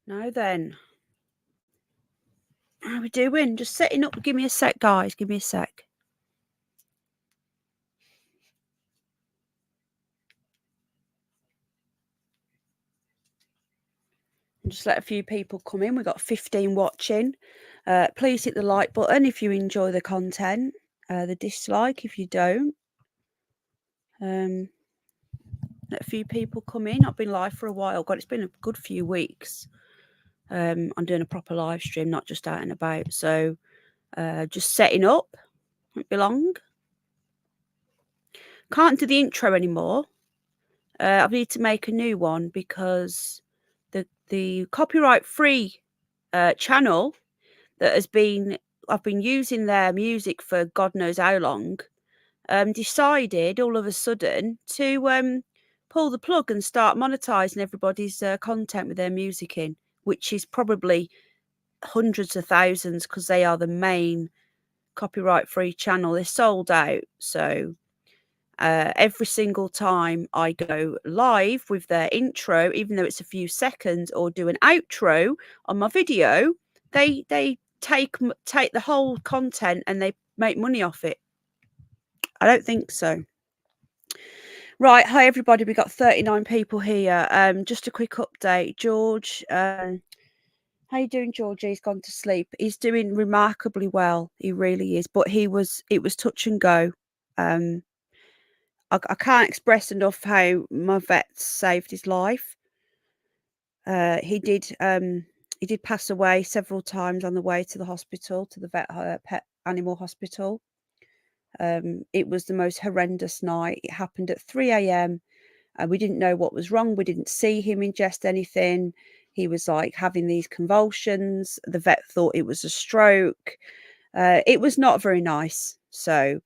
Now then, how are we doing? Just setting up. Give me a sec, guys. Give me a sec. Just let a few people come in. We've got 15 watching. Please hit the like button if you enjoy the content. The dislike if you don't. Let a few people come in. I've been live for a while. God, it's been a good few weeks. I'm doing a proper live stream, not just out and about. So just setting up. Won't be long. Can't do the intro anymore. I need to make a new one because the copyright free channel that I've been using their music for God knows how long, decided all of a sudden to pull the plug and start monetizing everybody's content with their music in, which is probably hundreds of thousands because they are the main copyright free channel. They're sold out. So every single time I go live with their intro, even though it's a few seconds, or do an outro on my video, they take the whole content and they make money off it. I don't think so. Right, hi everybody. We got 39 people here. Just a quick update. George, how you doing, George? He's gone to sleep. He's doing remarkably well. He really is. But it was touch and go. I can't express enough how my vet saved his life. He did pass away several times on the way to the hospital, to the pet animal hospital. It was the most horrendous night. It happened at 3 a.m. We didn't know what was wrong. We didn't see him ingest anything. He was like having these convulsions. The vet thought it was a stroke. It was not very nice. So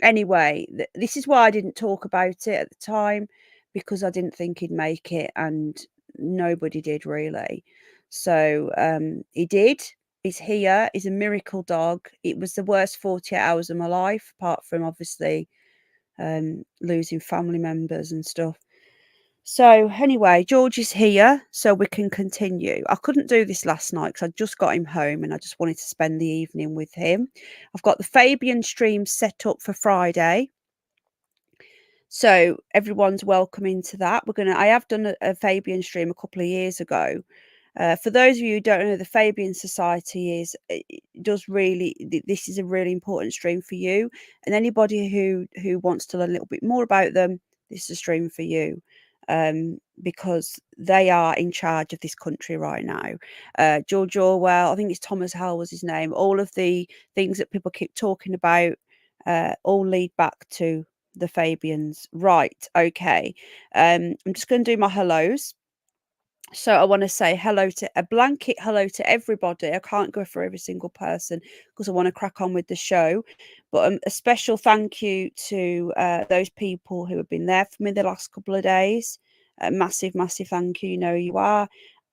anyway, this is why I didn't talk about it at the time, because I didn't think he'd make it, and nobody did really. So he did. He's here. He's a miracle dog. It was the worst 48 hours of my life, apart from obviously losing family members and stuff. So anyway, George is here, so we can continue. I couldn't do this last night because I just got him home and I just wanted to spend the evening with him. I've got the Fabian stream set up for Friday, so everyone's welcome into that. I have done a Fabian stream a couple of years ago. For those of you who don't know who the Fabian Society is, this is a really important stream for you, and anybody who wants to learn a little bit more about them, this is a stream for you. Because they are in charge of this country right now. George Orwell, I think it's Thomas Howell was his name. All of the things that people keep talking about all lead back to the Fabians. Right, okay. I'm just going to do my hellos. So I want to say a blanket hello to everybody. I can't go for every single person because I want to crack on with the show. But a special thank you to those people who have been there for me the last couple of days. A massive, massive thank you. You know who you are.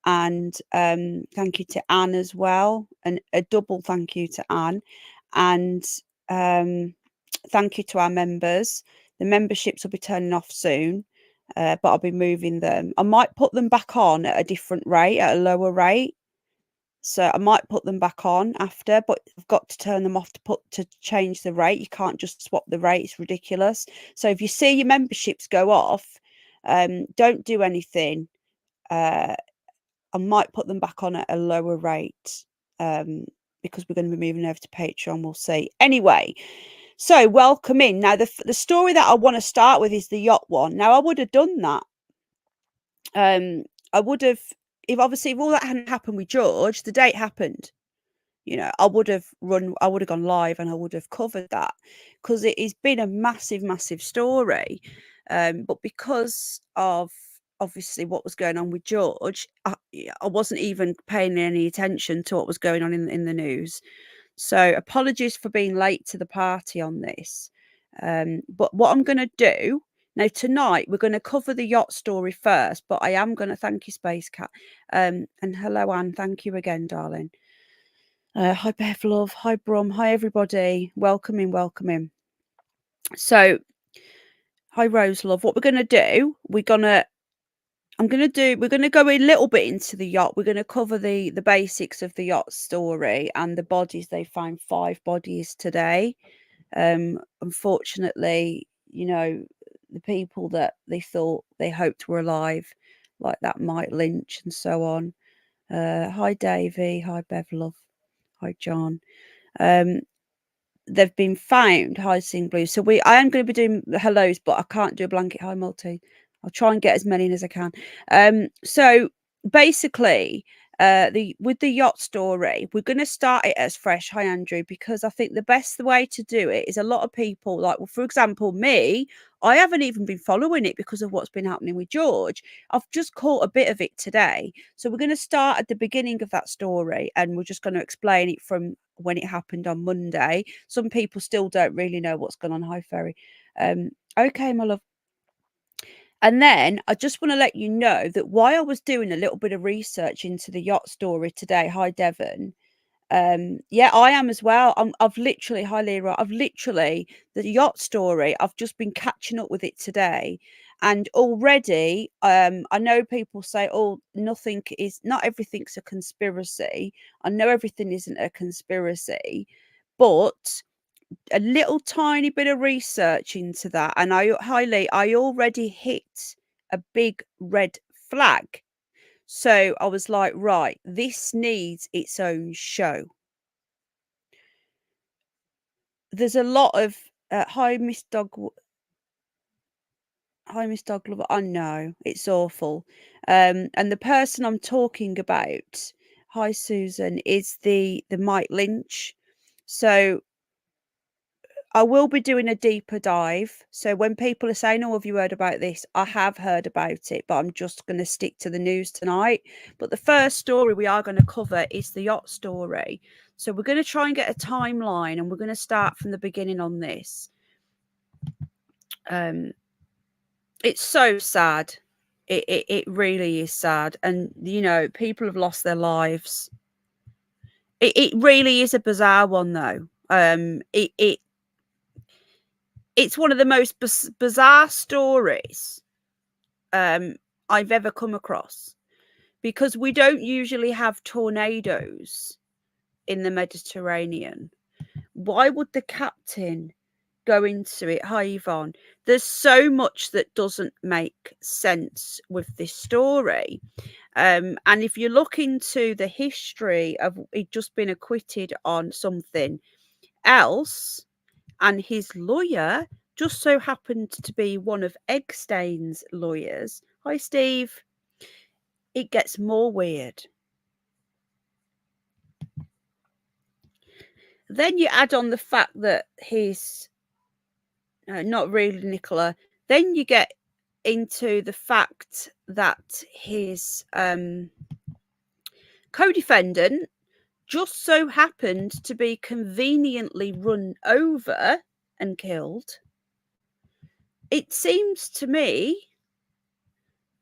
And thank you to Anne as well. And a double thank you to Anne. And thank you to our members. The memberships will be turning off soon. But I'll be moving them. I might put them back on at a different rate, at a lower rate. So I might put them back on after, but I've got to turn them off to change the rate. You can't just swap the rate. It's ridiculous. So if you see your memberships go off, don't do anything. I might put them back on at a lower rate because we're going to be moving over to Patreon. We'll see. Anyway. So welcome in. Now, the story that I want to start with is the yacht one. Now, I would have done that. I would have, if all that hadn't happened with George, the date happened. You know, I would have gone live and I would have covered that because it has been a massive, massive story. But because of obviously what was going on with George, I wasn't even paying any attention to what was going on in the news. So apologies for being late to the party on this. But what I'm going to do now tonight, we're going to cover the yacht story first, but I am going to thank you, Space Cat. And hello, Anne. Thank you again, darling. Hi, Bev Love. Hi, Brum. Hi, everybody. Welcome in, welcome in. So, hi, Rose Love. What we're going to do, we're going to we're gonna go a little bit into the yacht. We're gonna cover the basics of the yacht story and the bodies. They found 5 bodies today. Unfortunately, you know, the people that they thought they hoped were alive, like that Mike Lynch and so on. Hi Davey, hi Bev Love, hi John. Um, they've been found, hi Sing Blue. So I am going to be doing the hellos, but I can't do a blanket hi multi. I'll try and get as many in as I can. So basically, the with the yacht story, we're going to start it as fresh. Hi Andrew, because I think the best way to do it is a lot of people, like, well, for example, me, I haven't even been following it because of what's been happening with George. I've just caught a bit of it today. So we're going to start at the beginning of that story, and we're just going to explain it from when it happened on Monday. Some people still don't really know what's going on. Hi Ferry. Okay, my love. And then I just want to let you know that while I was doing a little bit of research into the yacht story today, hi Devon. Yeah, I am as well. I've literally, hi Lyra, I've literally, the yacht story, I've just been catching up with it today. And already, I know people say, oh, not everything's a conspiracy. I know everything isn't a conspiracy, but a little tiny bit of research into that, and I already hit a big red flag. So I was like, right, this needs its own show. There's a lot of hi Miss Dog, hi Miss Dog Lover. I know it's awful. And the person I'm talking about, hi Susan, is the Mike Lynch. So I will be doing a deeper dive. So when people are saying, oh, have you heard about this? I have heard about it, but I'm just going to stick to the news tonight. But the first story we are going to cover is the yacht story. So we're going to try and get a timeline, and we're going to start from the beginning on this. It's so sad. It really is sad. And, you know, people have lost their lives. It really is a bizarre one, though. It's one of the most bizarre stories I've ever come across, because we don't usually have tornadoes in the Mediterranean. Why would the captain go into it? Hi, Yvonne. There's so much that doesn't make sense with this story. And if you look into the history of it just been acquitted on something else, and his lawyer just so happened to be one of Eggstein's lawyers. Hi, Steve. It gets more weird. Then you add on the fact that he's not really Nicola. Then you get into the fact that his co-defendant just so happened to be conveniently run over and killed. It seems to me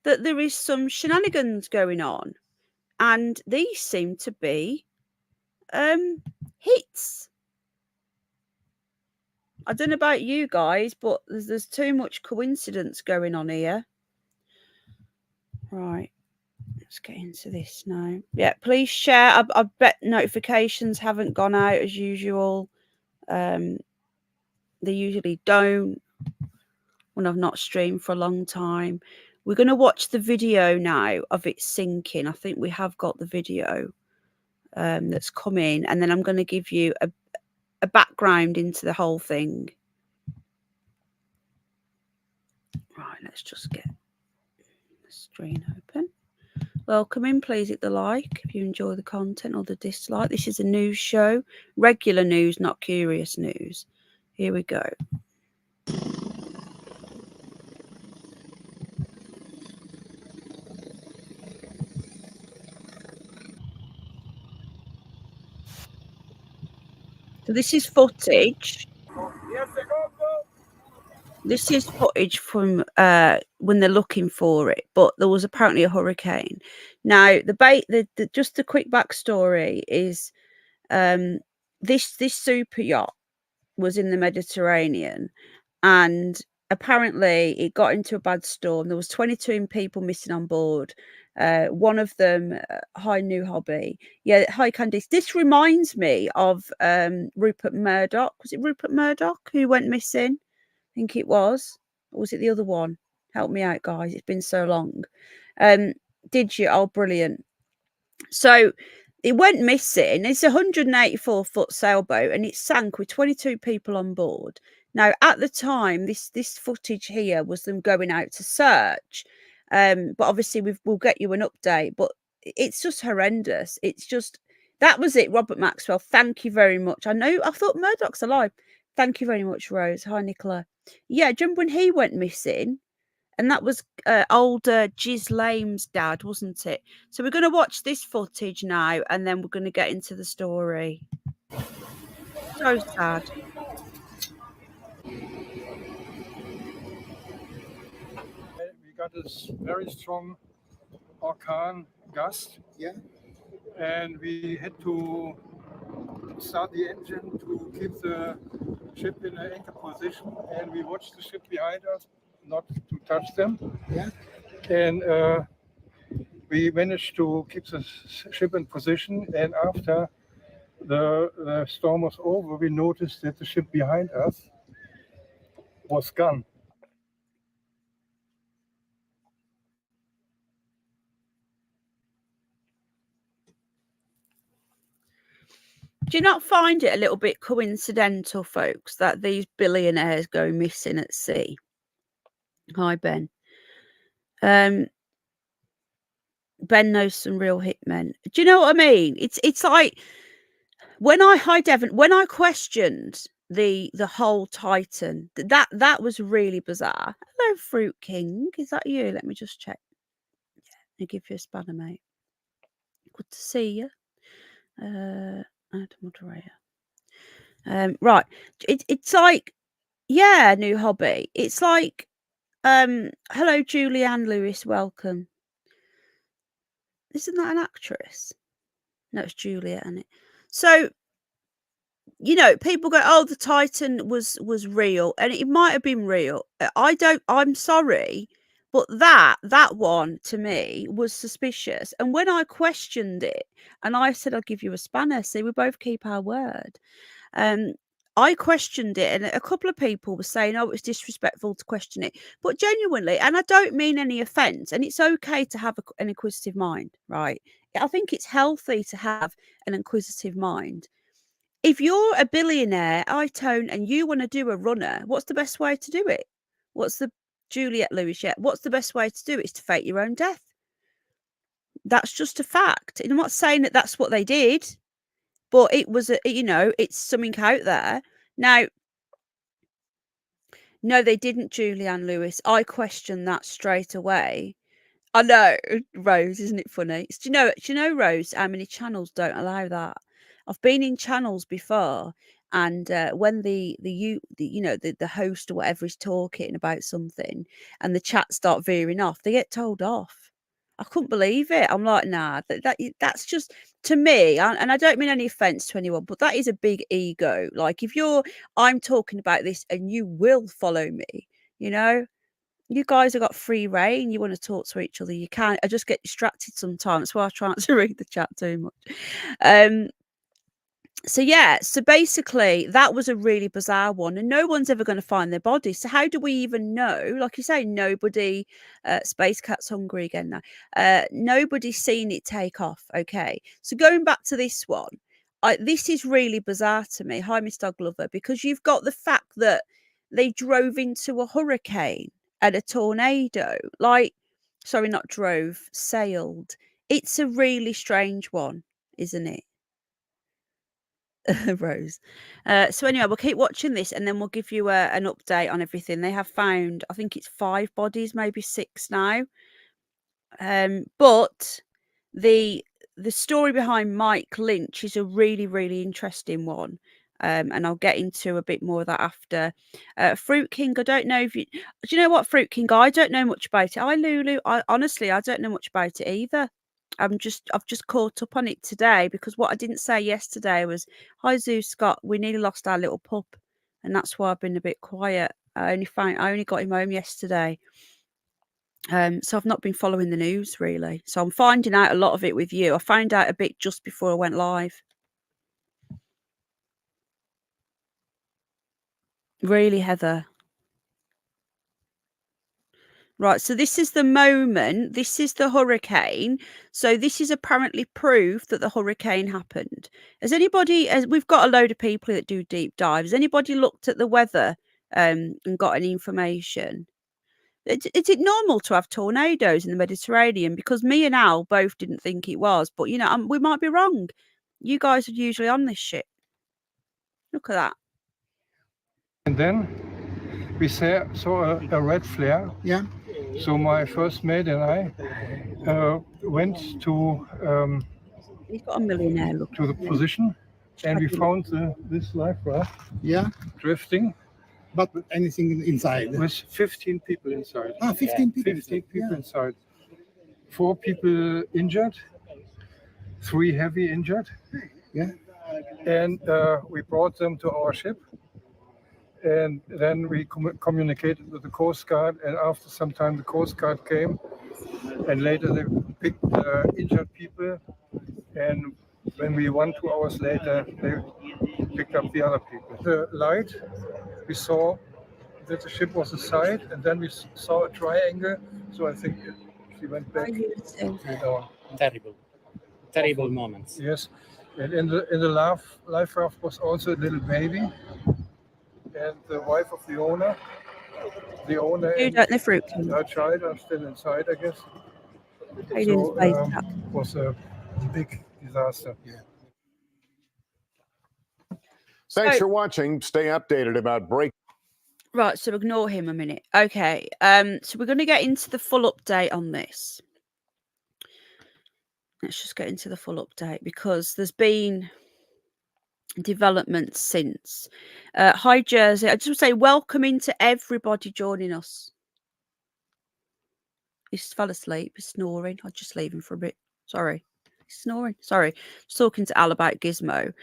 that there is some shenanigans going on, and these seem to be hits. I don't know about you guys, but there's too much coincidence going on here. Right, let's get into this now. Yeah, please share. I bet notifications haven't gone out as usual. They usually don't when I've not streamed for a long time. We're going to watch the video now of it sinking. I think we have got the video that's come in, and then I'm going to give you a background into the whole thing. Right, let's just get the screen open. Welcome in, please hit the like if you enjoy the content, or the dislike. This is a news show, regular news, not curious news. Here we go. So this is footage. This is footage from when they're looking for it, but there was apparently a hurricane. Now, just a quick backstory is this super yacht was in the Mediterranean, and apparently it got into a bad storm. There was 22 people missing on board. One of them, hi, new hobby. Yeah, hi, Candice. This reminds me of Rupert Murdoch. Was it Rupert Murdoch who went missing? I think it was. Or was it the other one? Help me out, guys. It's been so long. Did you? Oh, brilliant. So it went missing. It's a 184-foot sailboat and it sank with 22 people on board. Now, at the time, this footage here was them going out to search. But obviously we'll get you an update. But it's just horrendous. It's just that was it, Robert Maxwell. Thank you very much. I thought Murdoch's alive. Thank you very much, Rose. Hi, Nicola. Yeah, do you remember when he went missing? And that was older Giz Lame's dad, wasn't it? So we're going to watch this footage now, and then we're going to get into the story. So sad. We got this very strong orkan gust. Yeah. And we had to start the engine to keep the ship in an anchor position. And we watched the ship behind us, not to touch them. Yeah. And we managed to keep the ship in position. And after the storm was over, we noticed that the ship behind us was gone. Do you not find it a little bit coincidental, folks, that these billionaires go missing at sea? Hi, Ben. Ben knows some real hitmen. Do you know what I mean? It's like when I questioned the whole Titan, that was really bizarre. Hello, Fruit King. Is that you? Let me just check. Yeah, I'll give you a spanner, mate. Good to see you. Add moderator. Right. It's like, yeah, new hobby. It's like, hello, Julianne Lewis. Welcome. Isn't that an actress? No, it's Juliet, isn't it? So, you know, people go, oh, the Titan was real, and it might have been real. I'm sorry, but that one to me was suspicious. And when I questioned it, and I said, I'll give you a spanner, see, we both keep our word. I questioned it, and a couple of people were saying, oh, it's disrespectful to question it. But genuinely, and I don't mean any offense, and it's okay to have an inquisitive mind, right? I think it's healthy to have an inquisitive mind. If you're a billionaire, iTone, and you want to do a runner, what's the best way to do it? What's the Juliet Lewis yet? What's the best way to do it? Is to fake your own death. That's just a fact. And I'm not saying that that's what they did, but it was, it's something out there. Now, no, they didn't, Julianne Lewis. I questioned that straight away. I know, Rose, isn't it funny? Do you know, Rose, how many channels don't allow that? I've been in channels before, and when the host or whatever is talking about something, and the chat start veering off, they get told off. I couldn't believe it. I'm like, nah, that's just to me, and I don't mean any offense to anyone, but that is a big ego. Like if I'm talking about this, and you will follow me, you guys have got free reign. You want to talk to each other, you can. I just get distracted sometimes. That's why I try not to read the chat too much. So basically that was a really bizarre one, and no one's ever going to find their body. So how do we even know? Like you say, nobody, Space Cat's hungry again now. Nobody's seen it take off. Okay, so going back to this one, this is really bizarre to me. Hi, Miss Dog Lover, because you've got the fact that they drove into a hurricane and a tornado. Sorry, not drove, sailed. It's a really strange one, isn't it? Rose. So anyway, we'll keep watching this, and then we'll give you an update on everything. They have found, I think it's 5 bodies, maybe 6 now. But the story behind Mike Lynch is a really, really interesting one. And I'll get into a bit more of that after. Fruit King, I don't know if do you know what, Fruit King? I don't know much about it. Lulu, honestly, I don't know much about it either. I've just caught up on it today, because what I didn't say yesterday was, hi Zeus Scott, we nearly lost our little pup, and that's why I've been a bit quiet. I only got him home yesterday. So I've not been following the news really. So I'm finding out a lot of it with you. I found out a bit just before I went live. Really, Heather? Right, so this is the moment. This is the hurricane. So this is apparently proof that the hurricane happened. Has anybody, as we've got a load of people that do deep dives, anybody looked at the weather and got any information? Is it normal to have tornadoes in the Mediterranean? Because me and Al both didn't think it was, but you know, we might be wrong. You guys are usually on this shit. Look at that. And then we saw a red flare. Yeah. So my first mate and I went to He's got a millionaire look. the position, and we found this life raft. Yeah. Drifting. But anything inside? With 15 people inside. 15 people. 15 people inside. 4 people injured. 3 heavy injured. Yeah. And we brought them to our ship. And then we communicated with the Coast Guard. And after some time, the Coast Guard came. And later they picked injured people. And when we 2 hours later, they picked up the other people. The light, we saw that the ship was aside, and then we saw a triangle. So I think she went back. Terrible moments. Yes, and in the life raft was also a little baby, and the wife of the owner and her child are still inside, I guess. So was a big disaster. Yeah. Thanks for watching. Stay updated about break. Right, so ignore him a minute. Okay, so we're going to get into the full update on this. Let's just get into the full update because there's been developments since. Hi, Jersey. I just want to say welcome into everybody joining us. He fell asleep. He's snoring. I'll just leave him for a bit. Sorry. He's snoring. Sorry. Just talking to Al about Gizmo.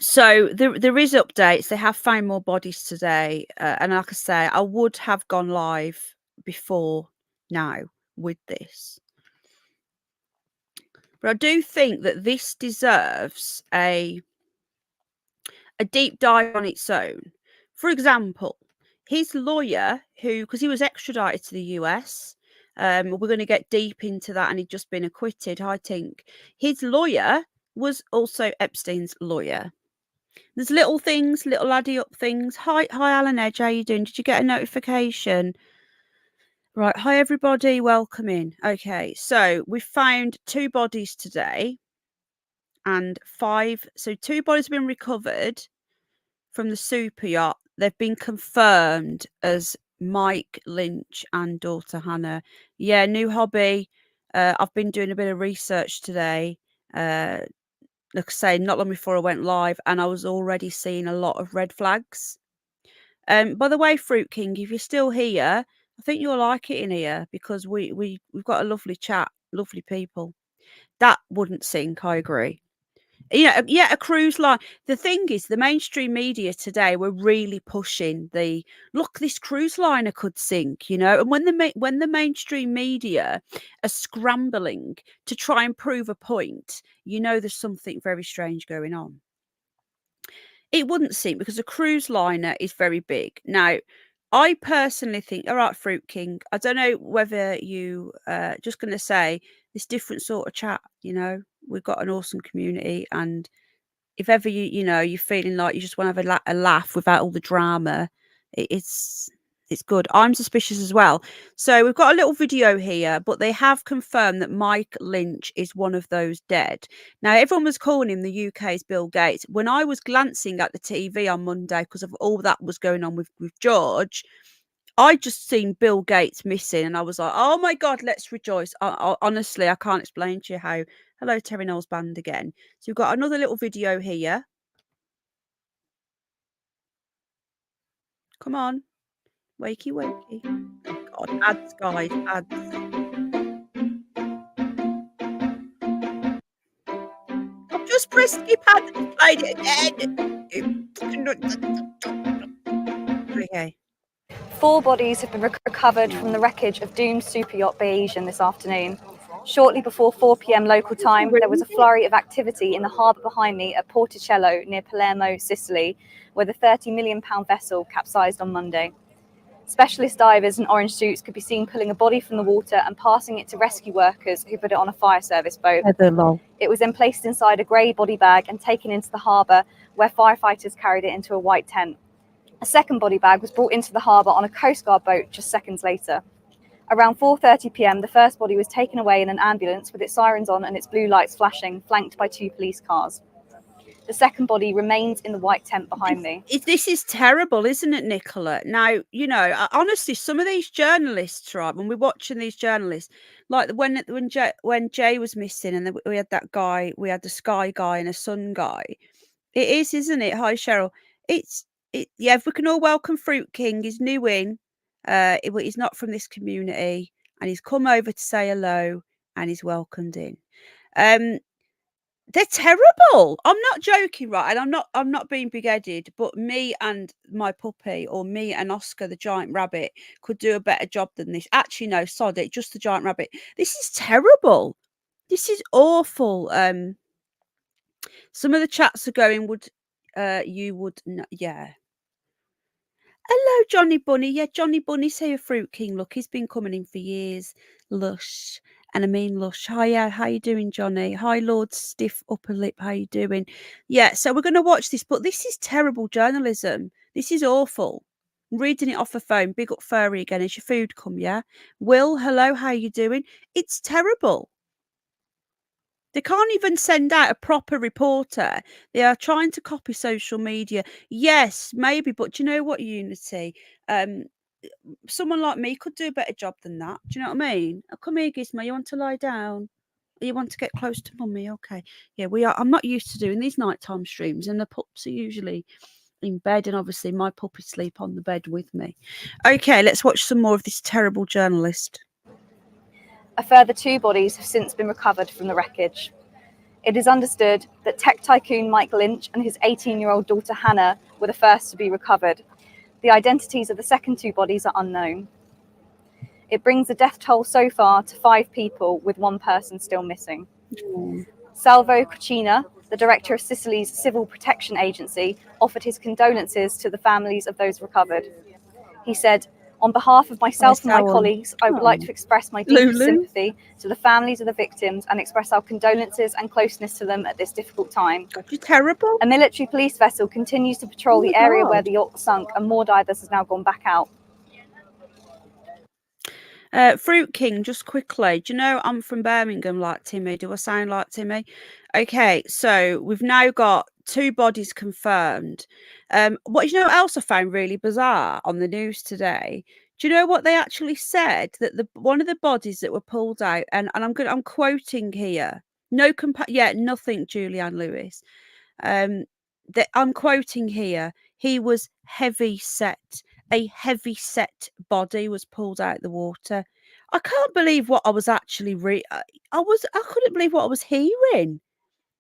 So there is updates. They have found more bodies today, and like I say, I would have gone live before now with this, but I do think that this deserves a deep dive on its own. For example, his lawyer, because he was extradited to the US, we're going to get deep into that, and he'd just been acquitted. I think his lawyer was also Epstein's lawyer. There's little things, little addy up things. Hi, Alan Edge. How you doing? Did you get a notification? Right. Hi, everybody. Welcome in. Okay. So we found 2 bodies today and 5. So 2 bodies have been recovered from the Super Yacht. They've been confirmed as Mike Lynch and daughter Hannah. Yeah. New hobby. I've been doing a bit of research today. Like I say, not long before I went live, and I was already seeing a lot of red flags. By the way, Fruit King, if you're still here, I think you'll like it in here because we've got a lovely chat, lovely people. That wouldn't sink, I agree. Yeah, a cruise line. The thing is, the mainstream media today were really pushing look, this cruise liner could sink, and when the mainstream media are scrambling to try and prove a point, there's something very strange going on. It wouldn't sink because a cruise liner is very big. Now, I personally think, all right, Fruit King, I don't know whether you just going to say this different sort of chat, we've got an awesome community, and if ever you're feeling like you just want to have a laugh without all the drama, it's good. I'm suspicious as well. So we've got a little video here, but they have confirmed that Mike Lynch is one of those dead. Now, everyone was calling him the UK's Bill Gates. When I was glancing at the TV on Monday, because of all that was going on with George, I just seen Bill Gates missing, and I was like, oh my God, let's rejoice. Honestly, I can't explain to you how. Hello, Terry Knowles Band again. So we've got another little video here. Come on. Wakey, wakey. Oh God, ads, guys, ads. I've just pressed skip ad and played it again. Okay. 4 bodies have been recovered from the wreckage of doomed super yacht Bayesian this afternoon. Shortly before 4 p.m. local time, there was a flurry of activity in the harbour behind me at Porticello near Palermo, Sicily, where the £30 million vessel capsized on Monday. Specialist divers in orange suits could be seen pulling a body from the water and passing it to rescue workers who put it on a fire service boat. It was then placed inside a grey body bag and taken into the harbour, where firefighters carried it into a white tent. A second body bag was brought into the harbour on a Coast Guard boat just seconds later. Around 4:30 p.m, the first body was taken away in an ambulance with its sirens on and its blue lights flashing, flanked by 2 police cars. The second body remains in the white tent behind me. This is terrible, isn't it, Nicola? Now, honestly, some of these journalists, right, when we're watching these journalists, like when Jay was missing and we had that guy, we had the Sky guy and a Sun guy. It is, isn't it? Hi, Cheryl. Yeah, if we can all welcome Fruit King, he's new in. He's not from this community and he's come over to say hello and he's welcomed in. They're terrible. I'm not joking, right? And I'm not being big-headed, but me and my puppy or me and Oscar the giant rabbit could do a better job than this. Actually, no, sod it, just the giant rabbit. This is terrible. This is awful. Some of the chats are going, yeah. Hello, Johnny Bunny. Yeah, Johnny Bunny's here, Fruit King. Look, he's been coming in for years. Lush. And I mean Lush. Hiya, how you doing, Johnny? Hi, Lord Stiff Upper Lip. How you doing? Yeah, so we're going to watch this, but this is terrible journalism. This is awful. I'm reading it off a phone. Big up Furry again. Is your food come, yeah? Will, hello, how you doing? It's terrible. They can't even send out a proper reporter. They are trying to copy social media. Yes, maybe, but do you know what, Unity? Someone like me could do a better job than that. Do you know what I mean? Oh, come here, Gizmo. You want to lie down? You want to get close to Mummy? Okay. Yeah, we are. I'm not used to doing these nighttime streams, and the pups are usually in bed, and obviously my puppies sleep on the bed with me. Okay, let's watch some more of this terrible journalist. A further 2 bodies have since been recovered from the wreckage. It is understood that tech tycoon Mike Lynch and his 18-year-old daughter Hannah were the first to be recovered. The identities of the second 2 bodies are unknown. It brings the death toll so far to 5 people, with 1 person still missing. Salvo Cucina, the director of Sicily's Civil Protection Agency, offered his condolences to the families of those recovered. He said, "On behalf of myself and my colleagues, I would like to express my deepest sympathy to the families of the victims and express our condolences and closeness to them at this difficult time." God, you're terrible. A military police vessel continues to patrol the area where the yacht sunk, and more divers have now gone back out. Fruit King, just quickly, do you know I'm from Birmingham like Timmy? Do I sound like Timmy? Okay, so we've now got 2 bodies confirmed. What else I found really bizarre on the news today? Do you know what they actually said? That one of the bodies that were pulled out, and I'm quoting here. Nothing, Julianne Lewis. I'm quoting here. He was heavy set. A heavy set body was pulled out the water. I can't believe what I was actually I couldn't believe what I was hearing.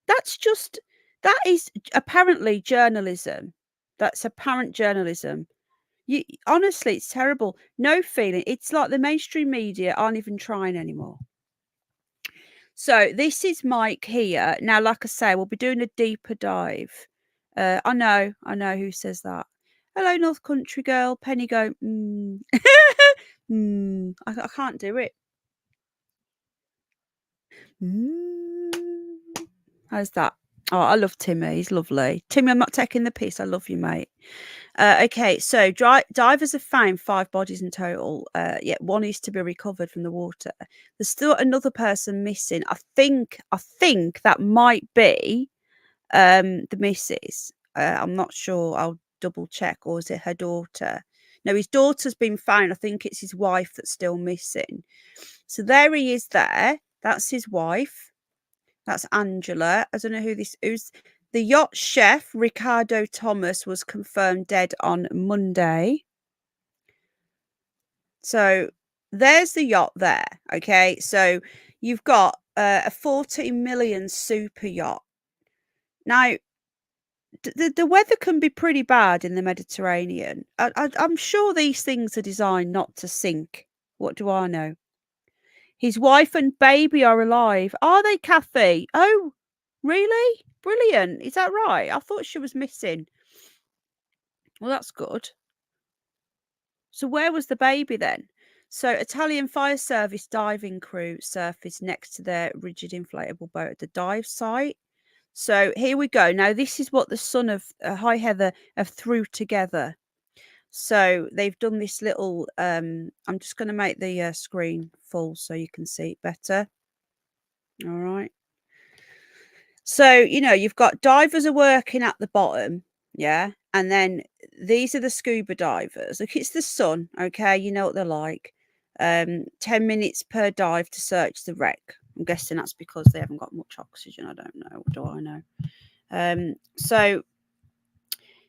That is apparently journalism. That's apparent journalism. Honestly, it's terrible. No feeling. It's like the mainstream media aren't even trying anymore. So this is Mike here. Now, like I say, we'll be doing a deeper dive. I know who says that. Hello, North Country girl. Penny go, I can't do it. How's that? Oh, I love Timmy. He's lovely. Timmy, I'm not taking the piss. I love you, mate. Okay, so divers have found 5 bodies in total. Yet 1 is to be recovered from the water. There's still another person missing. I think that might be the missus. I'm not sure. I'll double check. Or is it her daughter? No, his daughter's been found. I think it's his wife that's still missing. So there he is there. That's his wife. That's Angela. I don't know who's the yacht chef, Ricardo Thomas, was confirmed dead on Monday. So there's the yacht there. Okay. So you've got a 40 million super yacht. Now, the weather can be pretty bad in the Mediterranean. I'm sure these things are designed not to sink. What do I know? His wife and baby are alive. Are they, Kathy? Oh, really? Brilliant. Is that right? I thought she was missing. Well, that's good. So where was the baby then? So Italian fire service diving crew surfaced next to their rigid inflatable boat at the dive site. So here we go. Now this is what the son of Hi Heather have threw together. So they've done this little. I'm just going to make the screen full so you can see it better. All right. So you've got divers are working at the bottom, yeah, and then these are the scuba divers. Look, it's the sun, okay. You know what they're like. 10 minutes per dive to search the wreck. I'm guessing that's because they haven't got much oxygen. I don't know. What do I know? So,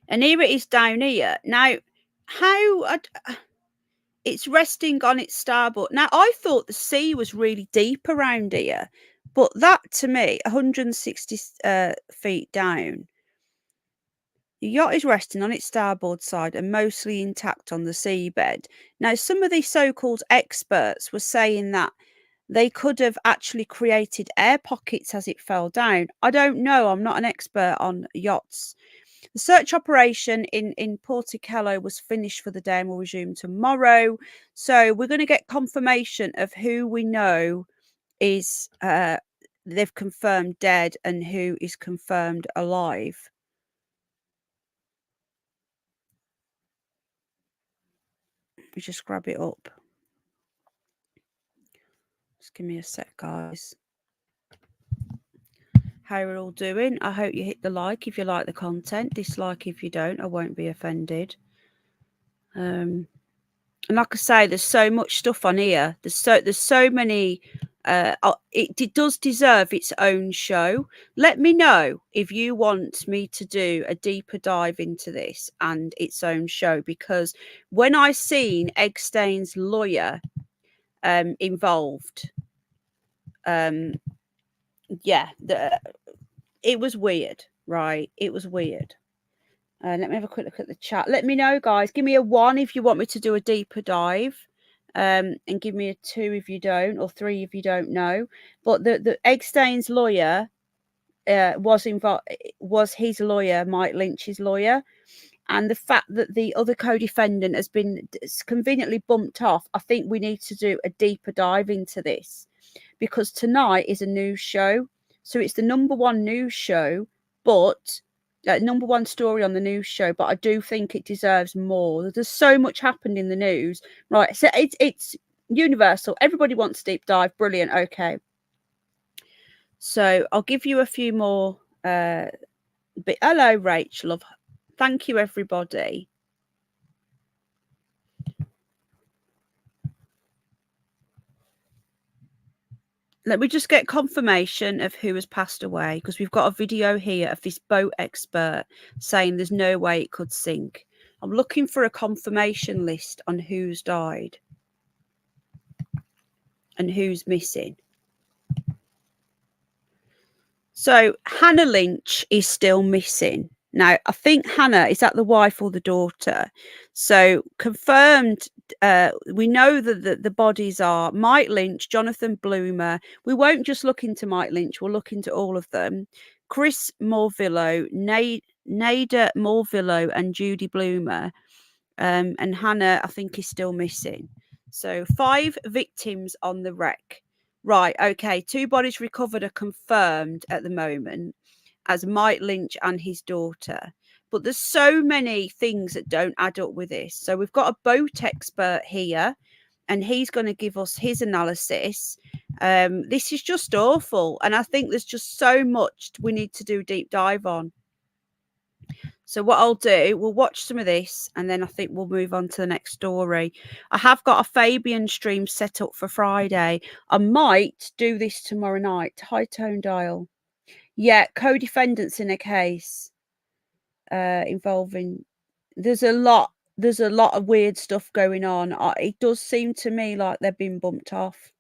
and here it is down here. Now, it's resting on its starboard. Now, I thought the sea was really deep around here, but that to me, 160 feet down, the yacht is resting on its starboard side and mostly intact on the seabed. Now, some of these so-called experts were saying that they could have actually created air pockets as it fell down. I don't know. I'm not an expert on yachts. The search operation in Portichello was finished for the day and will resume tomorrow. So we're going to get confirmation of who we know is they've confirmed dead and who is confirmed alive. Let me just grab it up. Just give me a sec, guys. How are all doing? I hope you hit the like if you like the content, dislike if you don't. I won't be offended. And like I say, there's so much stuff on here. There's so many. It does deserve its own show. Let me know if you want me to do a deeper dive into this and its own show, because when I seen Eggstein's lawyer involved, yeah, it was weird, right? It was weird. Let me have a quick look at the chat. Let me know, guys. Give me a 1 if you want me to do a deeper dive, and give me a 2 if you don't, or 3 if you don't know. But the Eggstein's lawyer was involved. Was his lawyer Mike Lynch's lawyer? And the fact that the other co-defendant has been conveniently bumped off, I think we need to do a deeper dive into this, because tonight is a news show. So it's the #1 news show, but #1 story on the news show. But I do think it deserves more. There's so much happened in the news, right? So it's universal. Everybody wants a deep dive. Brilliant. Okay. So I'll give you a few more. But hello, Rachel. Thank you, everybody. Let me just get confirmation of who has passed away, because we've got a video here of this boat expert saying there's no way it could sink. I'm looking for a confirmation list on who's died and who's missing. So Hannah Lynch is still missing. Now, I think Hannah, is that the wife or the daughter? So confirmed, we know that the bodies are Mike Lynch, Jonathan Bloomer. We won't just look into Mike Lynch, we'll look into all of them. Chris Morvillo, Nada Morvillo and Judy Bloomer. And Hannah, I think, is still missing. So 5 victims on the wreck. Right, okay, 2 bodies recovered are confirmed at the moment as Mike Lynch and his daughter. But there's so many things that don't add up with this. So we've got a boat expert here, and he's going to give us his analysis. This is just awful. And I think there's just so much we need to do a deep dive on. So what I'll do, we'll watch some of this, and then I think we'll move on to the next story. I have got a Fabian stream set up for Friday. I might do this tomorrow night. High tone dial. Yeah, co-defendants in a case involving. There's a lot of weird stuff going on. It does seem to me like they've been bumped off.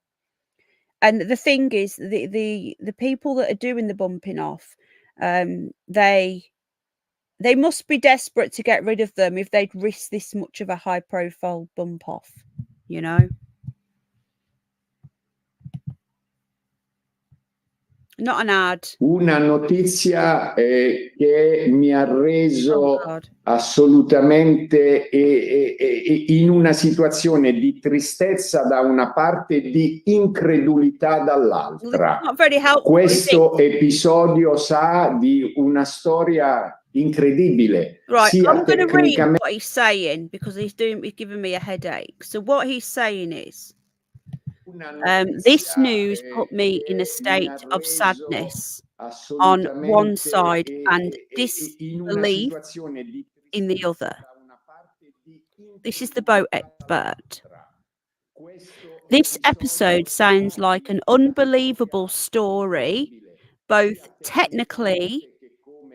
And the thing is, the people that are doing the bumping off, they They must be desperate to get rid of them if they'd risk this much of a high-profile bump off, you know? Not an ad. Una notizia che mi ha Oh, reso God. assolutamente in una situazione di tristezza da una parte e di incredulità Well, dall'altra. it's not very helpful, is it? Questo episodio sa di una storia incredibile, Right, sia I'm going to read tecnicamente. what he's saying because he's giving me a headache. So what he's saying is, this news put me in a state of sadness on one side and disbelief in the other. This is the boat expert. This episode sounds like an unbelievable story, both technically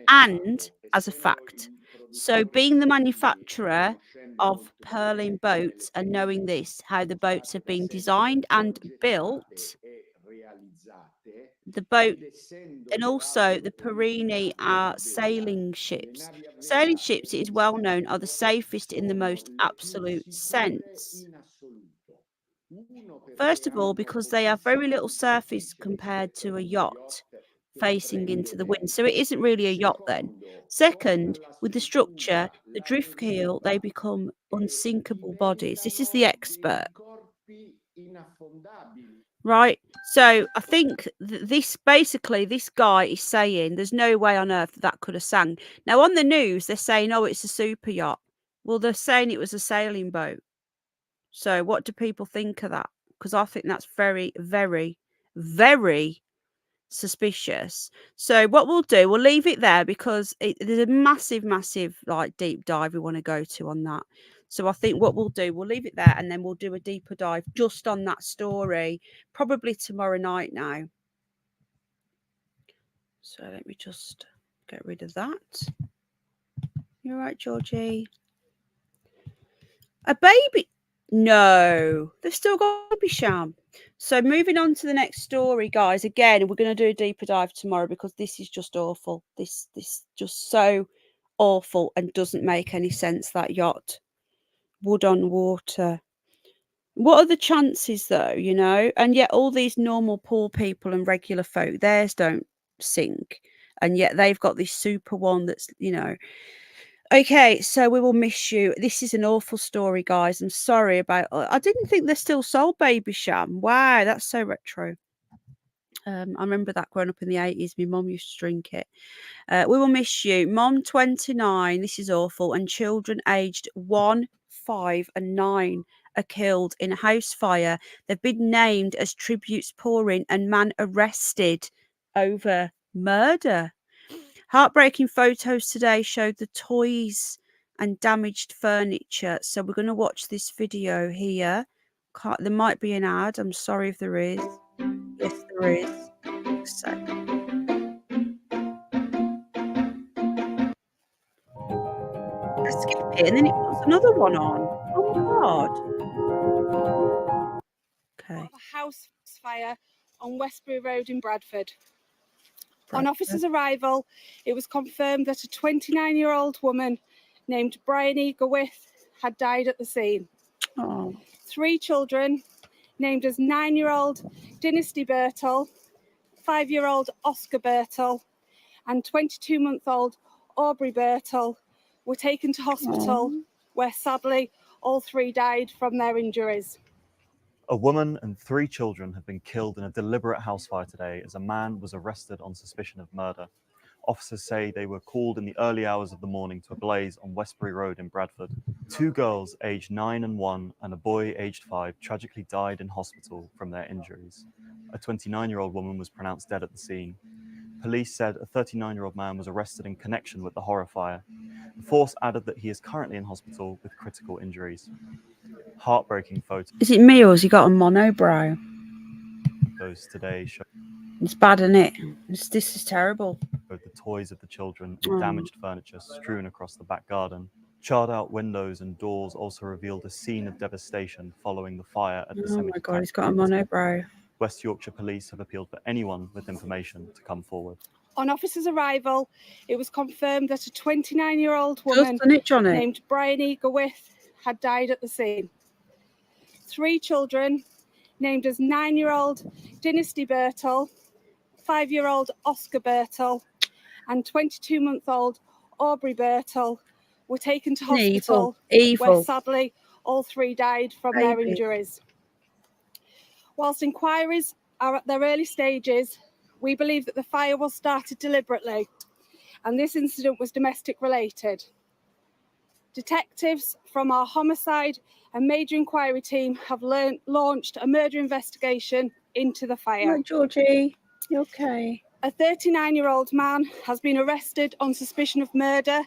and as a fact. So, being the manufacturer of Perlin boats and knowing this, how the boats have been designed and built, the boat, and also the Perini are sailing ships. Sailing ships, it is well known, are the safest in the most absolute sense. First of all, because they have very little surface compared to a yacht facing into the wind. So it isn't really a yacht then. Second, with the structure, the drift keel, they become unsinkable bodies. This is the expert. Right. So I think this guy is saying there's no way on earth that could have sank. Now on the news, they're saying, oh, it's a super yacht. Well, they're saying it was a sailing boat. So what do people think of that? Because I think that's very, very, very suspicious. So what we'll do, we'll leave it there because there's a massive, massive like deep dive we want to go to on that. So I think what we'll do, we'll leave it there and then we'll do a deeper dive just on that story, probably tomorrow night now. So let me just get rid of that. You're right, Georgie. A baby? No, they've still got a baby sham. So moving on to the next story, guys. Again, we're going to do a deeper dive tomorrow because this is just awful. This just so awful and doesn't make any sense. That yacht, wood on water. What are the chances, though? You know, and yet all these normal poor people and regular folk, theirs don't sink, and yet they've got this super one that's, you know. Okay, so we will miss you. This is an awful story, guys. I'm sorry about. I didn't think they still sold Baby Sham. Wow, that's so retro. I remember that growing up in the 80s. My mum used to drink it. We will miss you. Mom, 29. This is awful. And children aged 1, 5, and 9 are killed in a house fire. They've been named as tributes pouring and man arrested over murder. Heartbreaking photos today showed the toys and damaged furniture. So we're going to watch this video here. There might be an ad. I'm sorry if there is. Yes, there is. So. I skip it and then it puts another one on. Oh my God. Okay. A house fire on Westbury Road in Bradford. On officers' arrival, it was confirmed that a 29-year-old woman named Bryony Gowith had died at the scene. Oh. 3 children, named as 9-year-old Dynasty Birtle, 5-year-old Oscar Birtle, and 22-month-old Aubrey Birtle, were taken to hospital, where sadly all 3 died from their injuries. A woman and 3 children have been killed in a deliberate house fire today as a man was arrested on suspicion of murder. Officers say they were called in the early hours of the morning to a blaze on Westbury Road in Bradford. 2 girls aged 9 and 1 and a boy aged 5 tragically died in hospital from their injuries. A 29-year-old woman was pronounced dead at the scene. Police said a 39-year-old man was arrested in connection with the horror fire. The force added that he is currently in hospital with critical injuries. Heartbreaking photos. Is it me or has he got a monobrow? Those today show It's bad, isn't it? This is terrible. the toys of the children and damaged furniture strewn across the back garden. Charred out windows and doors also revealed a scene of devastation following the fire at the Oh my cemetery. God, he's got a monobrow. West Yorkshire Police have appealed for anyone with information to come forward. On officers' arrival, it was confirmed that a 29-year-old woman Doesn't it, Johnny? named Bryony Gwyth had died at the scene. 3 children, named as 9-year-old Dynasty Birtle, 5-year-old Oscar Birtle, and 22-month-old Aubrey Birtle, were taken to hospital, where sadly all 3 died from their injuries. Whilst inquiries are at their early stages, we believe that the fire was started deliberately, and this incident was domestic related. Detectives from our homicide and major inquiry team have launched a murder investigation into the fire. Right, Georgie, you okay? A 39-year-old man has been arrested on suspicion of murder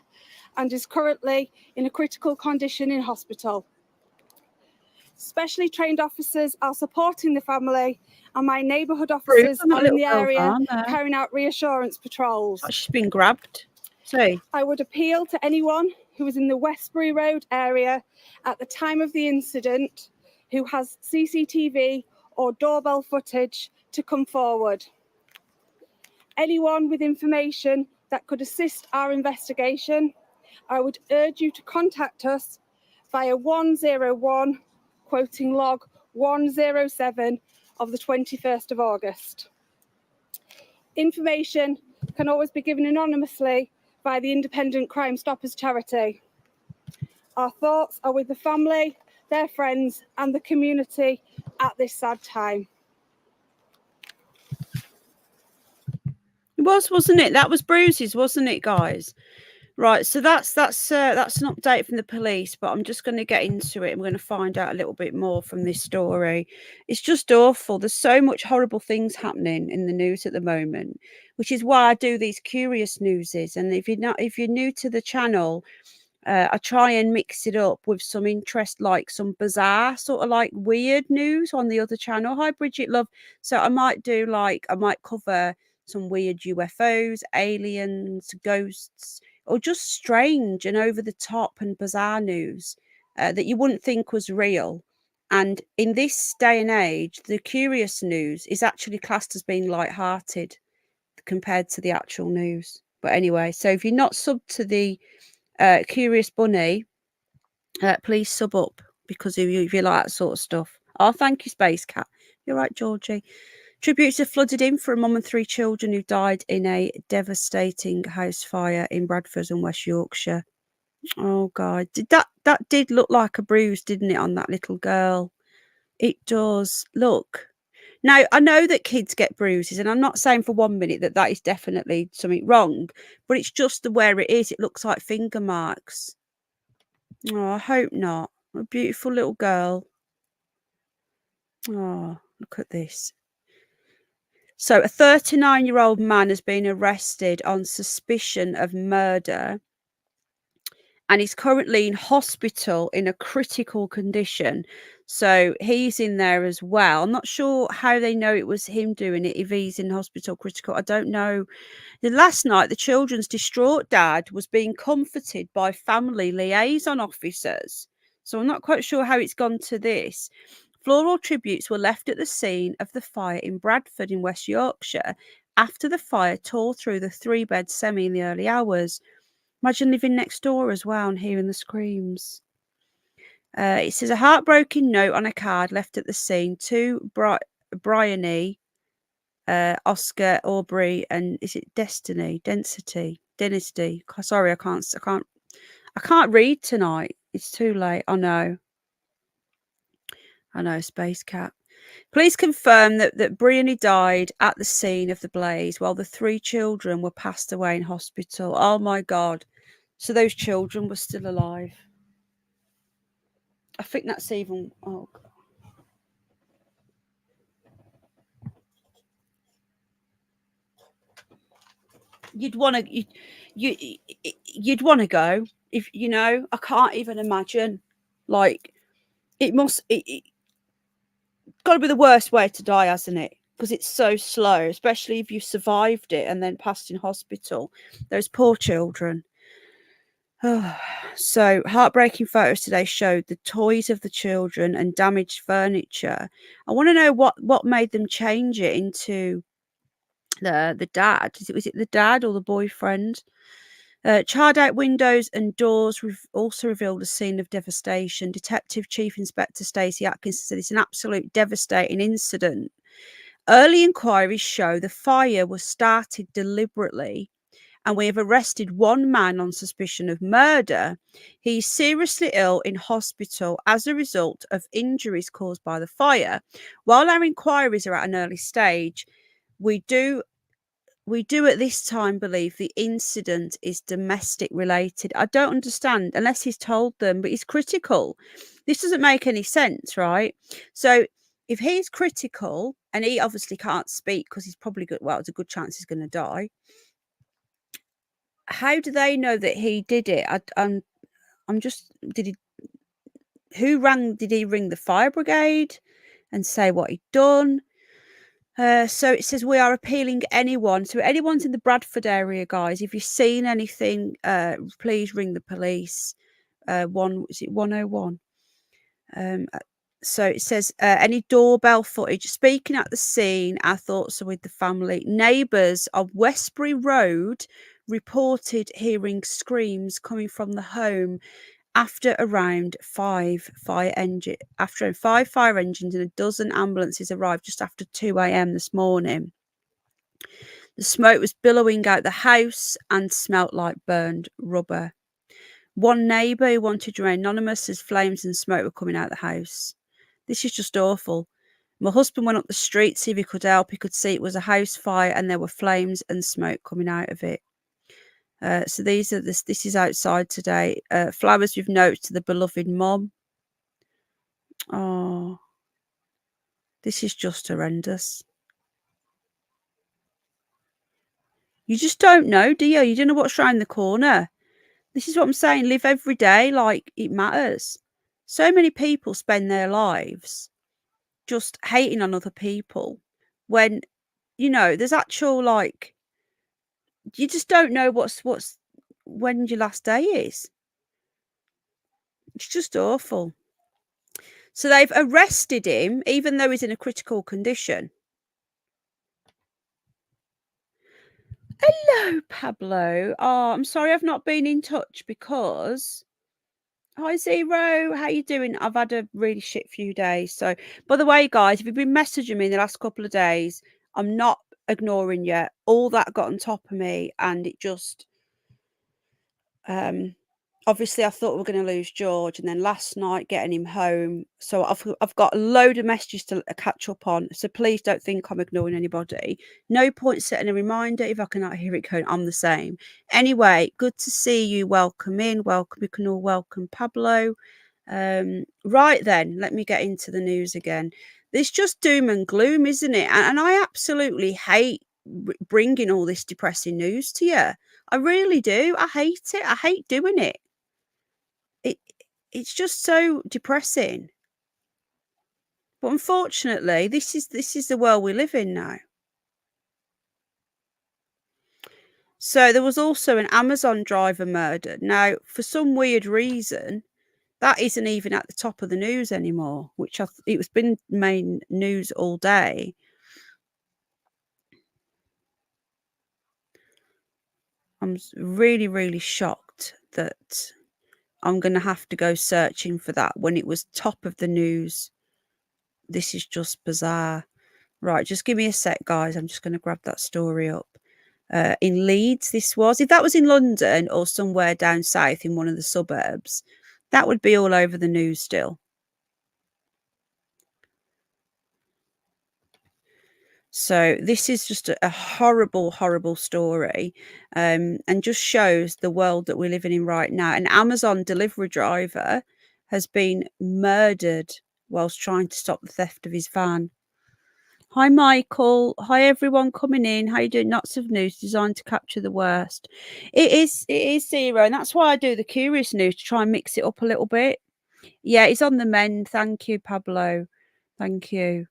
and is currently in a critical condition in hospital. Specially trained officers are supporting the family, and my neighbourhood officers are in the area carrying out reassurance patrols. Oh, she's been grabbed. See? I would appeal to anyone who was in the Westbury Road area at the time of the incident who has CCTV or doorbell footage to come forward. Anyone with information that could assist our investigation, I would urge you to contact us via 101, quoting log 107 of the 21st of August. Information can always be given anonymously by the Independent Crime Stoppers charity. Our thoughts are with the family, their friends, and the community at this sad time. It was, wasn't it? That was bruises, wasn't it, guys? Right, so that's an update from the police, but I'm just going to get into it. I'm going to find out a little bit more from this story. It's just awful. There's so much horrible things happening in the news at the moment, which is why I do these curious newses. And if you're new to the channel, I try and mix it up with some interest, like some bizarre sort of like weird news on the other channel. Hi, Bridget, love. So I might cover some weird UFOs, aliens, ghosts, or just strange and over the top and bizarre news that you wouldn't think was real. And in this day and age, the curious news is actually classed as being light-hearted compared to the actual news. But anyway, so if you're not subbed to the Curious Bunny, please sub up, because if you like that sort of stuff. Oh, thank you, Space Cat. You're right, Georgie. Tributes have flooded in for a mum and 3 children who died in a devastating house fire in Bradford and West Yorkshire. Oh God, that did look like a bruise, didn't it, on that little girl? It does. Look. Now, I know that kids get bruises, and I'm not saying for 1 minute that is definitely something wrong, but it's just where it is. It looks like finger marks. Oh, I hope not. A beautiful little girl. Oh, look at this. So a 39-year-old man has been arrested on suspicion of murder, and he's currently in hospital in a critical condition. So he's in there as well. I'm not sure how they know it was him doing it, if he's in hospital critical. I don't know. Last night, the children's distraught dad was being comforted by family liaison officers. So I'm not quite sure how it's gone to this. Floral tributes were left at the scene of the fire in Bradford in West Yorkshire after the fire tore through the 3-bed semi in the early hours. Imagine living next door as well and hearing the screams. It says a heartbroken note on a card left at the scene to Bryony, Oscar, Aubrey, and is it Dynasty? Sorry, I can't read tonight. It's too late. I know, Space Cat. Police confirm that Bryony died at the scene of the blaze while the 3 children were passed away in hospital. Oh my God. So those children were still alive. I think that's even, oh God. You'd want to go, if you know. I can't even imagine. Like, it got to be the worst way to die, hasn't it? Because it's so slow, especially if you survived it and then passed in hospital. Those poor children. So heartbreaking photos today showed the toys of the children and damaged furniture. I want to know what made them change it into the dad. Was it the dad or the boyfriend? Charred out windows and doors also revealed a scene of devastation. Detective Chief Inspector Stacey Atkinson said it's an absolute devastating incident. Early inquiries show the fire was started deliberately, and we have arrested one man on suspicion of murder. He's seriously ill in hospital as a result of injuries caused by the fire. While our inquiries are at an early stage, we do at this time believe the incident is domestic related. I don't understand, unless he's told them, but he's critical. This doesn't make any sense, right? So if he's critical, and he obviously can't speak because he's probably good, well, it's a good chance he's going to die. How do they know that he did it? I'm just, did he ring the fire brigade and say what he'd done? So it says we are appealing anyone. So anyone's in the Bradford area, guys, if you've seen anything, please ring the police. Is it 101? So it says any doorbell footage. Speaking at the scene, our thoughts are with the family. Neighbours of Westbury Road reported hearing screams coming from the home after around five fire engines and a dozen ambulances arrived just after 2 a.m. this morning. The smoke was billowing out the house and smelt like burned rubber. One neighbour who wanted to remain anonymous as flames and smoke were coming out the house. This is just awful. My husband went up the street to see if he could help. He could see it was a house fire and there were flames and smoke coming out of it. So this is outside today. Flowers with notes to the beloved mom. Oh, this is just horrendous. You just don't know, do you? You don't know what's around the corner. This is what I'm saying. Live every day like it matters. So many people spend their lives just hating on other people when, there's actual, like, you just don't know when your last day is. It's just awful. So they've arrested him, even though he's in a critical condition. Hello, Pablo. Oh, I'm sorry I've not been in touch because... Hi, Zero. How you doing? I've had a really shit few days. So, by the way, guys, if you've been messaging me in the last couple of days, I'm not ignoring you. All that got on top of me, and it just... obviously I thought we were going to lose George, and then last night getting him home, so I've got a load of messages to catch up on, so please don't think I'm ignoring anybody. No point setting a reminder if I cannot hear it going. I'm the same. Anyway, good to see you. Welcome in. Welcome. You can all welcome Pablo. Right then, let me get into the news again. It's just doom and gloom, isn't it? And I absolutely hate bringing all this depressing news to you. I really do. I hate it. I hate doing it. It's just so depressing. But unfortunately, this is the world we live in now. So there was also an Amazon driver murdered. Now, for some weird reason, that isn't even at the top of the news anymore, which it's been main news all day. I'm really, really shocked that I'm going to have to go searching for that when it was top of the news. This is just bizarre. Right, just give me a sec, guys. I'm just going to grab that story up. In Leeds, this was. If that was in London or somewhere down south in one of the suburbs, that would be all over the news still. So this is just a horrible, horrible story, and just shows the world that we're living in right now. An Amazon delivery driver has been murdered whilst trying to stop the theft of his van. Hi, Michael. Hi, everyone coming in. How you doing? Lots of news designed to capture the worst. It is Zero, and that's why I do the curious news, to try and mix it up a little bit. Yeah, it's on the mend. Thank you, Pablo. Thank you.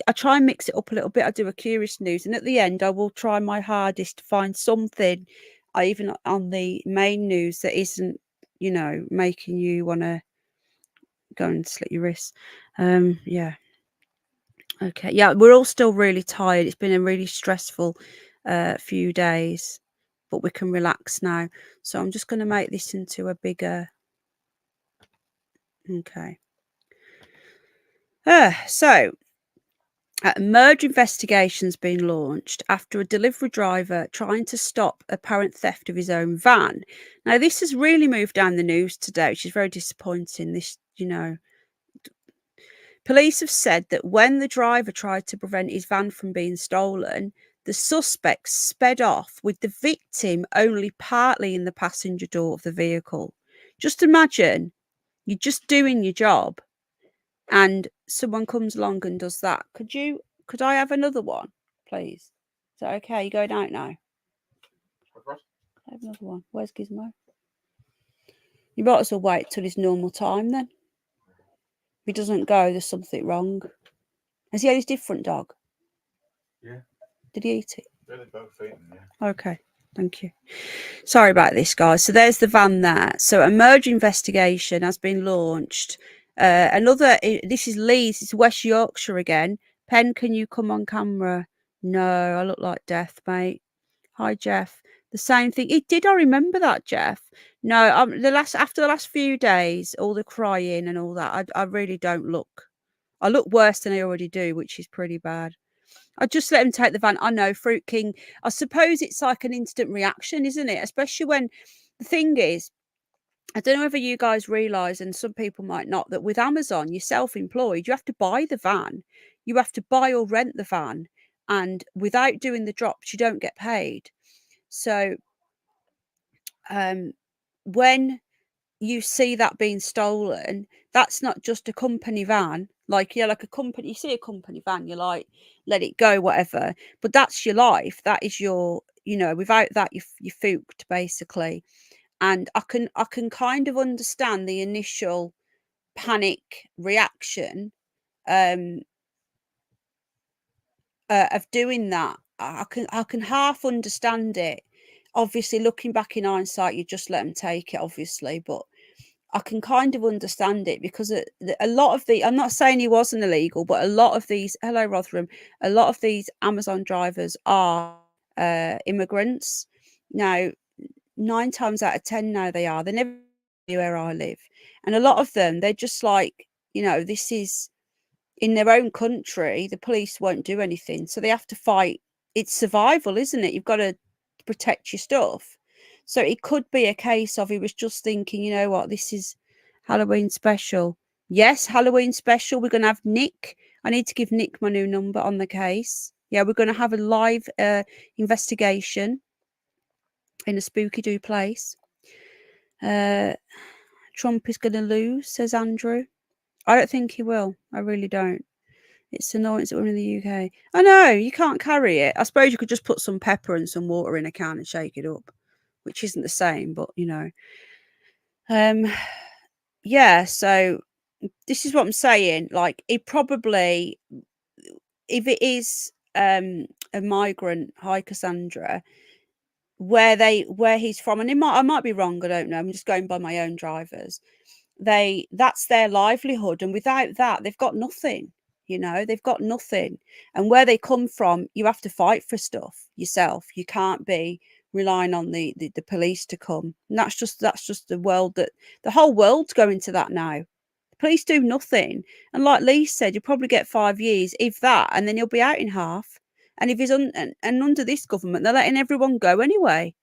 I try and mix it up a little bit. I do a curious news, and at the end, I will try my hardest to find something, even on the main news, that isn't, making you want to go and slit your wrists. Yeah. Okay. Yeah, we're all still really tired. It's been a really stressful few days, but we can relax now. So I'm just going to make this into a bigger. Okay. So a merge investigation's been launched after a delivery driver trying to stop apparent theft of his own van. Now, this has really moved down the news today, which is very disappointing. This, police have said that when the driver tried to prevent his van from being stolen, the suspect sped off with the victim only partly in the passenger door of the vehicle. Just imagine you're just doing your job and someone comes along and does that. Could I have another one, please? Is that okay? You're going out now? I have another one. Where's Gizmo? You might as well wait till his normal time then. If he doesn't go, there's something wrong. Has he had his different dog? Yeah. Did he eat it? They're both eating, yeah. Okay, thank you. Sorry about this, guys. So there's the van there. So a merge investigation has been launched. This is Leeds, it's West Yorkshire again. Pen, can you come on camera? No, I look like death, mate. Hi, Jeff. The same thing. It did. I remember that, Jeff. No, after the last few days, all the crying and all that, I really don't look. I look worse than I already do, which is pretty bad. I just let him take the van. I know, Fruit King. I suppose it's like an instant reaction, isn't it? Especially when the thing is, I don't know whether you guys realise, and some people might not, that with Amazon, you're self-employed. You have to buy the van. You have to buy or rent the van. And without doing the drops, you don't get paid. So when you see that being stolen, that's not just a company van. Like a company, you see a company van, you're like, let it go, whatever. But that's your life. That is your, without that, you're fooked, basically. And I can kind of understand the initial panic reaction of doing that. I can half understand it. Obviously, looking back in hindsight, you just let them take it, obviously, but I can kind of understand it because a lot of I'm not saying he wasn't illegal, but a lot of these, hello Rotherham, a lot of these Amazon drivers are immigrants. Now, 9 times out of 10 now they are. They never knew where I live. And a lot of them, they're just like, this is in their own country, the police won't do anything. So they have to fight. It's survival, isn't it? You've got to protect your stuff. So it could be a case of he was just thinking, you know what, this is Halloween special. Yes, Halloween special. We're going to have Nick. I need to give Nick my new number on the case. Yeah, we're going to have a live investigation in a spooky do place. Trump is going to lose, says Andrew. I don't think he will. I really don't. It's annoying that we're in the UK. I know, you can't carry it. I suppose you could just put some pepper and some water in a can and shake it up, which isn't the same, but yeah, so this is what I'm saying. Like, it probably, if it is a migrant, hi Cassandra, where he's from, and I might be wrong, I don't know. I'm just going by my own drivers. That's their livelihood, and without that, they've got nothing. They've got nothing. And where they come from, you have to fight for stuff yourself. You can't be relying on the police to come. And that's just the world, that the whole world's going to that now. The police do nothing. And like Lee said, you'll probably get 5 years, if that, and then you'll be out in half. And if he's and under this government, they're letting everyone go anyway.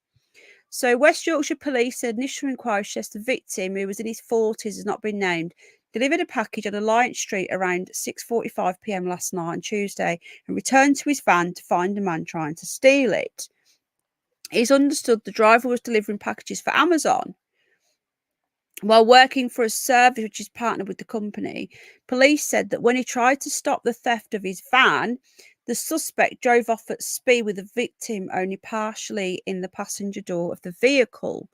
So West Yorkshire Police said initial inquiry suggests the victim, who was in his 40s, has not been named, delivered a package on Alliance Street around 6:45 p.m. last night on Tuesday and returned to his van to find a man trying to steal it. It's understood the driver was delivering packages for Amazon. While working for a service which is partnered with the company, police said that when he tried to stop the theft of his van, the suspect drove off at speed with the victim only partially in the passenger door of the vehicle.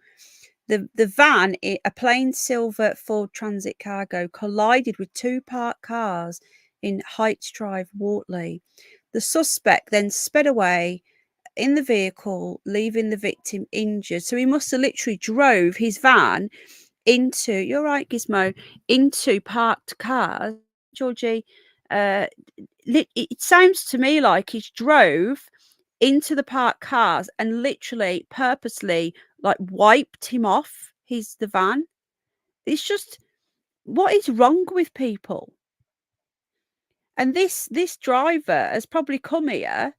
The van, a plain silver Ford Transit Cargo, collided with 2 parked cars in Heights Drive, Wortley. The suspect then sped away in the vehicle, leaving the victim injured. So he must have literally drove his van into, you're right, Gizmo, into parked cars, Georgie, it sounds to me like he drove into the parked cars and literally purposely like wiped him off the van. It's just, what is wrong with people? And this driver has probably come here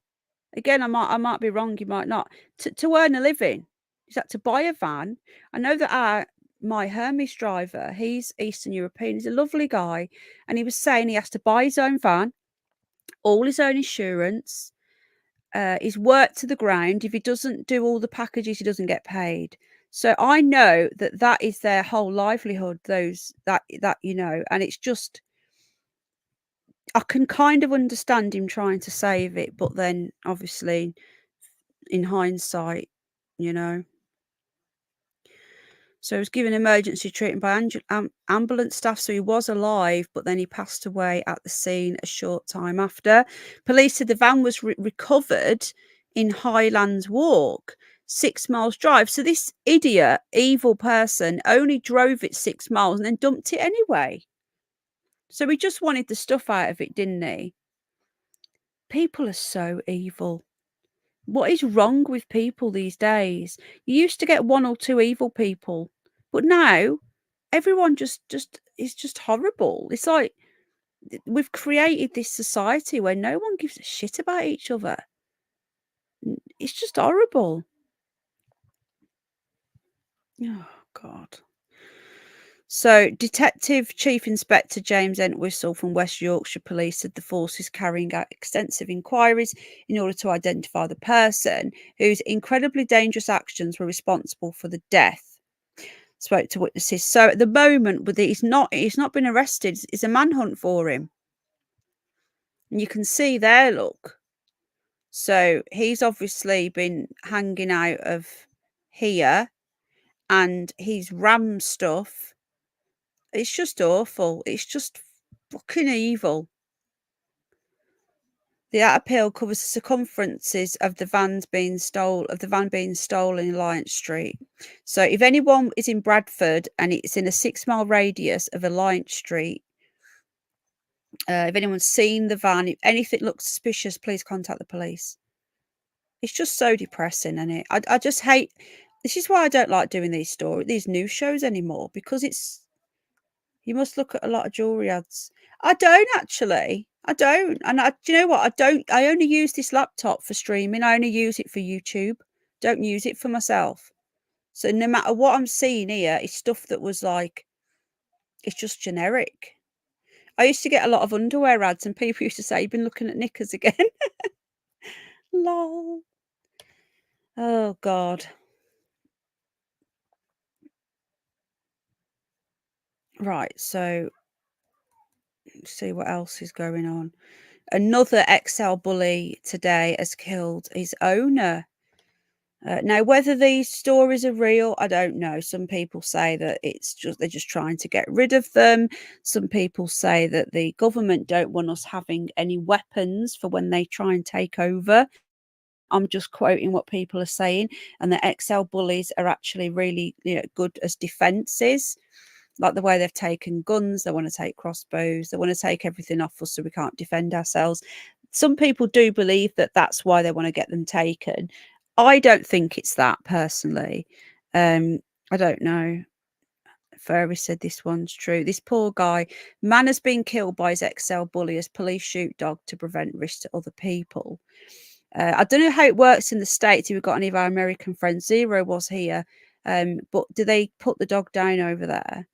again. I might be wrong. You might not, to earn a living. He's had to buy a van. I know that my Hermes driver, he's Eastern European. He's a lovely guy, and he was saying he has to buy his own van, all his own insurance. His work to the ground. If he doesn't do all the packages, he doesn't get paid. So I know that is their whole livelihood. That and it's just, I can kind of understand him trying to save it, but then obviously in hindsight, So he was given emergency treatment by ambulance staff, so he was alive, but then he passed away at the scene a short time after. Police said the van was recovered in Highlands Walk, 6 miles drive. So this idiot, evil person only drove it 6 miles and then dumped it anyway. So he just wanted the stuff out of it, didn't he? People are so evil. What is wrong with people these days? You used to get 1 or 2 evil people, but now everyone just is just horrible. It's like we've created this society where no one gives a shit about each other. It's just horrible. Oh, God. So, Detective Chief Inspector James Entwistle from West Yorkshire Police said the force is carrying out extensive inquiries in order to identify the person whose incredibly dangerous actions were responsible for the death. Spoke to witnesses. So, at the moment, he's not been arrested. It's a manhunt for him. And you can see there, look. So, he's obviously been hanging out of here, and he's rammed stuff. It's just awful. It's just fucking evil. The appeal covers the circumferences of the van being stolen in Alliance Street. So if anyone is in Bradford and it's in a 6-mile radius of Alliance Street, if anyone's seen the van, if anything looks suspicious, please contact the police. It's just so depressing, isn't it? I just hate. This is why I don't like doing these news shows anymore, because you must look at a lot of jewelry ads. I don't actually. I don't. And do you know what? I don't. I only use this laptop for streaming. I only use it for YouTube. Don't use it for myself. So no matter what I'm seeing here, it's stuff that was like, it's just generic. I used to get a lot of underwear ads, and people used to say, "You've been looking at knickers again." Lol. Oh, God. Right. So see what else is going on. Another XL bully today has killed his owner. Now, whether these stories are real, I don't know. Some people say that they're just trying to get rid of them. Some people say that the government don't want us having any weapons for when they try and take over. I'm just quoting what people are saying, and the XL bullies are actually really, good as defences. Like the way they've taken guns, they want to take crossbows, they want to take everything off us so we can't defend ourselves. Some people do believe that that's why they want to get them taken. I don't think it's that, personally. I don't know. Furry said this one's true. This poor guy, man has been killed by his XL bully as police shoot dog to prevent risk to other people. I don't know how it works in the States. If we've got any of our American friends, Zero was here. But do they put the dog down over there?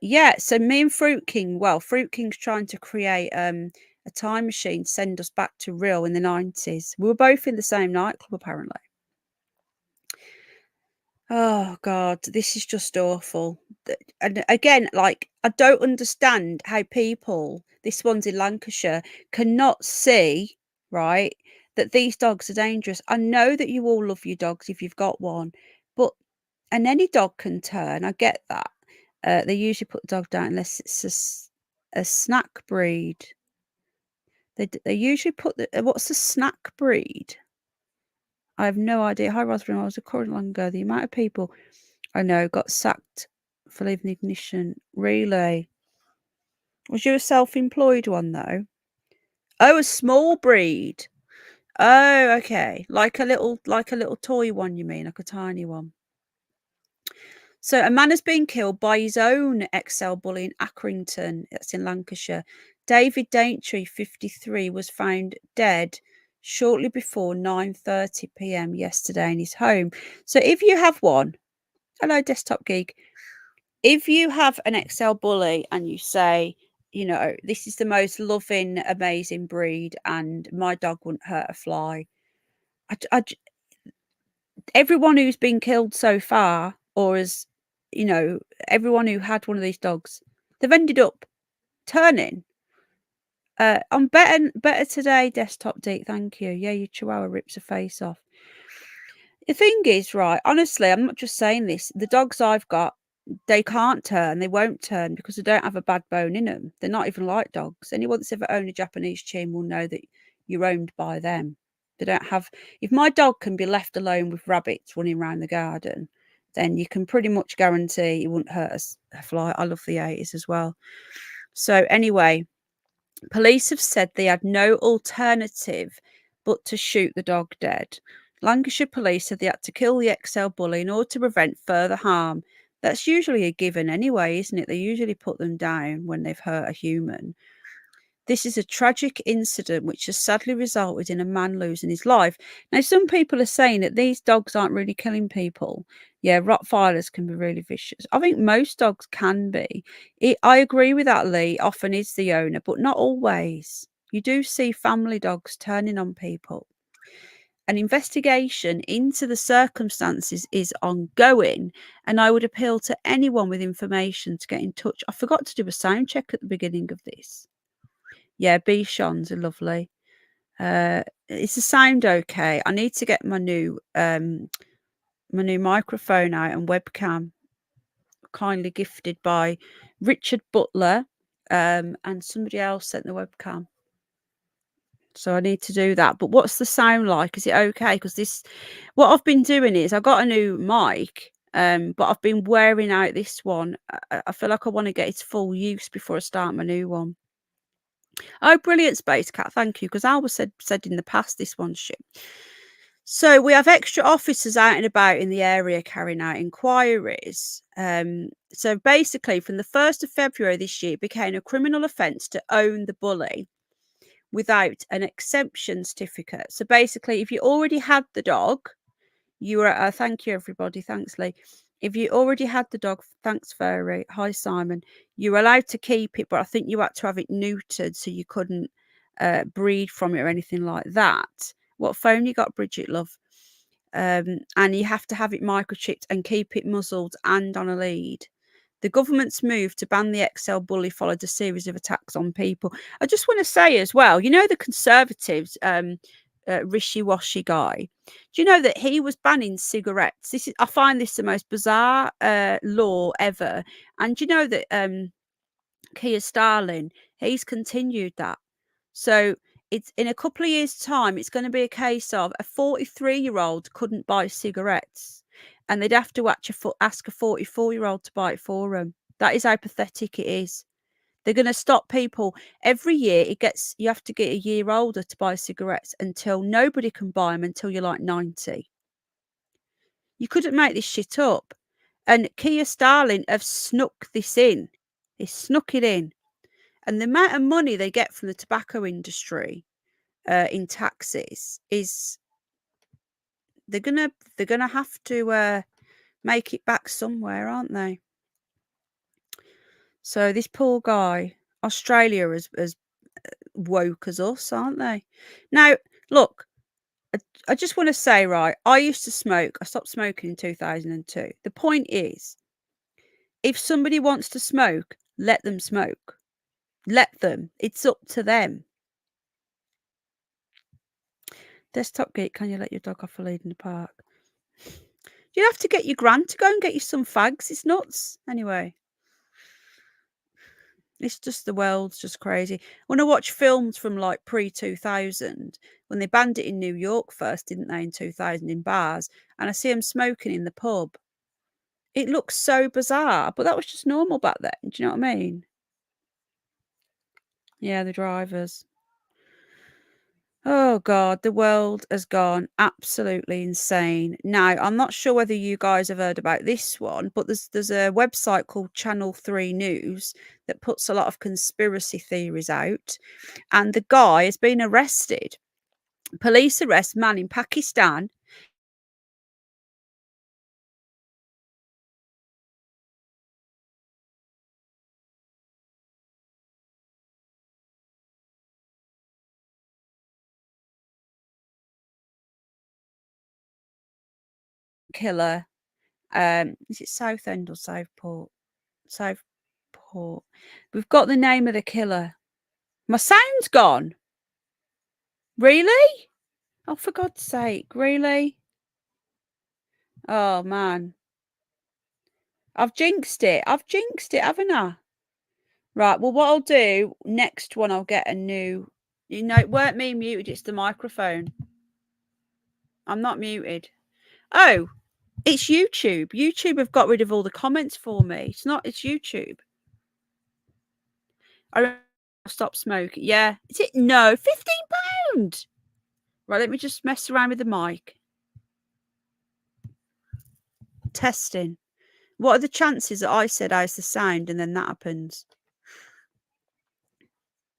Yeah, so me and Fruit King's trying to create a time machine, send us back to real in the 90s. We were both in the same nightclub, apparently. Oh, God, this is just awful. And again, like, I don't understand how people, this one's in Lancashire, cannot see, right, that these dogs are dangerous. I know that you all love your dogs if you've got one, and any dog can turn. I get that. They usually put the dog down unless it's a snack breed. They usually put what's a snack breed? I have no idea. Hi, Rosalind. I was recording long ago. The amount of people I know got sacked for leaving the ignition. Really? Was you a self-employed one though? Oh, a small breed. Oh, okay. Like a little toy one, you mean, like a tiny one. So a man has been killed by his own XL bully in Accrington, that's in Lancashire. David Daintree, 53, was found dead shortly before 9:30 p.m. yesterday in his home. So if you have one, hello Desktop Geek, if you have an XL bully and you say, you know, this is the most loving, amazing breed and my dog wouldn't hurt a fly. Everyone who's been killed so far, or as you know, everyone who had one of these dogs, they've ended up turning. I'm better today, Desktop Deep. Thank you. Yeah, your chihuahua rips a face off. The thing is, right, honestly, I'm not just saying this. The dogs I've got, they can't turn. They won't turn because they don't have a bad bone in them. They're not even like dogs. Anyone that's ever owned a Japanese chin will know that you're owned by them. They don't have. If my dog can be left alone with rabbits running around the garden, then you can pretty much guarantee it wouldn't hurt a fly. I love the 80s as well. So anyway, police have said they had no alternative but to shoot the dog dead. Lancashire police said they had to kill the XL bully in order to prevent further harm. That's usually a given anyway, isn't it? They usually put them down when they've hurt a human. This is a tragic incident which has sadly resulted in a man losing his life. Now, some people are saying that these dogs aren't really killing people. Yeah, Rottweilers can be really vicious. I think most dogs can be. I agree with that, Lee. Often is the owner, but not always. You do see family dogs turning on people. An investigation into the circumstances is ongoing, and I would appeal to anyone with information to get in touch. I forgot to do a sound check at the beginning of this. Yeah, Bichons are lovely. Is the sound okay? I need to get my new microphone out and webcam, kindly gifted by Richard Butler, and somebody else sent the webcam. So I need to do that. But what's the sound like? Is it okay? Because what I've been doing is I got a new mic, but I've been wearing out this one. I feel like I want to get its full use before I start my new one. Oh, brilliant, Space Cat. Thank you. Because Albert said in the past this one's shit. So we have extra officers out and about in the area carrying out inquiries. So basically, from the 1st of February this year, it became a criminal offence to own the bully without an exemption certificate. So basically, if you already had the dog, you were, thank you, everybody. Thanks, Lee. If you already had the dog, thanks, Fairy. Hi, Simon. You were allowed to keep it, but I think you had to have it neutered so you couldn't breed from it or anything like that. What phone you got, Bridget, love? And you have to have it microchipped and keep it muzzled and on a lead. The government's move to ban the XL bully followed a series of attacks on people. I just want to say as well, you know, the Conservatives, Rishi-washy guy, do you know that he was banning cigarettes? I find this the most bizarre law ever. And do you know that Keir Starling, he's continued that. So it's in a couple of years' time, it's going to be a case of a 43-year-old couldn't buy cigarettes, and they'd have to ask a 44-year-old to buy it for them. That is how pathetic it is. They're going to stop people every year. You have to get a year older to buy cigarettes until nobody can buy them until you're like 90. You couldn't make this shit up. And Keir Starling have snuck this in. They snuck it in. And the amount of money they get from the tobacco industry in taxes is they're gonna have to make it back somewhere, aren't they? So this poor guy, Australia is woke as us, aren't they? Now, look, I just want to say, right, I used to smoke. I stopped smoking in 2002. The point is, if somebody wants to smoke, let them smoke. Let them. It's up to them. Desktop Geek, can you let your dog off a lead in the park? You have to get your gran to go and get you some fags. It's nuts. Anyway. It's just the world's just crazy. When I watch films from like pre-2000, when they banned it in New York first, didn't they, in 2000 in bars, and I see them smoking in the pub. It looks so bizarre, but that was just normal back then. Do you know what I mean? Yeah, the drivers. Oh God, the world has gone absolutely insane. Now, I'm not sure whether you guys have heard about this one, but there's a website called Channel 3 News that puts a lot of conspiracy theories out, and the guy has been arrested. Police arrest man in Pakistan killer. Is it Southend or Southport? Southport. We've got the name of the killer. My sound's gone. Really? Oh, for God's sake, really? Oh man. I've jinxed it. I've jinxed it, haven't I? Right, well, what I'll do, next one, I'll get a new... You know, it weren't me muted, it's the microphone. I'm not muted. Oh, it's YouTube. YouTube have got rid of all the comments for me. It's YouTube. I stop smoking. Yeah. Is it? No, £15. Right, let me just mess around with the mic. Testing. What are the chances that I said how's the sound and then that happens?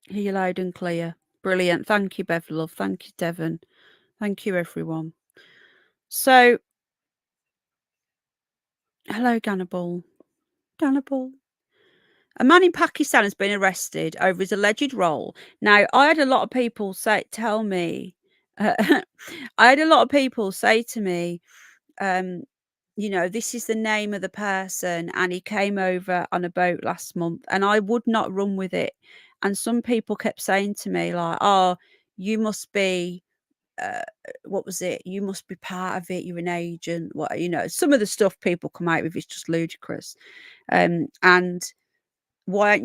Hear you loud and clear. Brilliant. Thank you, Bev Love. Thank you, Devon. Thank you, everyone. So, hello, Gannibal. Gannibal. A man in Pakistan has been arrested over his alleged role. Now, I had a lot of people tell me, I had a lot of people say to me, you know, this is the name of the person, and he came over on a boat last month, and I would not run with it. And some people kept saying to me, like, oh, you must be, what was it? You must be part of it. You're an agent. What, you know, some of the stuff people come out with is just ludicrous. And why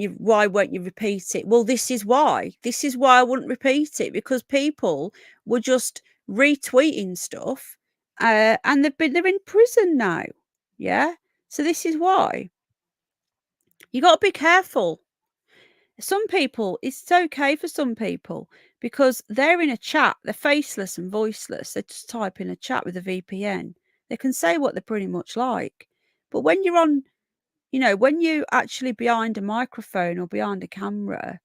won't you repeat it? Well, this is why I wouldn't repeat it, because people were just retweeting stuff, and they're in prison now. Yeah, so this is why you got to be careful. Some people, it's okay for some people because they're in a chat, they're faceless and voiceless, they just type in a chat with a VPN, they can say what they're pretty much like. But when you're on, you know, when you actually behind a microphone or behind a camera,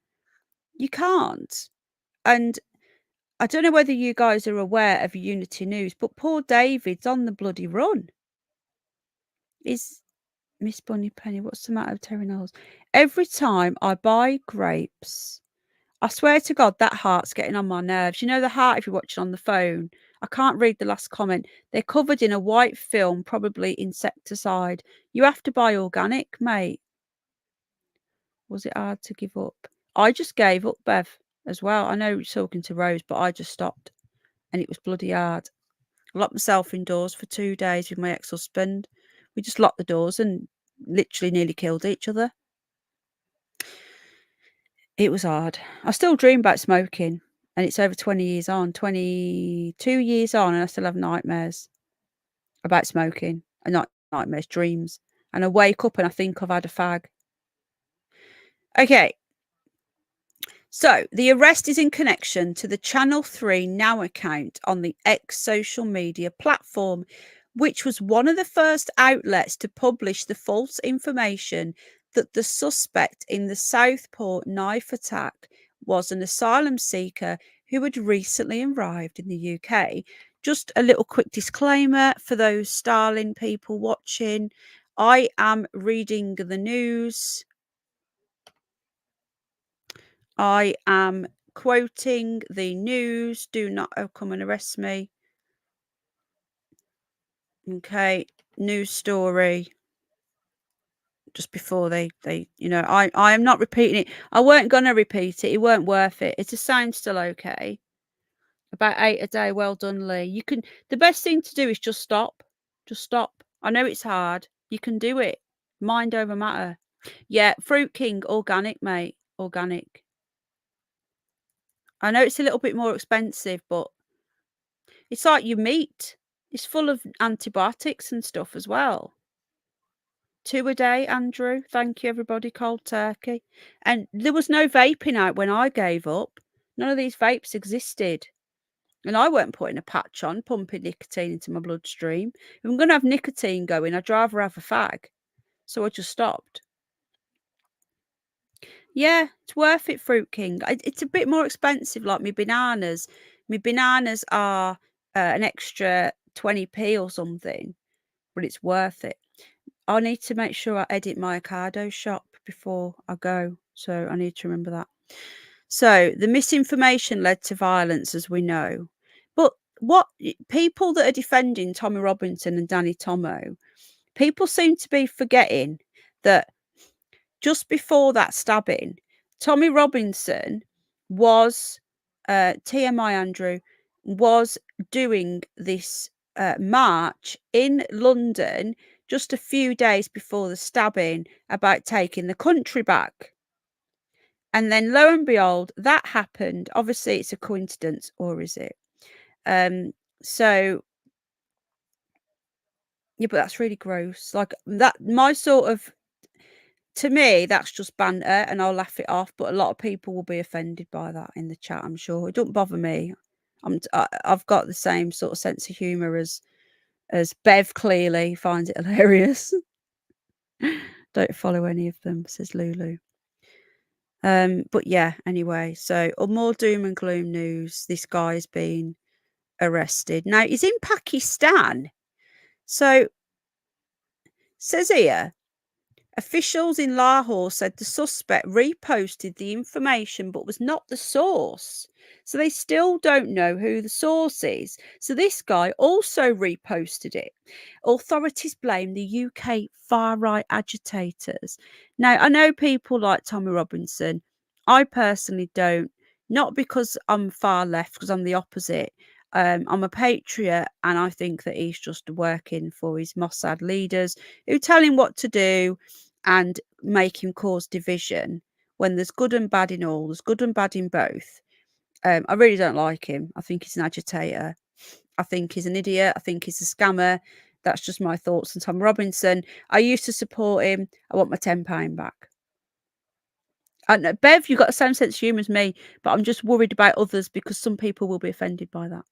you can't. And I don't know whether you guys are aware of Unity News, but poor David's on the bloody run. Is Miss Bunny Penny, what's the matter with Terry Knowles? Every time I buy grapes, I swear to God, that heart's getting on my nerves. You know the heart if you're watching on the phone? I can't read the last comment. They're covered in a white film, probably insecticide. You have to buy organic, mate. Was it hard to give up? I just gave up, Bev, as well. I know you're talking to Rose, but I just stopped. And it was bloody hard. I locked myself indoors for 2 days with my ex-husband. We just locked the doors and literally nearly killed each other. It was hard. I still dream about smoking, and it's over 20 years on, 22 years on, and I still have nightmares about smoking. And not nightmares, dreams. And I wake up and I think I've had a fag. Okay. So the arrest is in connection to the Channel 3 Now account on the X social media platform, which was one of the first outlets to publish the false information that the suspect in the Southport knife attack was an asylum seeker who had recently arrived in the UK. Just a little quick disclaimer for those Starling people watching. I am reading the news. I am quoting the news. Do not come and arrest me. Okay, news story. Just before they you know, I am not repeating it. I weren't gonna repeat it. It weren't worth it. It's a sound still okay. About 8 a day. Well done, Lee. You can. The best thing to do is just stop. Just stop. I know it's hard. You can do it. Mind over matter. Yeah, Fruit King, organic, mate. Organic. I know it's a little bit more expensive, but it's like your meat. It's full of antibiotics and stuff as well. 2 a day, Andrew. Thank you, everybody. Cold turkey. And there was no vaping out when I gave up. None of these vapes existed. And I weren't putting a patch on, pumping nicotine into my bloodstream. If I'm going to have nicotine going, I'd rather have a fag. So I just stopped. Yeah, it's worth it, Fruit King. It's a bit more expensive, like my bananas. My bananas are an extra 20p or something, but it's worth it. I need to make sure I edit my Ocado shop before I go. So I need to remember that. So the misinformation led to violence, as we know. But what people that are defending Tommy Robinson and Danny Tomo, people seem to be forgetting that just before that stabbing, Tommy Robinson was, TMI Andrew, was doing this march in London just a few days before the stabbing about taking the country back. And then lo and behold, that happened. Obviously, it's a coincidence, or is it? So, yeah, but that's really gross. Like that, my sort of, to me, that's just banter and I'll laugh it off. But a lot of people will be offended by that in the chat, I'm sure. It don't bother me. I've got the same sort of sense of humour as Bev clearly finds it hilarious. Don't follow any of them, says Lulu. But yeah, anyway, so more doom and gloom news. This guy's been arrested. Now he's in Pakistan. So says here, officials in Lahore said the suspect reposted the information but was not the source. So they still don't know who the source is. So this guy also reposted it. Authorities blame the UK far-right agitators. Now, I know people like Tommy Robinson. I personally don't. Not because I'm far left, because I'm the opposite. I'm a patriot, and I think that he's just working for his Mossad leaders who tell him what to do and make him cause division when there's good and bad in all. There's good and bad in both. I really don't like him. I think he's an agitator. I think he's an idiot. I think he's a scammer. That's just my thoughts on Tom Robinson. I used to support him. I want my £10 back. And Bev, you've got the same sense of humour as me, but I'm just worried about others because some people will be offended by that.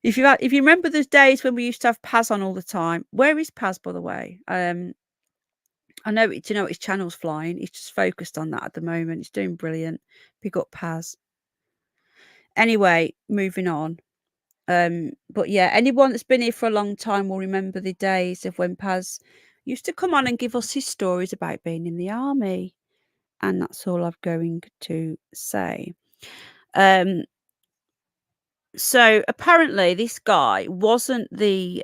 If you remember those days when we used to have Paz on all the time, where is Paz, by the way? I know, do you know his channel's flying? He's just focused on that at the moment. He's doing brilliant. Pick up Paz. Anyway, moving on. But yeah, anyone that's been here for a long time will remember the days of when Paz used to come on and give us his stories about being in the army. And that's all I'm going to say. So apparently this guy wasn't the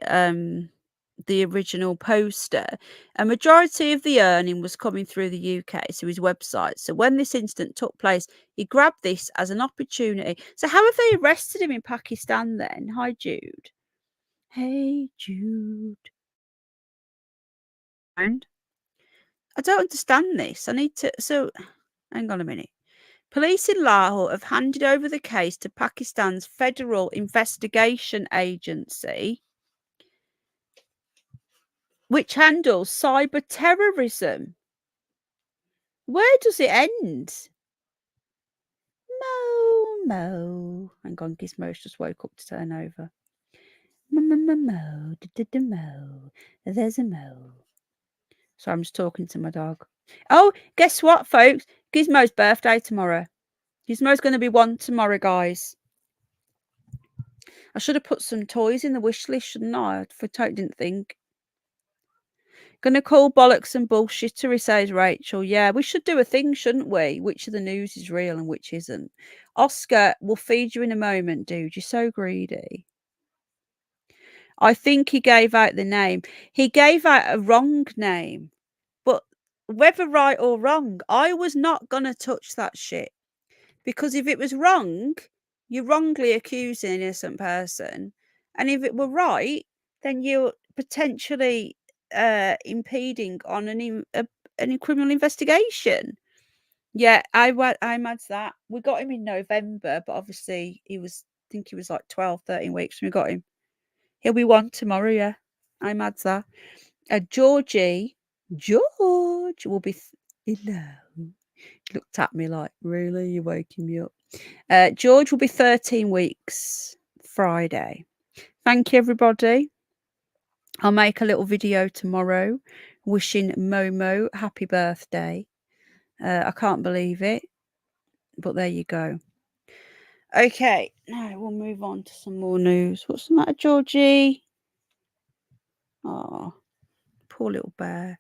original poster. A majority of the earning was coming through the UK, so his website. So when this incident took place, he grabbed this as an opportunity. So how have they arrested him in Pakistan then? Hi, Jude. Hey, Jude. And I don't understand this. I need to. So hang on a minute. Police in Lahore have handed over the case to Pakistan's Federal Investigation Agency, which handles cyber terrorism. Where does it end? Mo. Hang on, Gizmo's just woke up to turn over. Mo. There's a mo. So I'm just talking to my dog. Oh, guess what, folks? Gizmo's birthday tomorrow. Gizmo's going to be 1 tomorrow, guys. I should have put some toys in the wish list, shouldn't I? I totally didn't think. Gonna call bollocks and bullshittery, says Rachel. Yeah, we should do a thing, shouldn't we? Which of the news is real and which isn't? Oscar, we'll feed you in a moment, dude. You're so greedy. I think he gave out the name. He gave out a wrong name. But whether right or wrong, I was not gonna touch that shit. Because if it was wrong, you're wrongly accusing an innocent person. And if it were right, then you're potentially impeding on any criminal investigation. Yeah, I'm mad that. We got him in November, but obviously I think he was like 12, 13 weeks when we got him. He'll be 1 tomorrow, yeah. I'm mad that. George will be. Hello. Looked at me like, really? You're waking me up. George will be 13 weeks Friday. Thank you, everybody. I'll make a little video tomorrow wishing Momo happy birthday. I can't believe it, but there you go. Okay, now we'll move on to some more news. What's the matter, Georgie? Oh, poor little bear.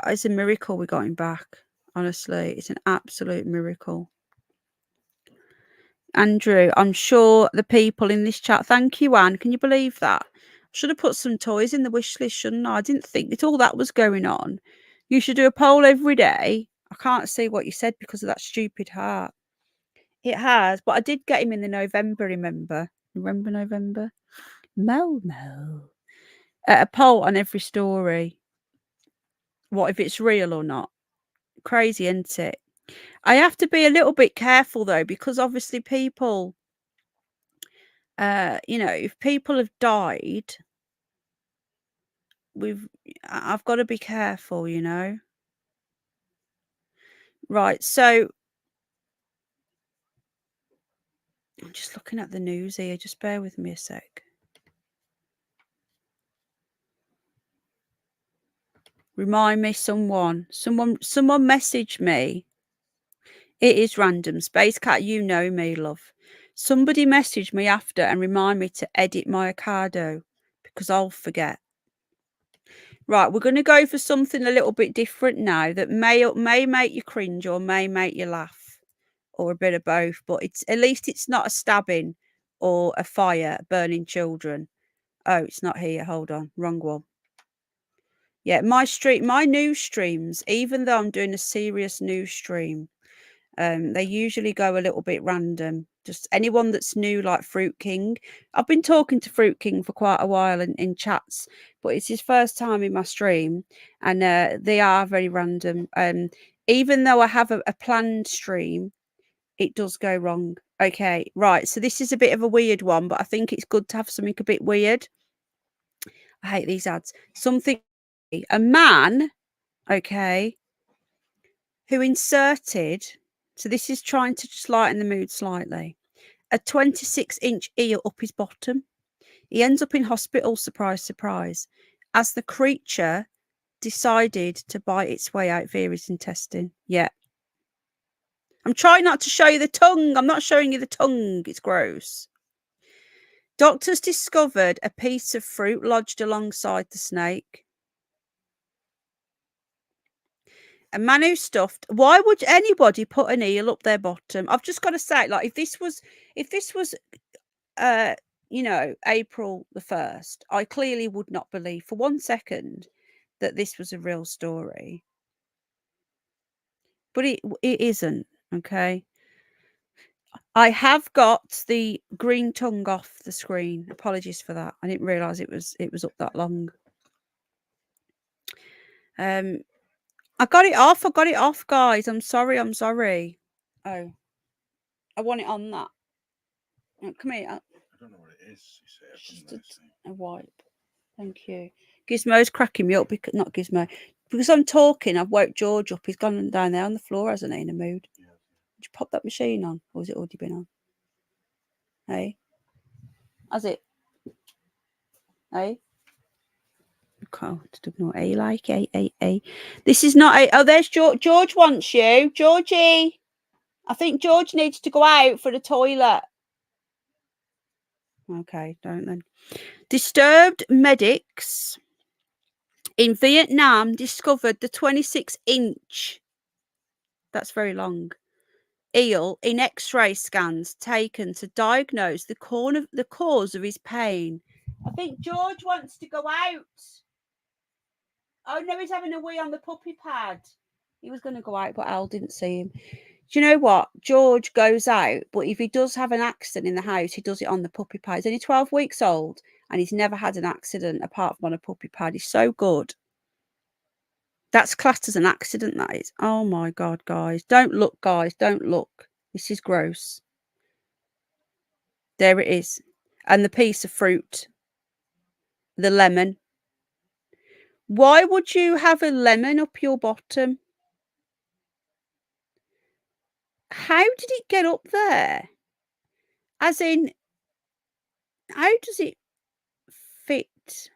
It's a miracle we got him back. Honestly, it's an absolute miracle. Andrew, I'm sure the people in this chat. Thank you, Anne. Can you believe that? Should have put some toys in the wish list, shouldn't I? I didn't think that all that was going on. You should do a poll every day. I can't see what you said because of that stupid heart. It has, but I did get him in the November, remember? November? Momo. A poll on every story. What if it's real or not? Crazy, isn't it? I have to be a little bit careful though, because obviously people, if people have died, I've got to be careful, Right, so I'm just looking at the news here. Just bear with me a sec. Remind me, someone messaged me. It is random. Space Cat, you know me, love. Somebody messaged me after and remind me to edit my Ocado because I'll forget. Right, we're going to go for something a little bit different now that may make you cringe or may make you laugh or a bit of both, but at least it's not a stabbing or a fire burning children. Oh, it's not here. Hold on. Wrong one. Yeah, my news streams, even though I'm doing a serious news stream, they usually go a little bit random. Just anyone that's new, like Fruit King. I've been talking to Fruit King for quite a while in chats, but it's his first time in my stream, and they are very random. Even though I have a planned stream, it does go wrong. Okay, right. So this is a bit of a weird one, but I think it's good to have something a bit weird. I hate these ads. A man, okay, who inserted, so this is trying to just lighten the mood slightly, a 26-inch eel up his bottom. He ends up in hospital, surprise, surprise, as the creature decided to bite its way out via his intestine. Yeah. I'm trying not to show you the tongue. I'm not showing you the tongue. It's gross. Doctors discovered a piece of fruit lodged alongside the snake. A man who stuffed. Why would anybody put an eel up their bottom? I've just got to say, like, if this was April the 1st, I clearly would not believe for 1 second that this was a real story. But it isn't, okay? I have got the green tongue off the screen. Apologies for that. I didn't realise it was up that long. I got it off, guys. I'm sorry. Oh, I want it on that. Oh, come here. I don't know what it is. Just a wipe. Thank you. Gizmo's cracking me up because not Gizmo. Because I'm talking, I've woke George up. He's gone down there on the floor, hasn't he, in a mood? Yeah. Did you pop that machine on? Or has it already been on? Hey? Has it? Hey? Okay, just ignore A like A. This is not A. Oh, there's George. George wants you. Georgie. I think George needs to go out for the toilet. Okay, don't then. Disturbed medics in Vietnam discovered the 26-inch, that's very long, eel in X-ray scans taken to diagnose the cause of his pain. I think George wants to go out. Oh no, he's having a wee on the puppy pad. He was going to go out, but Al didn't see him. Do you know what? George goes out, but if he does have an accident in the house, he does it on the puppy pad. He's only 12 weeks old, and he's never had an accident apart from on a puppy pad. He's so good. That's classed as an accident, that is. Oh my God, guys. Don't look, guys. Don't look. This is gross. There it is. And the piece of fruit. The lemon. Why would you have a lemon up your bottom? How did it get up there? As in, how does it fit?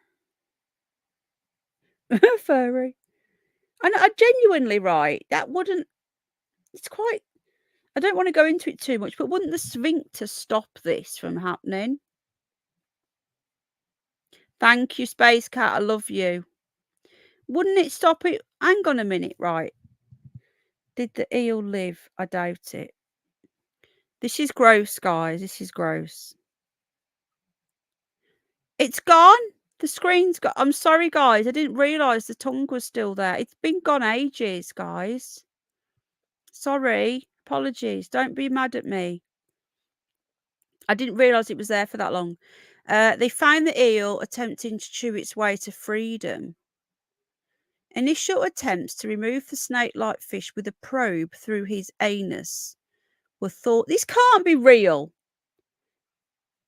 Furry. And I genuinely, right, that wouldn't, it's quite, I don't want to go into it too much, but wouldn't the sphincter stop this from happening? Thank you, Space Cat. I love you. Wouldn't it stop it? Hang on a minute, right. Did the eel live? I doubt it. This is gross, guys. This is gross. It's gone. The screen's gone. I'm sorry, guys. I didn't realise the tongue was still there. It's been gone ages, guys. Sorry. Apologies. Don't be mad at me. I didn't realise it was there for that long. They found the eel attempting to chew its way to freedom. Initial attempts to remove the snake-like fish with a probe through his anus were thought. This can't be real.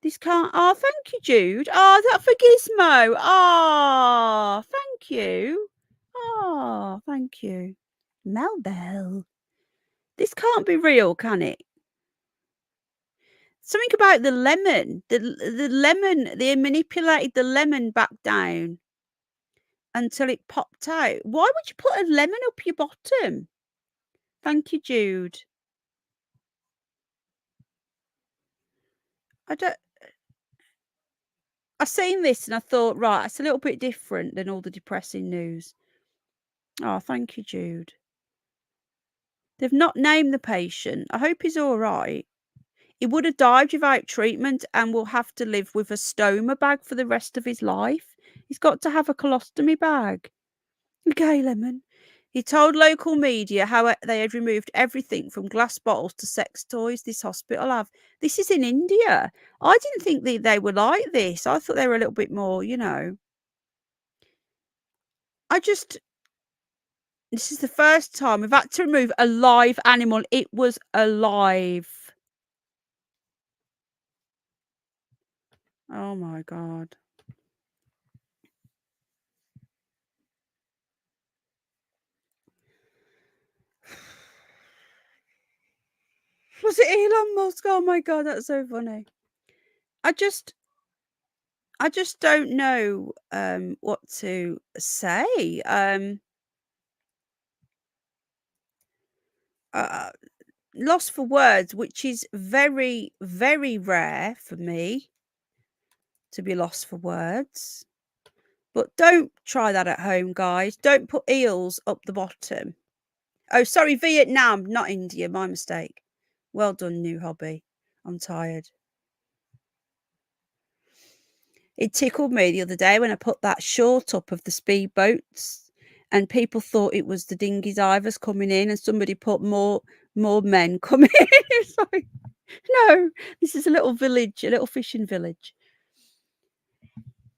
This can't. Oh, thank you, Jude. Oh, that for Gizmo. Oh, thank you. Oh, thank you. Melbell. This can't be real, can it? Something about the lemon. The lemon, they manipulated the lemon back down until it popped out. Why would you put a lemon up your bottom? Thank you, Jude. I seen this and I thought, right, it's a little bit different than all the depressing news. Oh, thank you, Jude. They've not named the patient. I hope he's all right. He would have died without treatment and will have to live with a stoma bag for the rest of his life. He's got to have a colostomy bag. Okay, Lemon. He told local media how they had removed everything from glass bottles to sex toys this hospital have. This is in India. I didn't think they were like this. I thought they were a little bit more, you know. This is the first time we've had to remove a live animal. It was alive. Oh my God. Was it Elon Musk? Oh my God, that's so funny. I just don't know what to say. Lost for words, which is very, very rare for me to be lost for words. But don't try that at home, guys. Don't put eels up the bottom. Oh, sorry, Vietnam, not India. My mistake. Well done, new hobby. I'm tired. It tickled me the other day when I put that short up of the speedboats and people thought it was the dinghy divers coming in and somebody put more men coming in. It's like, no, this is a little village, a little fishing village.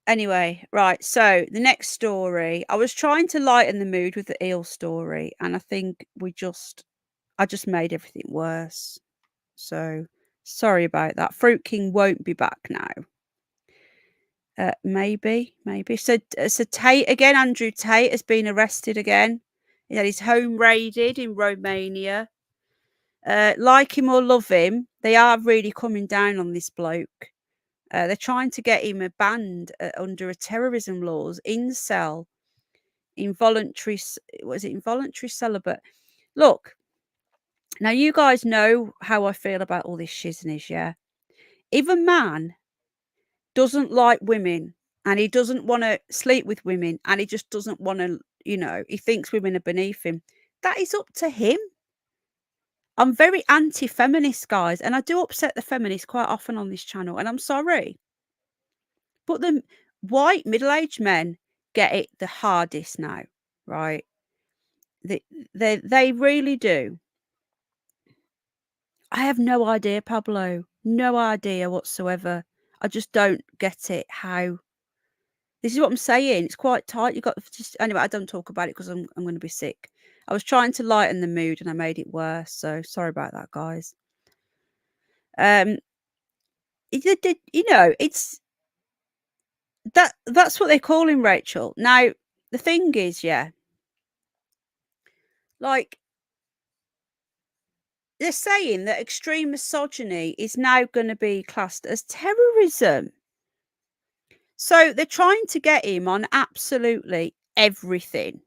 Anyway, right, so the next story. I was trying to lighten the mood with the eel story and I think I just made everything worse. So sorry about that. Fruit King won't be back now. Maybe. So Tate again. Andrew Tate has been arrested again. He had his home raided in Romania. Like him or love him, they are really coming down on this bloke. They're trying to get him banned under a terrorism laws, incel, involuntary celibate. Look, now you guys know how I feel about all this shizness, yeah? If a man doesn't like women and he doesn't want to sleep with women and he just doesn't want to, he thinks women are beneath him, that is up to him. I'm very anti-feminist, guys, and I do upset the feminists quite often on this channel, and I'm sorry. But the white middle-aged men get it the hardest now, right? They really do. I have no idea, Pablo. No idea whatsoever. I just don't get it. How? This is what I'm saying. It's quite tight. You got just anyway. I don't talk about it because I'm going to be sick. I was trying to lighten the mood and I made it worse. So sorry about that, guys. It's that's what they call him, Rachel. Now the thing is, yeah, like they're saying that extreme misogyny is now going to be classed as terrorism. So they're trying to get him on absolutely everything.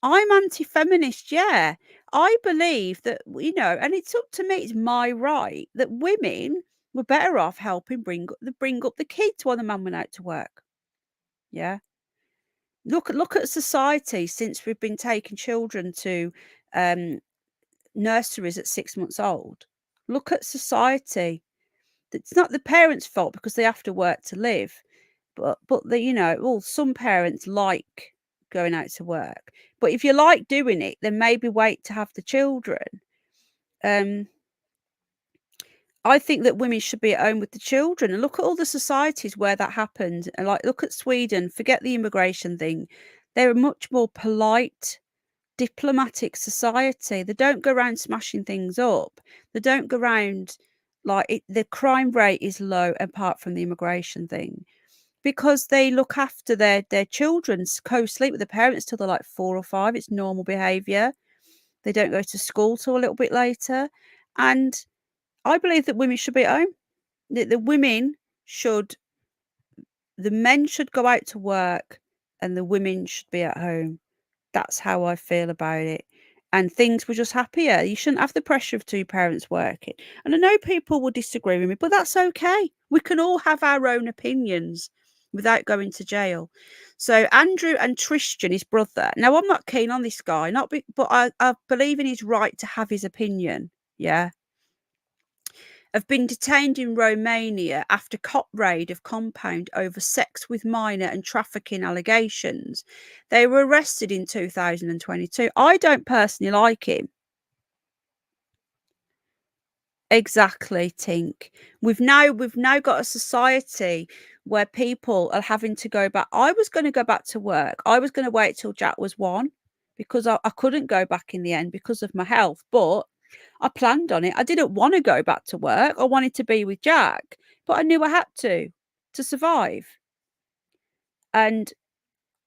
I'm anti-feminist, yeah. I believe that, you know, and it's up to me, it's my right, that women were better off helping bring up the kids while the man went out to work. Yeah. Look at society since we've been taking children to nurseries at 6 months old. Look at society. It's not the parents' fault because they have to work to live, but you know, well, some parents like going out to work. But if you like doing it, then maybe wait to have the children. I think that women should be at home with the children, and look at all the societies where that happened. And like, look at Sweden. Forget the immigration thing; they're a much more polite, diplomatic society. They don't go around smashing things up. They don't go around like it, the crime rate is low apart from the immigration thing, because they look after their children, co-sleep with the parents till they're like 4 or 5. It's normal behavior. They don't go to school till a little bit later. And I believe that women should be at home. The women should, the men should go out to work and the women should be at home. That's how I feel about it. And things were just happier. You shouldn't have the pressure of 2 parents working. And I know people will disagree with me, but that's okay. We can all have our own opinions without going to jail. So Andrew and Tristan, his brother. Now, I'm not keen on this guy, but I believe in his right to have his opinion. Yeah. Have been detained in Romania after cop raid of compound over sex with minor and trafficking allegations. They were arrested in 2022. I don't personally like him. Exactly, Tink. We've now got a society where people are having to go back. I was going to go back to work. I was going to wait till Jack was 1 because I couldn't go back in the end because of my health, but I planned on it. I didn't want to go back to work. I wanted to be with Jack, but I knew I had to survive. And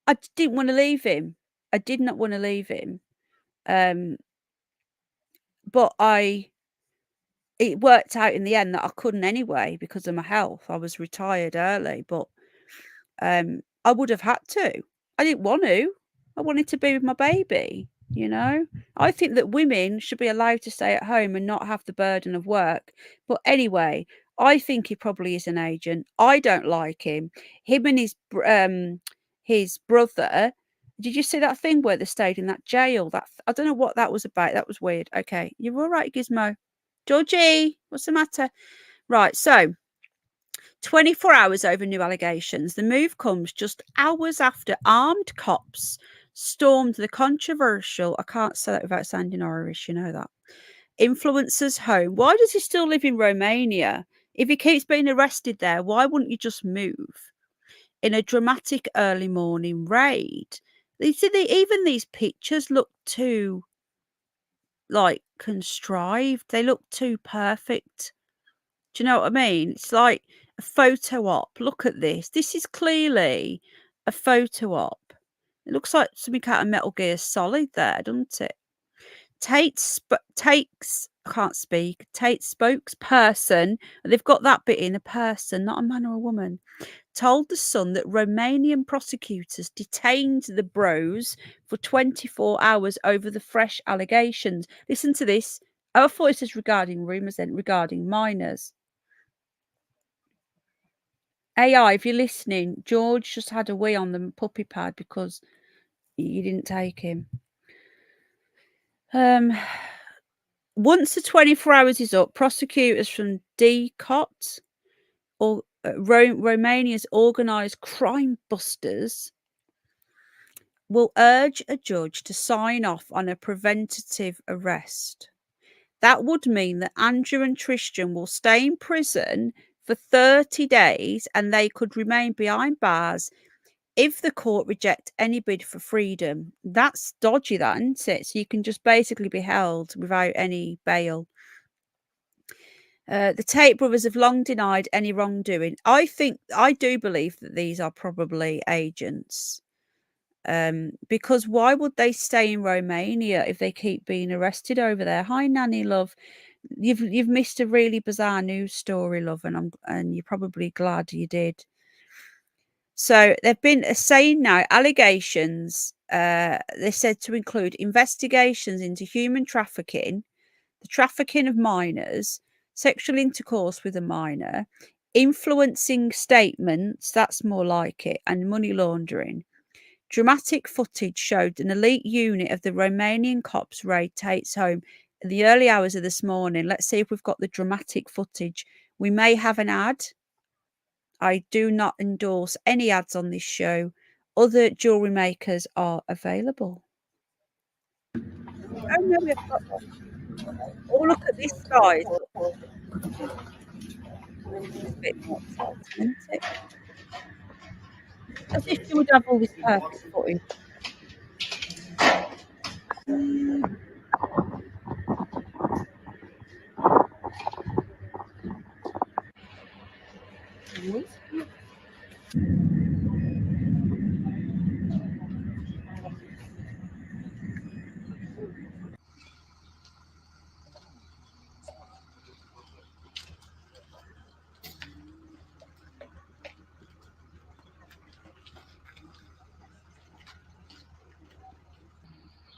I didn't want to leave him. I did not want to leave him. But it worked out in the end that I couldn't anyway because of my health. I was retired early, but I would have had to. I didn't want to. I wanted to be with my baby, you know? I think that women should be allowed to stay at home and not have the burden of work. But anyway, I think he probably is an agent. I don't like him. Him and his brother. Did you see that thing where they stayed in that jail? I don't know what that was about. That was weird. Okay, you're all right, Gizmo. Georgie, what's the matter? Right, so 24 hours over new allegations. The move comes just hours after armed cops stormed the controversial, I can't say that without sounding Irish, you know that, influencer's home. Why does he still live in Romania? If he keeps being arrested there, why wouldn't you just move? In a dramatic early morning raid. Even these pictures look too, like, contrived. They look too perfect. Do you know what I mean? It's like a photo op. Look at this. This is clearly a photo op. It looks like something out of Metal Gear Solid there, doesn't it? Tate spokesperson, they've got that bit in, a person, not a man or a woman, told The Sun that Romanian prosecutors detained the bros for 24 hours over the fresh allegations. Listen to this. Oh, I thought it was regarding rumours then, regarding minors. AI, if you're listening, George just had a wee on the puppy pad because you didn't take him. Once the 24 hours is up, prosecutors from DCOT, or Romania's organised crime busters, will urge a judge to sign off on a preventative arrest. That would mean that Andrew and Tristan will stay in prison for 30 days and they could remain behind bars if the court reject any bid for freedom. That's dodgy, that, isn't it? So you can just basically be held without any bail. The Tate brothers have long denied any wrongdoing. I do believe that these are probably agents. because why would they stay in Romania if they keep being arrested over there? Hi, Nanny, love. You've missed a really bizarre news story, love, and you're probably glad you did. So they've been saying now allegations. They said to include investigations into human trafficking, the trafficking of minors, sexual intercourse with a minor, influencing statements, that's more like it, and money laundering. Dramatic footage showed an elite unit of the Romanian cops raid Tate's home in the early hours of this morning. Let's see if we've got the dramatic footage. We may have an ad. I do not endorse any ads on this show. Other jewellery makers are available. Oh no, we've got one. Oh, look at this, guys. It's a bit more exciting, isn't it? As if you would have all this perfect footage.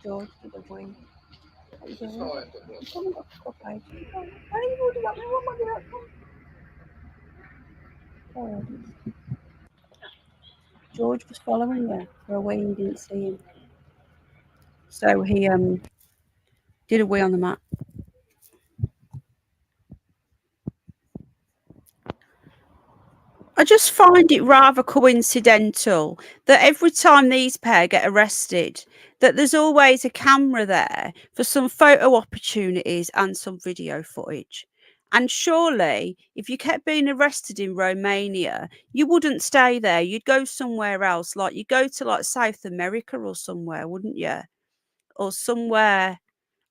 George to the wing. George was following you for a wee, you didn't see him. So he did a wee on the mat. I just find it rather coincidental that every time these pair get arrested, that there's always a camera there for some photo opportunities and some video footage. And surely, if you kept being arrested in Romania, you wouldn't stay there. You'd go somewhere else. Like you'd go to like South America or somewhere, wouldn't you? Or somewhere.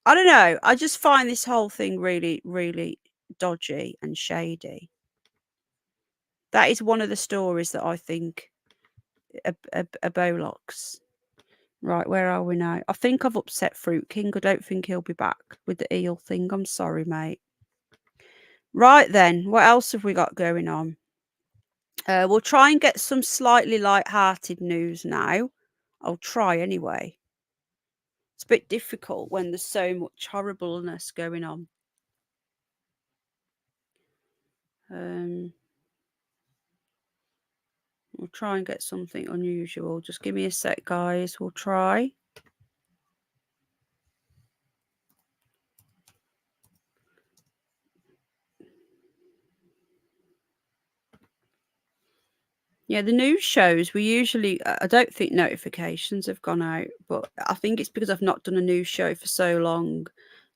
I don't know. I just find this whole thing really, really dodgy and shady. That is one of the stories that I think a Bolocks. Right, where are we now? I think I've upset Fruit King. I don't think he'll be back with the eel thing. I'm sorry, mate. Right then, what else have we got going on? We'll try and get some slightly light-hearted news now. I'll try anyway. It's a bit difficult when there's so much horribleness going on. We'll try and get something unusual. Just give me a sec, guys. We'll try. Yeah, the news shows we usually, I don't think notifications have gone out, but I think it's because I've not done a news show for so long.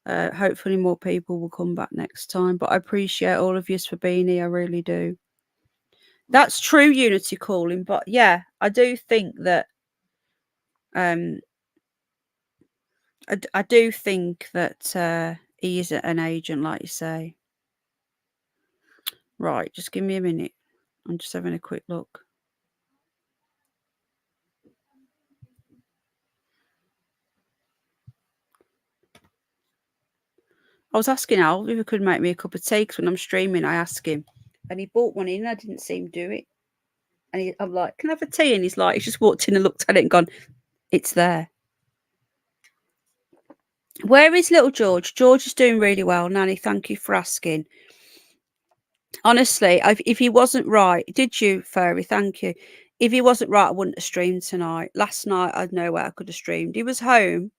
Hopefully more people will come back next time, but I appreciate all of you for being here. I really do. That's true, Unity calling, but yeah, I do think that I do think that he is an agent, like you say. Right, just give me a minute. I'm just having a quick look. I was asking Al if he could make me a cup of tea, because when I'm streaming, I ask him. And he bought one in, and I didn't see him do it. And I'm like, can I have a tea? And he's like, he's just walked in and looked at it and gone, it's there. Where is little George? George is doing really well, Nanny. Thank you for asking. Honestly, if he wasn't right, did you, Furry? Thank you. If he wasn't right, I wouldn't have streamed tonight. Last night, I'd know where I could have streamed. He was home.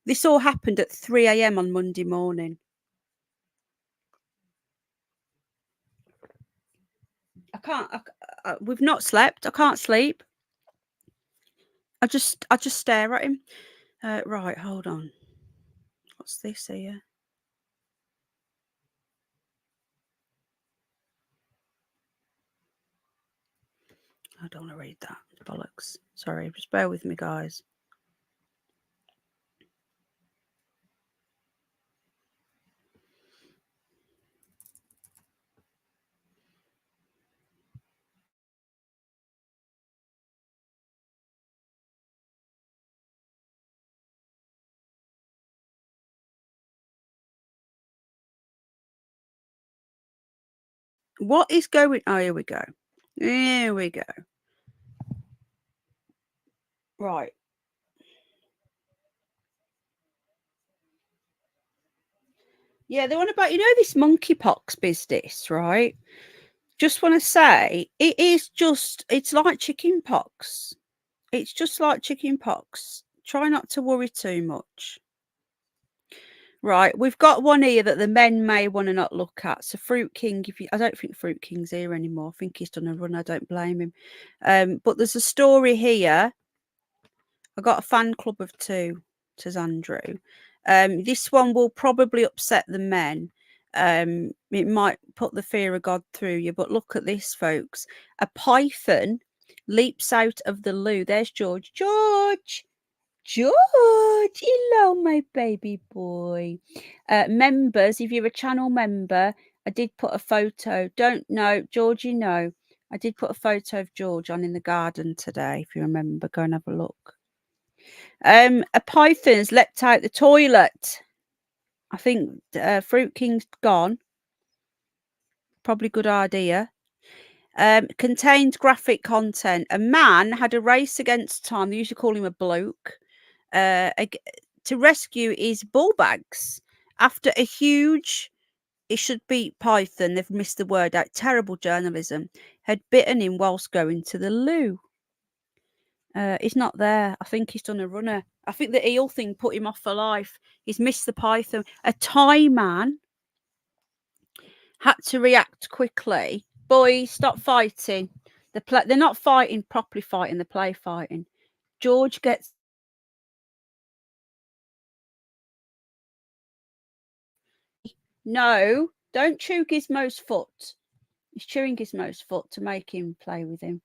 This all happened at 3 a.m. on Monday morning. I can't. We've not slept. I can't sleep. I just stare at him. Right, hold on. What's this here? I don't want to read that. It's bollocks. Sorry, just bear with me, guys. What is going? Oh, here we go. Here we go. Right. Yeah, they're on about, this monkeypox business, right? Just want to say, it's like chicken pox. It's just like chicken pox. Try not to worry too much. Right, we've got one here that the men may want to not look at. So Fruit King, I don't think Fruit King's here anymore. I think he's done a run. I don't blame him. But there's a story here. I got a fan club of 2, says Andrew. This one will probably upset the men. It might put the fear of God through you, but look at this, folks. A python leaps out of the loo. There's George. George, hello, my baby boy. Members, if you're a channel member, I did put a photo. Don't know, Georgie, no. I did put a photo of George on in the garden today. If you remember, go and have a look. A python's leapt out the toilet. I think Fruit King's gone. Probably good idea. Contained graphic content. A man had a race against time. They usually call him a bloke. To rescue his bull bags after a huge, it should be python, they've missed the word out, terrible journalism, had bitten him whilst going to the loo. He's not there. I think he's done a runner. I think the eel thing put him off for life. He's missed the python. A Thai man had to react quickly. Boys, stop fighting. They're not fighting, properly fighting, the play fighting. George gets... No, don't chew Gizmo's foot. He's chewing Gizmo's foot to make him play with him.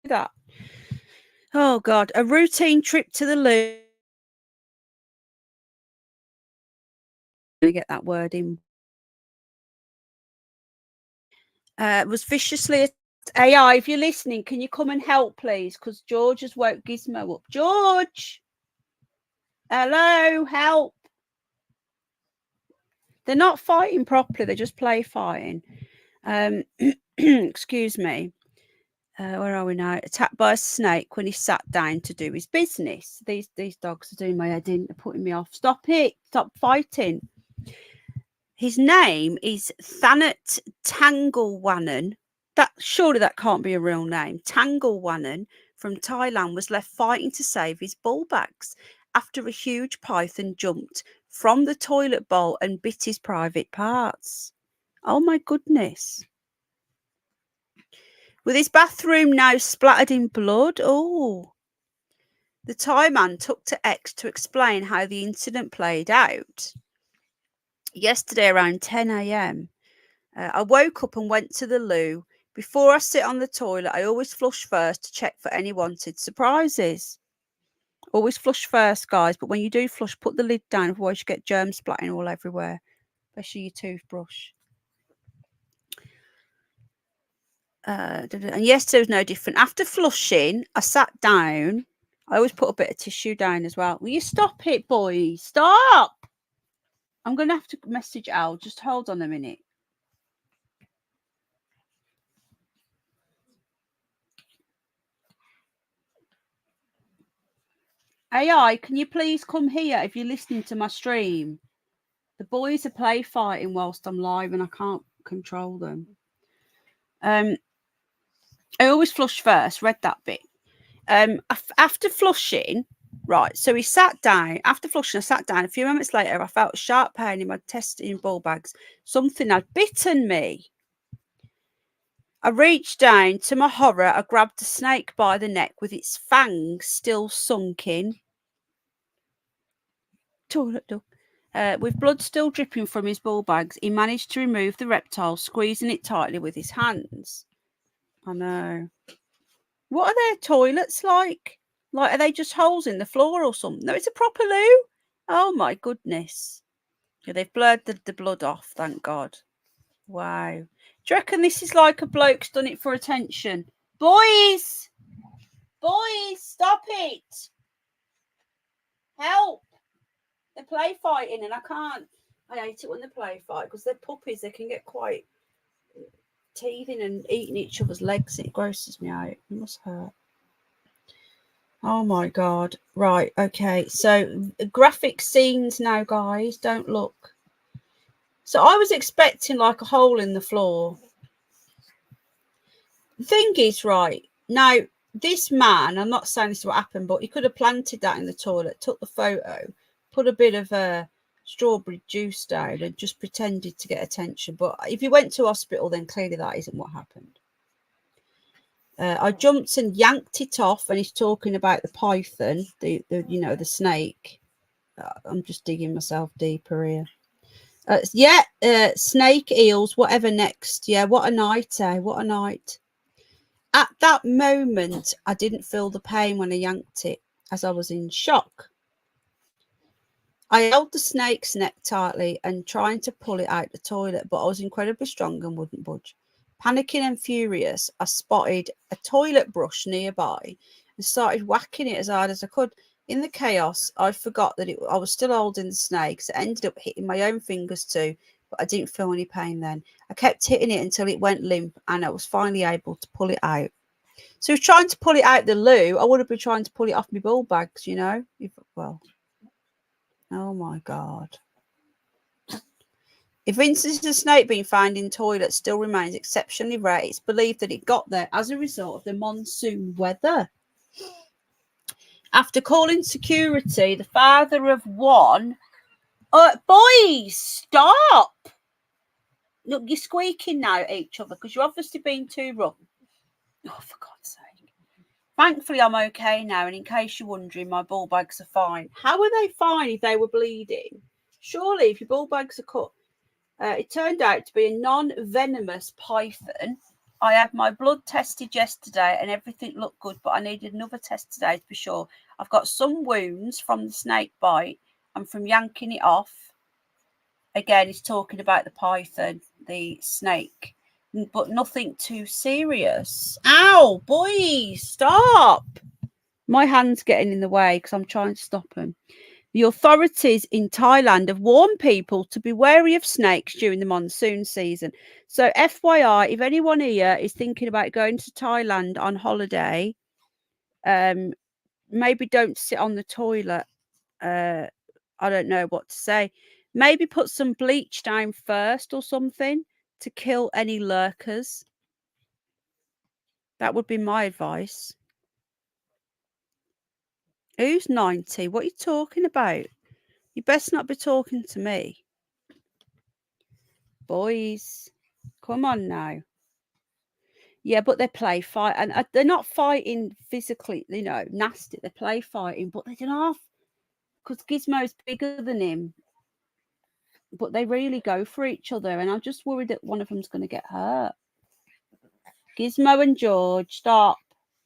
That. Oh, God. A routine trip to the loo. Get that word in. Was viciously... AI, if you're listening, can you come and help, please? Because George has woke Gizmo up. George! Hello, help! They're not fighting properly. They're just play fighting. Excuse me. Where are we now? Attacked by a snake when he sat down to do his business. These dogs are doing my head in. They're putting me off. Stop it. Stop fighting. His name is Thanat Tanglewanan. Surely that can't be a real name. Tanglewanan from Thailand was left fighting to save his bull bags after a huge python jumped from the toilet bowl and bit his private parts. Oh my goodness. With his bathroom now splattered in blood. Oh. The Thai man took to X to explain how the incident played out. Yesterday around 10 a.m, I woke up and went to the loo. Before I sit on the toilet, I always flush first to check for any wanted surprises. Always flush first, guys, but when you do flush, put the lid down, otherwise you get germs splatting all everywhere, especially your toothbrush. And yesterday was no different. After flushing, I sat down. I always put a bit of tissue down as well. Will you stop it, boys? Stop! I'm going to have to message Al. Just hold on a minute. AI, can you please come here if you're listening to my stream? The boys are play fighting whilst I'm live and I can't control them. I always flush first. Read that bit. After flushing, right, so he sat down. After flushing, I sat down. A few moments later, I felt a sharp pain in my intestine ball bags. Something had bitten me. I reached down. To my horror, I grabbed the snake by the neck with its fangs still sunk in. Toilet duck. With blood still dripping from his ball bags, he managed to remove the reptile, squeezing it tightly with his hands. I know. What are their toilets like? Like, are they just holes in the floor or something? No, it's a proper loo. Oh, my goodness. Yeah, they've blurred the blood off, thank God. Wow. Do you reckon this is like a bloke's done it for attention? Boys! Boys, stop it! Help! They're play fighting and I can't. I hate it when they play fight because they're puppies. They can get quite teething and eating each other's legs. It grosses me out. It must hurt. Oh my God. Right. Okay. So graphic scenes now, guys. Don't look. So I was expecting like a hole in the floor. The thing is, right now, this man, I'm not saying this is what happened, but he could have planted that in the toilet, took the photo, put a bit of strawberry juice down and just pretended to get attention. But if he went to hospital, then clearly that isn't what happened. I jumped and yanked it off, and he's talking about the python, the the snake. I'm just digging myself deeper here. Snake, eels, whatever next. Yeah, what a night, eh? What a night. At that moment, I didn't feel the pain when I yanked it, as I was in shock. I held the snake's neck tightly and trying to pull it out the toilet, but I was incredibly strong and wouldn't budge. Panicking and furious, I spotted a toilet brush nearby and started whacking it as hard as I could. In the chaos, I forgot that I was still holding the snake, so it ended up hitting my own fingers too, but I didn't feel any pain then. I kept hitting it until it went limp, and I was finally able to pull it out. So he was trying to pull it out the loo. I would have been trying to pull it off my ball bags, you know. Oh my God. If instances of snake being found in toilets still remains exceptionally rare, it's believed that it got there as a result of the monsoon weather. After calling security, the father of one... boys, stop! Look, you're squeaking now at each other because you're obviously being too rough. Oh, for God's sake. Thankfully, I'm okay now, and in case you're wondering, my ball bags are fine. How are they fine if they were bleeding? Surely, if your ball bags are cut... it turned out to be a non-venomous python. I had my blood tested yesterday and everything looked good, but I needed another test today to be sure. I've got some wounds from the snake bite and from yanking it off. Again, he's talking about the python, the snake, but nothing too serious. Ow, boys, stop. My hand's getting in the way because I'm trying to stop him. The authorities in Thailand have warned people to be wary of snakes during the monsoon season. So FYI, if anyone here is thinking about going to Thailand on holiday, maybe don't sit on the toilet. I don't know what to say. Maybe put some bleach down first or something to kill any lurkers. That would be my advice. Who's 90? What are you talking about? You best not be talking to me. Boys, come on now. Yeah, but they play fight, and they're not fighting physically, nasty. They play fighting, but they don't have, because Gizmo's bigger than him. But they really go for each other, and I'm just worried that one of them's going to get hurt. Gizmo and George, stop.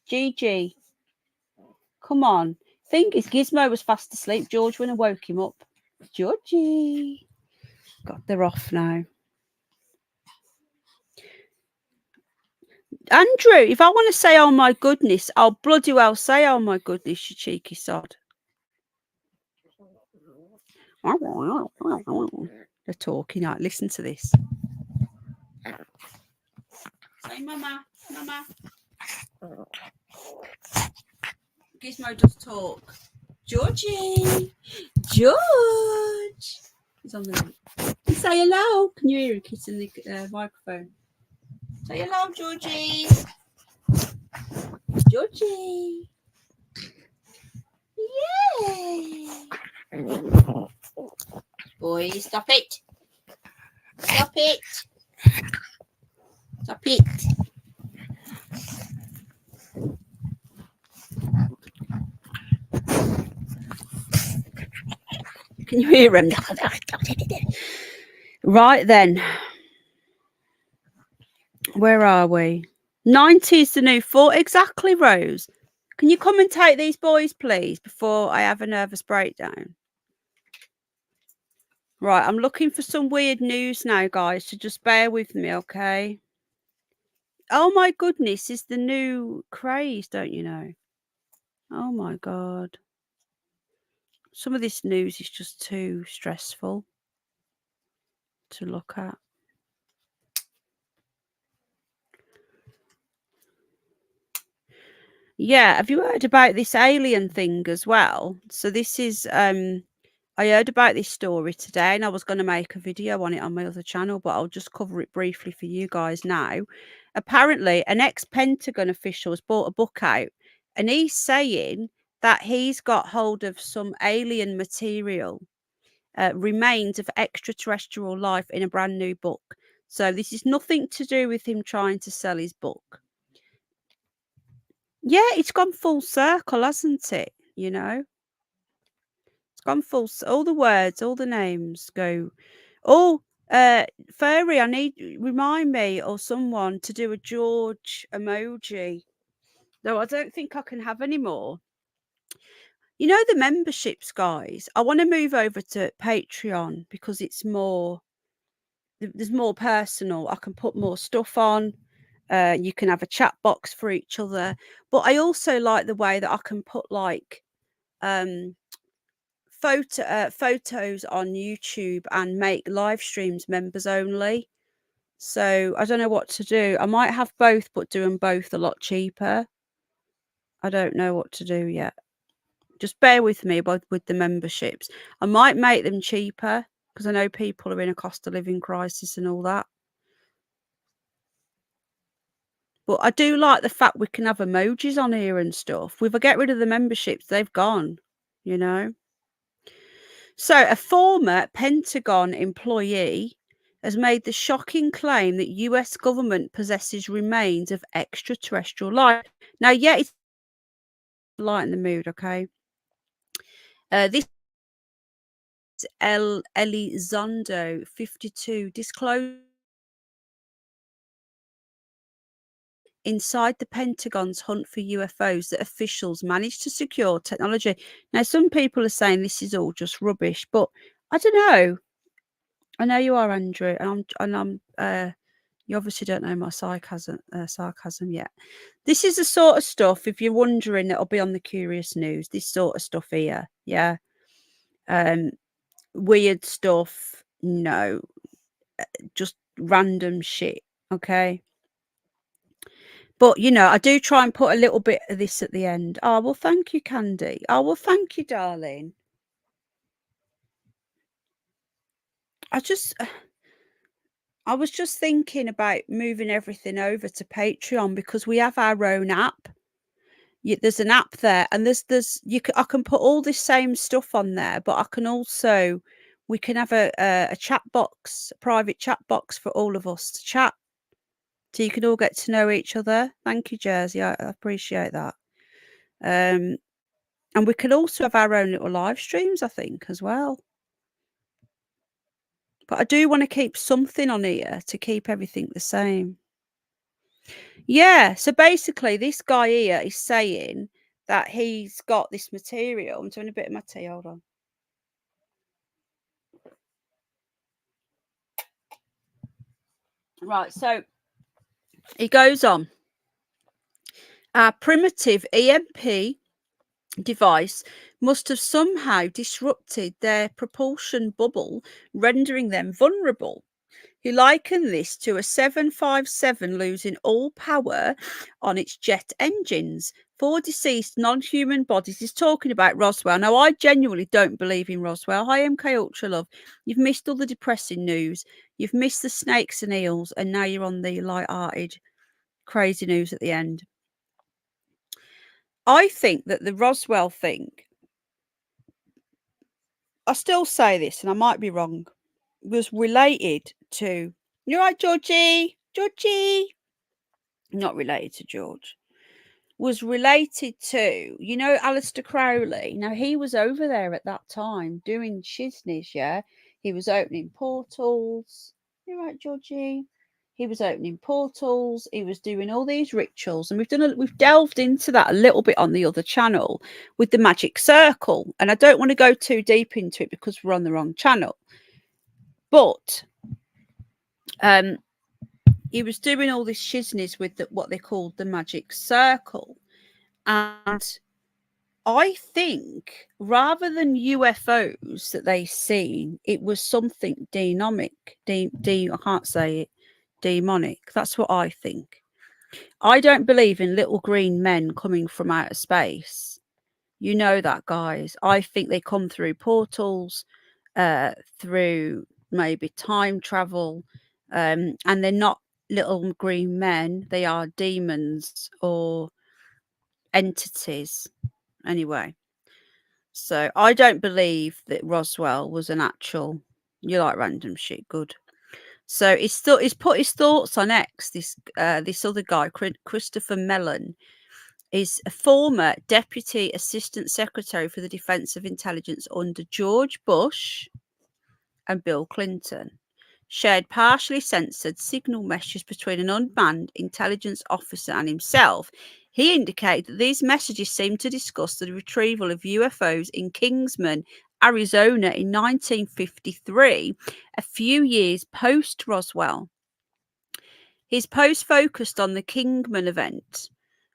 Gigi, come on. Thing is, Gizmo was fast asleep. George went and woke him up. Georgie. God, they're off now. Andrew, if I want to say, oh my goodness, I'll bloody well say, oh my goodness, you cheeky sod. They're talking out. Listen to this. Say, Mama, Mama. Gizmo does talk. Georgie, George. He's on the. Say hello. Can you hear him kissing the microphone? Say hello, Georgie. Georgie. Yay. Boys, stop it. Stop it. Stop it. Can you hear him? Right then. Where are we? 90 is the new 4. Exactly, Rose. Can you come and take these boys, please, before I have a nervous breakdown? Right, I'm looking for some weird news now, guys, so just bear with me, okay? Oh, my goodness, is the new craze, don't you know? Oh, my God. Some of this news is just too stressful to look at. Yeah, have you heard about this alien thing as well? So this is I heard about this story today and I was going to make a video on it on my other channel, but I'll just cover it briefly for you guys now. Apparently, an ex-Pentagon official has brought a book out and he's saying that he's got hold of some alien material, remains of extraterrestrial life in a brand new book. So this is nothing to do with him trying to sell his book. Yeah, it's gone full circle, hasn't it? You know? It's gone full all the words, all the names go. Oh, Fairy, I need remind me or someone to do a George emoji. No, I don't think I can have any more. You know the memberships, guys. I want to move over to Patreon because it's more there's more personal. I can put more stuff on. You can have a chat box for each other. But I also like the way that I can put like photos on YouTube and make live streams members only. So I don't know what to do. I might have both, but do them both a lot cheaper. I don't know what to do yet. Just bear with me with the memberships. I might make them cheaper because I know people are in a cost of living crisis and all that. But I do like the fact we can have emojis on here and stuff. If I get rid of the memberships, they've gone, you know. So a former Pentagon employee has made the shocking claim that US government possesses remains of extraterrestrial life. Now, yeah, it's lighten the mood, okay? This Elizondo 52 disclosed inside the Pentagon's hunt for UFOs that officials managed to secure technology. Now, some people are saying this is all just rubbish, but I don't know. I know you are, Andrew, and I'm you obviously don't know my sarcasm yet. This is the sort of stuff, if you're wondering, that'll be on the Curious News. This sort of stuff here, yeah. Weird stuff, no, just random shit, okay. But you know, I do try and put a little bit of this at the end. Oh well, thank you, Candy. Oh well, thank you, darling. I was just thinking about moving everything over to Patreon because we have our own app. There's an app there, and I can put all this same stuff on there, but I can also we can have a chat box, a private chat box for all of us to chat, so you can all get to know each other. Thank you, Jersey. I appreciate that. And we can also have our own little live streams, I think, as well. But I do want to keep something on here to keep everything the same. Yeah, so basically this guy here is saying that he's got this material. I'm doing a bit of my tea, hold on. Right, so he goes on. Our primitive EMP device must have somehow disrupted their propulsion bubble, rendering them vulnerable. He likened this to a 757 losing all power on its jet engines. 4 deceased non-human bodies. He's talking about Roswell. Now, I genuinely don't believe in Roswell. Hi, MK Ultra Love. You've missed all the depressing news. You've missed the snakes and eels, and now you're on the light-hearted, crazy news at the end. I think that the Roswell thing, I still say this, and I might be wrong, was related to... You're right, Georgie. Georgie. Not related to George. Was related to, you know, Aleister Crowley. Now, he was over there at that time doing shizness, yeah? He was opening portals. You're right, Georgie. He was opening portals. He was doing all these rituals. And we've delved into that a little bit on the other channel with the magic circle. And I don't want to go too deep into it because we're on the wrong channel. But he was doing all this shizness with what they called the magic circle. And I think rather than UFOs that they seen, it was something demonic. I can't say it. Demonic. That's what I think. I don't believe in little green men coming from outer space. You know that, guys. I think they come through portals, through maybe time travel, and they're not little green men. They are demons or entities. Anyway, so I don't believe that Roswell was an actual. You like random shit, good. So he's put his thoughts on X. This other guy, Christopher Mellon, is a former Deputy Assistant Secretary for the Defense of Intelligence under George Bush and Bill Clinton. Shared partially censored signal messages between an unmanned intelligence officer and himself. He indicated that these messages seemed to discuss the retrieval of UFOs in Kingsman, Arizona in 1953, a few years post Roswell. His post focused on the Kingman event,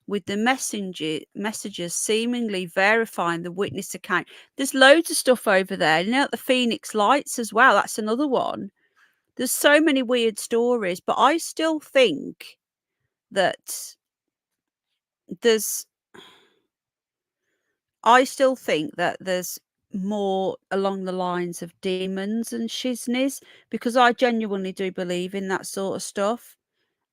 with the messages seemingly verifying the witness account. There's loads of stuff over there. You know, the Phoenix Lights as well. That's another one. There's so many weird stories, but I still think that there's more along the lines of demons and shiznies, because I genuinely do believe in that sort of stuff.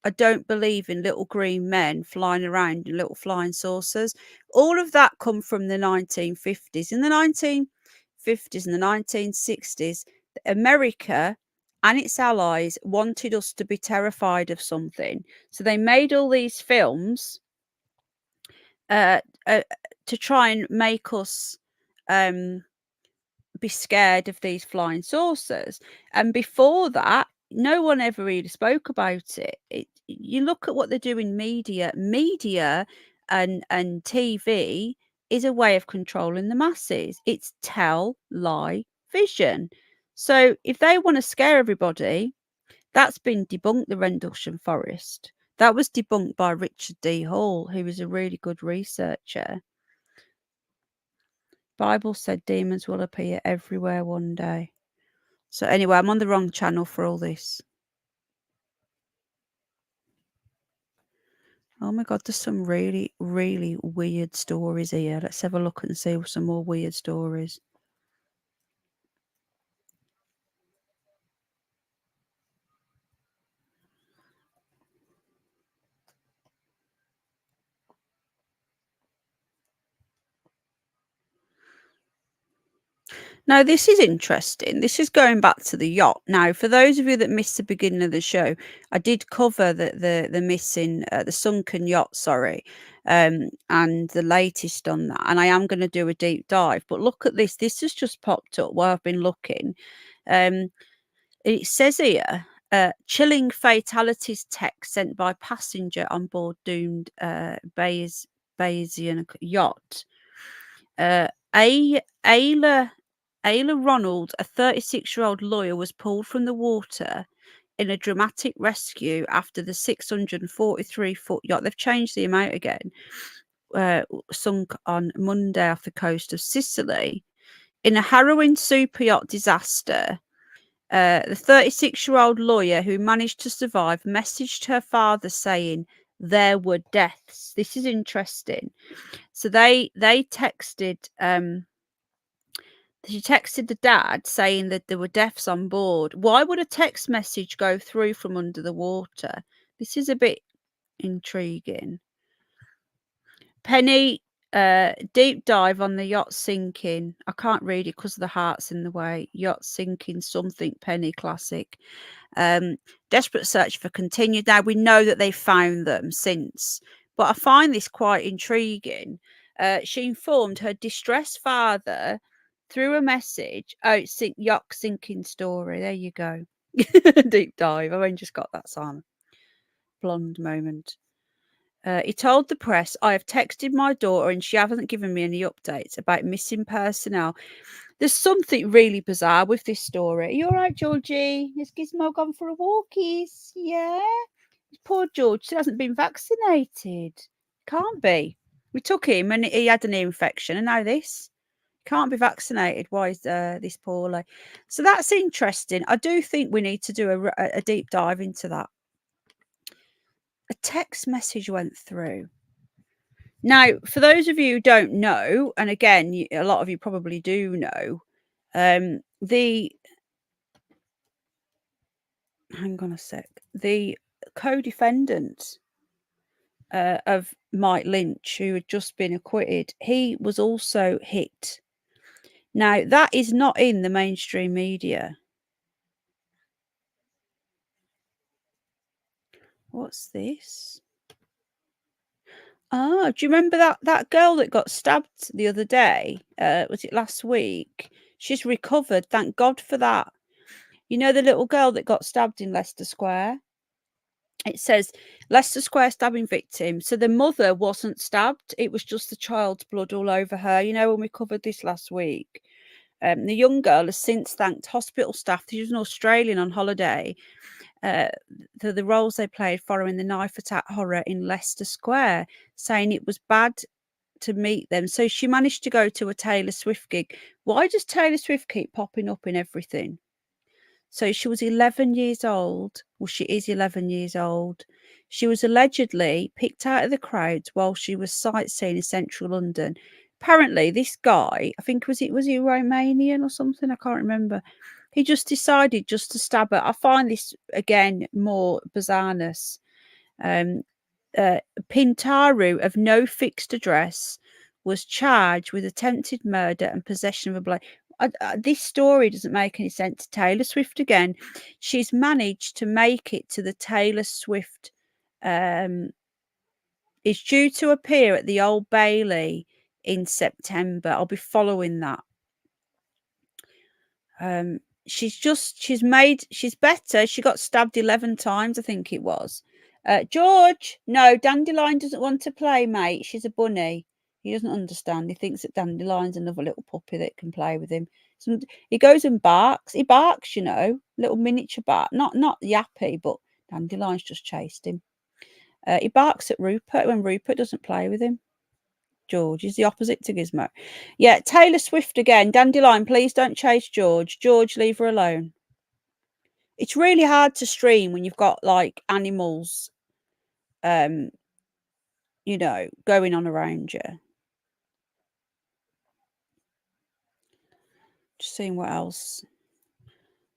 I don't believe in little green men flying around in little flying saucers. All of that come from the 1950s. In the 1950s and the 1960s, America and its allies wanted us to be terrified of something. So they made all these films to try and make us be scared of these flying saucers. And before that, no one ever really spoke about it. You look at what they do in media and TV is a way of controlling the masses. It's tell, lie, vision. So if they want to scare everybody, that's been debunked, the Rendlesham Forest. That was debunked by Richard D. Hall, who was a really good researcher. Bible said demons will appear everywhere one day. So anyway, I'm on the wrong channel for all this. Oh my God, there's some really, really weird stories here. Let's have a look and see some more weird stories. Now, this is interesting. This is going back to the yacht. Now, for those of you that missed the beginning of the show, I did cover the missing, the sunken yacht, sorry, and the latest on that. And I am going to do a deep dive. But look at this. This has just popped up while I've been looking. It says here, chilling fatalities text sent by passenger on board doomed Bayesian yacht. Ayla Ronald, a 36-year-old lawyer, was pulled from the water in a dramatic rescue after the 643-foot yacht, they've changed the amount again, sunk on Monday off the coast of Sicily. In a harrowing super yacht disaster, the 36-year-old lawyer who managed to survive messaged her father saying there were deaths. This is interesting. So they texted... she texted the dad saying that there were deaths on board. Why would a text message go through from under the water? This is a bit intriguing. Penny, deep dive on the yacht sinking. I can't read it because the heart's in the way. Yacht sinking something, Penny classic. Desperate search for continued. Now, we know that they found them since, but I find this quite intriguing. She informed her distressed father through a message. Oh, yacht sinking story. There you go. Deep dive. I've only just got that, Simon. Blonde moment. He told the press, I have texted my daughter and she hasn't given me any updates about missing personnel. There's something really bizarre with this story. Are you all right, Georgie? Is Gizmo gone for a walkies? Yeah? Poor George still hasn't been vaccinated. Can't be. We took him and he had an ear infection and now this. Can't be vaccinated. Why is this poorly? So that's interesting. I do think we need to do a deep dive into that. A text message went through. Now, for those of you who don't know, and again, a lot of you probably do know, the hang on a sec, the co-defendant of Mike Lynch, who had just been acquitted, he was also hit. Now, that is not in the mainstream media. What's this? Oh, do you remember that girl that got stabbed the other day? Was it last week? She's recovered. Thank God for that. You know the little girl that got stabbed in Leicester Square? It says Leicester Square stabbing victim. So the mother wasn't stabbed. It was just the child's blood all over her. You know, when we covered this last week. The young girl has since thanked hospital staff. She was an Australian on holiday. For the roles they played following the knife attack horror in Leicester Square, saying it was bad to meet them. So she managed to go to a Taylor Swift gig. Why does Taylor Swift keep popping up in everything? So she was 11 years old. Well, she is 11 years old. She was allegedly picked out of the crowds while she was sightseeing in central London. Apparently, this guy, I think was he Romanian or something? I can't remember. He just decided just to stab her. I find this again more bizarreness. Pintaru, of no fixed address, was charged with attempted murder and possession of a blade. This story doesn't make any sense. Taylor Swift again. She's managed to make it to the Taylor Swift. Is due to appear at the Old Bailey in September. I'll be following that. She's better. She got stabbed 11 times, I think it was. George, no, Dandelion doesn't want to play, mate. She's a bunny. He doesn't understand. He thinks that Dandelion's another little puppy that can play with him. So he goes and barks. He barks, you know, little miniature bark. Not yappy, but Dandelion's just chased him. He barks at Rupert when Rupert doesn't play with him. George is the opposite to Gizmo. Yeah, Taylor Swift again. Dandelion, please don't chase George. George, leave her alone. It's really hard to stream when you've got like animals, you know, going on around you. Just seeing what else.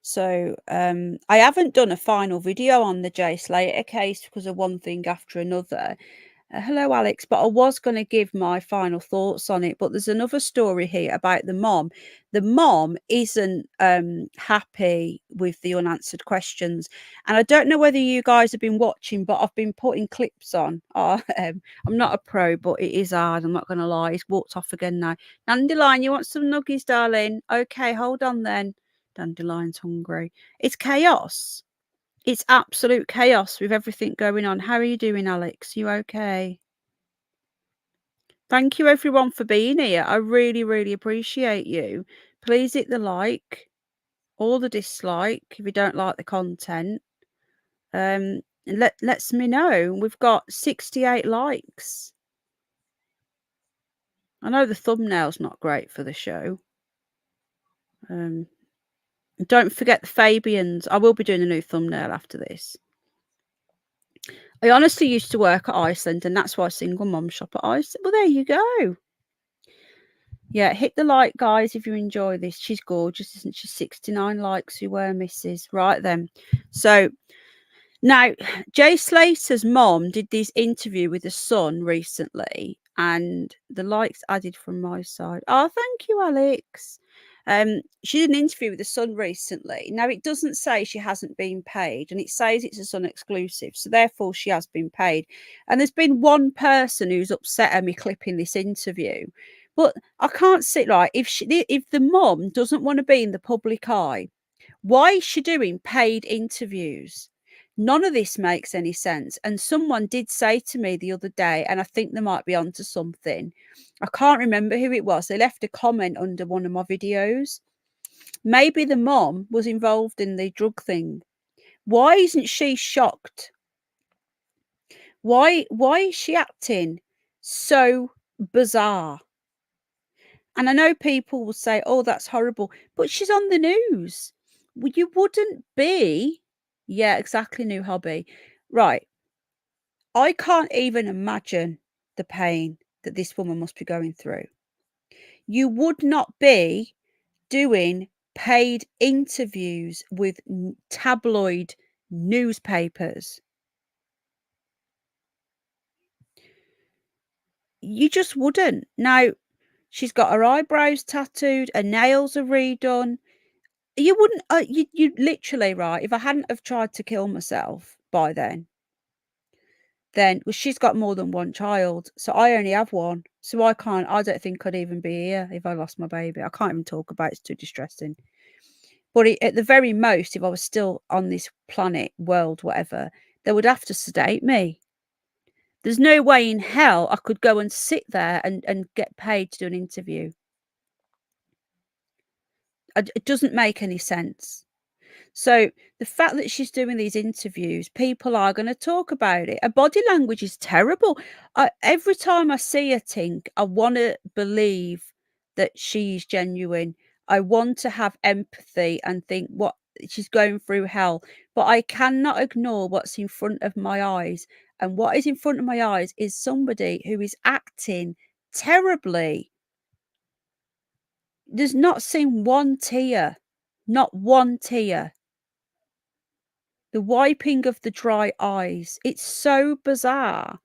So I haven't done a final video on the Jay Slater case because of one thing after another. Hello, Alex, but I was going to give my final thoughts on it. But there's another story here about the mom. The mom isn't happy with the unanswered questions. And I don't know whether you guys have been watching, but I've been putting clips on. I'm not a pro, but it is hard. I'm not going to lie. He's walked off again now. Dandelion, you want some nuggies, darling? Okay, hold on then. Dandelion's hungry. It's chaos. It's absolute chaos with everything going on. How are you doing, Alex? You okay? Thank you, everyone, for being here. I really, really appreciate you. Please hit the like or the dislike if you don't like the content. Lets me know. We've got 68 likes. I know the thumbnail's not great for the show. Don't forget the Fabians. I will be doing a new thumbnail after this. I honestly used to work at Iceland, and that's why single mom shop at Iceland. Well, there you go. Yeah, hit the like, guys, if you enjoy this. She's gorgeous, isn't she? 69 likes. Who were misses? Right then. So now, Jay Slater's mom did this interview with the Sun recently, and the likes added from my side. Oh, thank you, Alex. She did an interview with the Sun recently. Now, it doesn't say she hasn't been paid, and it says it's a Sun exclusive, so therefore she has been paid. And there's been one person who's upset at me clipping this interview, but I can't sit like if the mom doesn't want to be in the public eye, why is she doing paid interviews? None of this makes any sense. And someone did say to me the other day, and I think they might be onto something. I can't remember who it was. They left a comment under one of my videos. Maybe the mom was involved in the drug thing. Why isn't she shocked? Why is she acting so bizarre? And I know people will say, oh, that's horrible, but she's on the news. Well, you wouldn't be. Yeah, exactly. New hobby. Right. I can't even imagine the pain that this woman must be going through. You would not be doing paid interviews with tabloid newspapers. You just wouldn't. Now, she's got her eyebrows tattooed, her nails are redone. You wouldn't, you literally, right, if I hadn't have tried to kill myself by then, well, she's got more than one child, so I only have one. So I don't think I'd even be here if I lost my baby. I can't even talk about it, it's too distressing. But at the very most, if I was still on this planet, world, whatever, they would have to sedate me. There's no way in hell I could go and sit there and get paid to do an interview. It doesn't make any sense. So the fact that she's doing these interviews, people are going to talk about it. Her body language is terrible. Every time I see her, Tink, I want to believe that she's genuine. I want to have empathy and think what she's going through hell, but I cannot ignore what's in front of my eyes. And what is in front of my eyes is somebody who is acting terribly. There's not seen one tear, not one tear. The wiping of the dry eyes. It's so bizarre.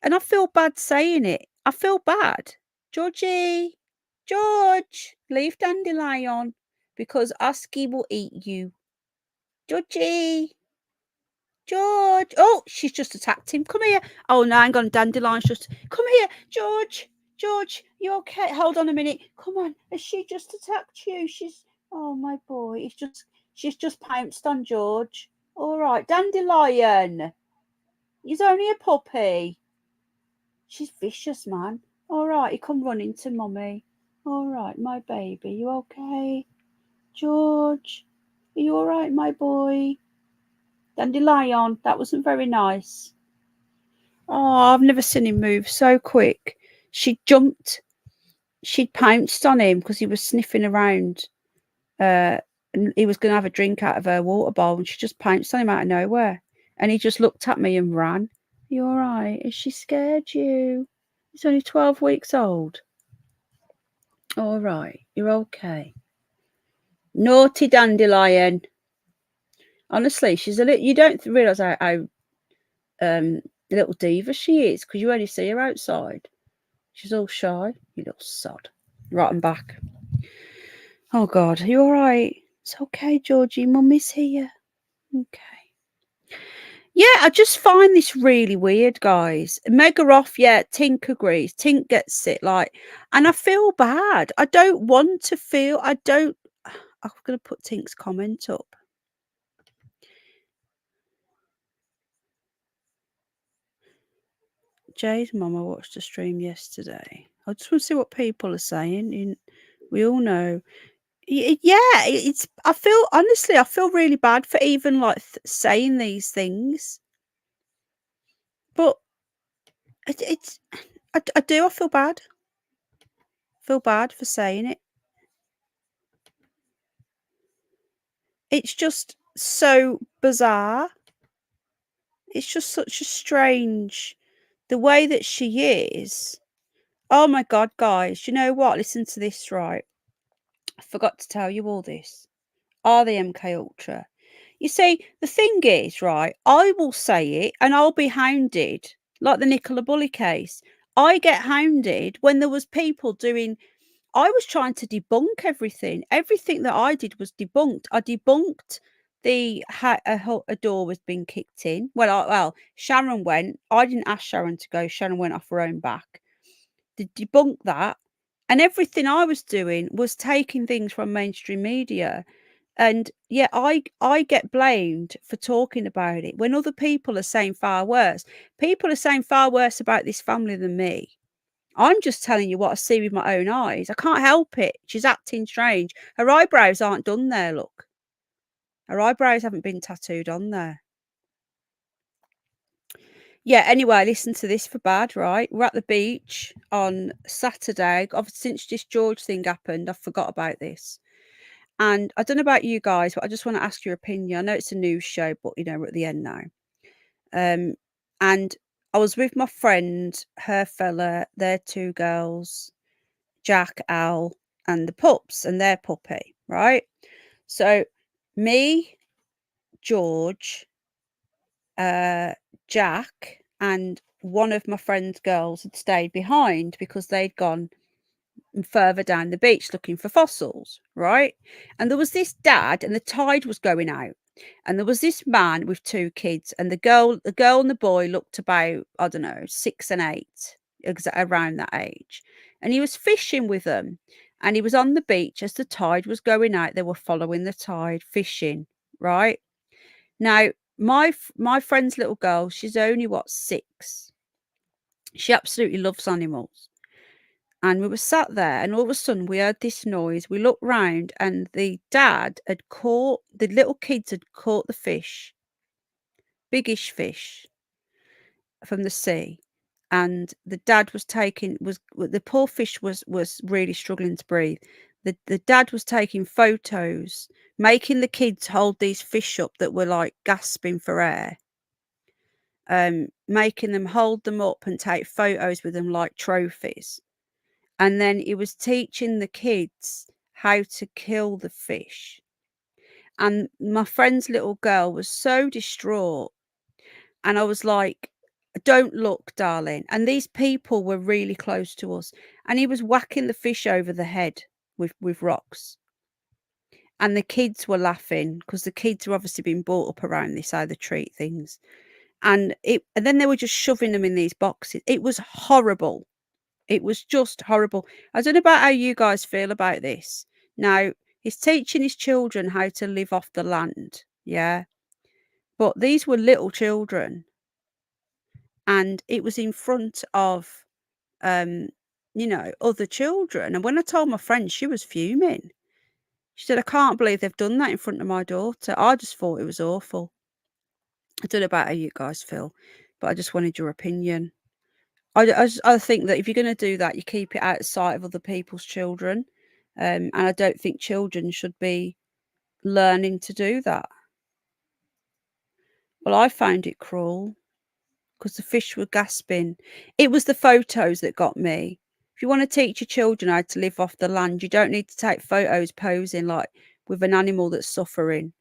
And I feel bad saying it. I feel bad. Georgie, George, leave Dandelion because Husky will eat you. Georgie, George. Oh, she's just attacked him. Come here. Oh, no, hang on. Dandelion's just. Come here, George. George, you okay? Hold on a minute. Come on. Has she just attacked you? Oh, my boy. She's just pounced on George. All right, Dandelion. He's only a puppy. She's vicious, man. All right, you come running to mummy. All right, my baby. You okay? George, are you all right, my boy? Dandelion, that wasn't very nice. Oh, I've never seen him move so quick. She jumped. She'd pounced on him because he was sniffing around. And he was going to have a drink out of her water bowl, and she just pounced on him out of nowhere. And he just looked at me and ran. Are you all right? Has she scared you? He's only 12 weeks old. All right, you're okay. Naughty Dandelion. Honestly, she's a little. You don't realise how little diva she is because you only see her outside. She's all shy. You little sod. Right, I'm back. Oh God, are you all right? It's okay, Georgie. Mummy's here. Okay. Yeah, I just find this really weird, guys. Mega off, yeah, Tink agrees. Tink gets it, and I feel bad. I don't want to feel, I'm going to put Tink's comment up. Jay's mama watched the stream yesterday. I just want to see what people are saying. We all know. Yeah, I feel really bad for even saying these things. But I do. I feel bad. Feel bad for saying it. It's just so bizarre. It's just such a strange, the way that she is. Oh my God, guys, you know what? Listen to this, right? I forgot to tell you all this. Are the MK Ultra? You see, the thing is, right, I will say it and I'll be hounded, like the Nicola Bully case. I get hounded when there was people doing, I was trying to debunk everything. Everything that I did was debunked. I debunked a door was being kicked in. Well, Sharon went. I didn't ask Sharon to go. Sharon went off her own back. To debunk that. And everything I was doing was taking things from mainstream media. And yeah, I get blamed for talking about it when other people are saying far worse. People are saying far worse about this family than me. I'm just telling you what I see with my own eyes. I can't help it. She's acting strange. Her eyebrows aren't done there, look. Her eyebrows haven't been tattooed on there. Yeah, anyway, listen to this for bad, right? We're at the beach on Saturday. Since this George thing happened, I forgot about this. And I don't know about you guys, but I just want to ask your opinion. I know it's a news show, but we're at the end now. And I was with my friend, her fella, their 2 girls, Jack, Al, and the pups and their puppy, right? So me, George, Jack, and one of my friend's girls had stayed behind because they'd gone further down the beach looking for fossils, right? And there was this dad, and the tide was going out, and there was this man with 2 kids, and the girl and the boy looked about, I don't know, 6 and 8, around that age, and he was fishing with them, and he was on the beach as the tide was going out. They were following the tide, fishing, right? Now, my friend's little girl, she's only, what, 6. She absolutely loves animals. And we were sat there, and all of a sudden we heard this noise. We looked round, and the little kids had caught the fish, biggish fish from the sea. And the dad was the poor fish was really struggling to breathe. The dad was taking photos, making the kids hold these fish up that were like gasping for air. Making them hold them up and take photos with them like trophies. And then he was teaching the kids how to kill the fish. And my friend's little girl was so distraught. And I was like, don't look, darling. And these people were really close to us. And he was whacking the fish over the head with rocks. And the kids were laughing because the kids were obviously being brought up around this, how they treat things. And then they were just shoving them in these boxes. It was horrible. It was just horrible. I don't know about how you guys feel about this. Now, he's teaching his children how to live off the land, yeah? But these were little children, and it was in front of, other children. And when I told my friend, she was fuming. She said, I can't believe they've done that in front of my daughter. I just thought it was awful. I don't know about how you guys feel, but I just wanted your opinion. I think that if you're going to do that, you keep it out of sight of other people's children. And I don't think children should be learning to do that. Well, I found it cruel because the fish were gasping. It was the photos that got me. If you want to teach your children how to live off the land, you don't need to take photos posing like with an animal that's suffering.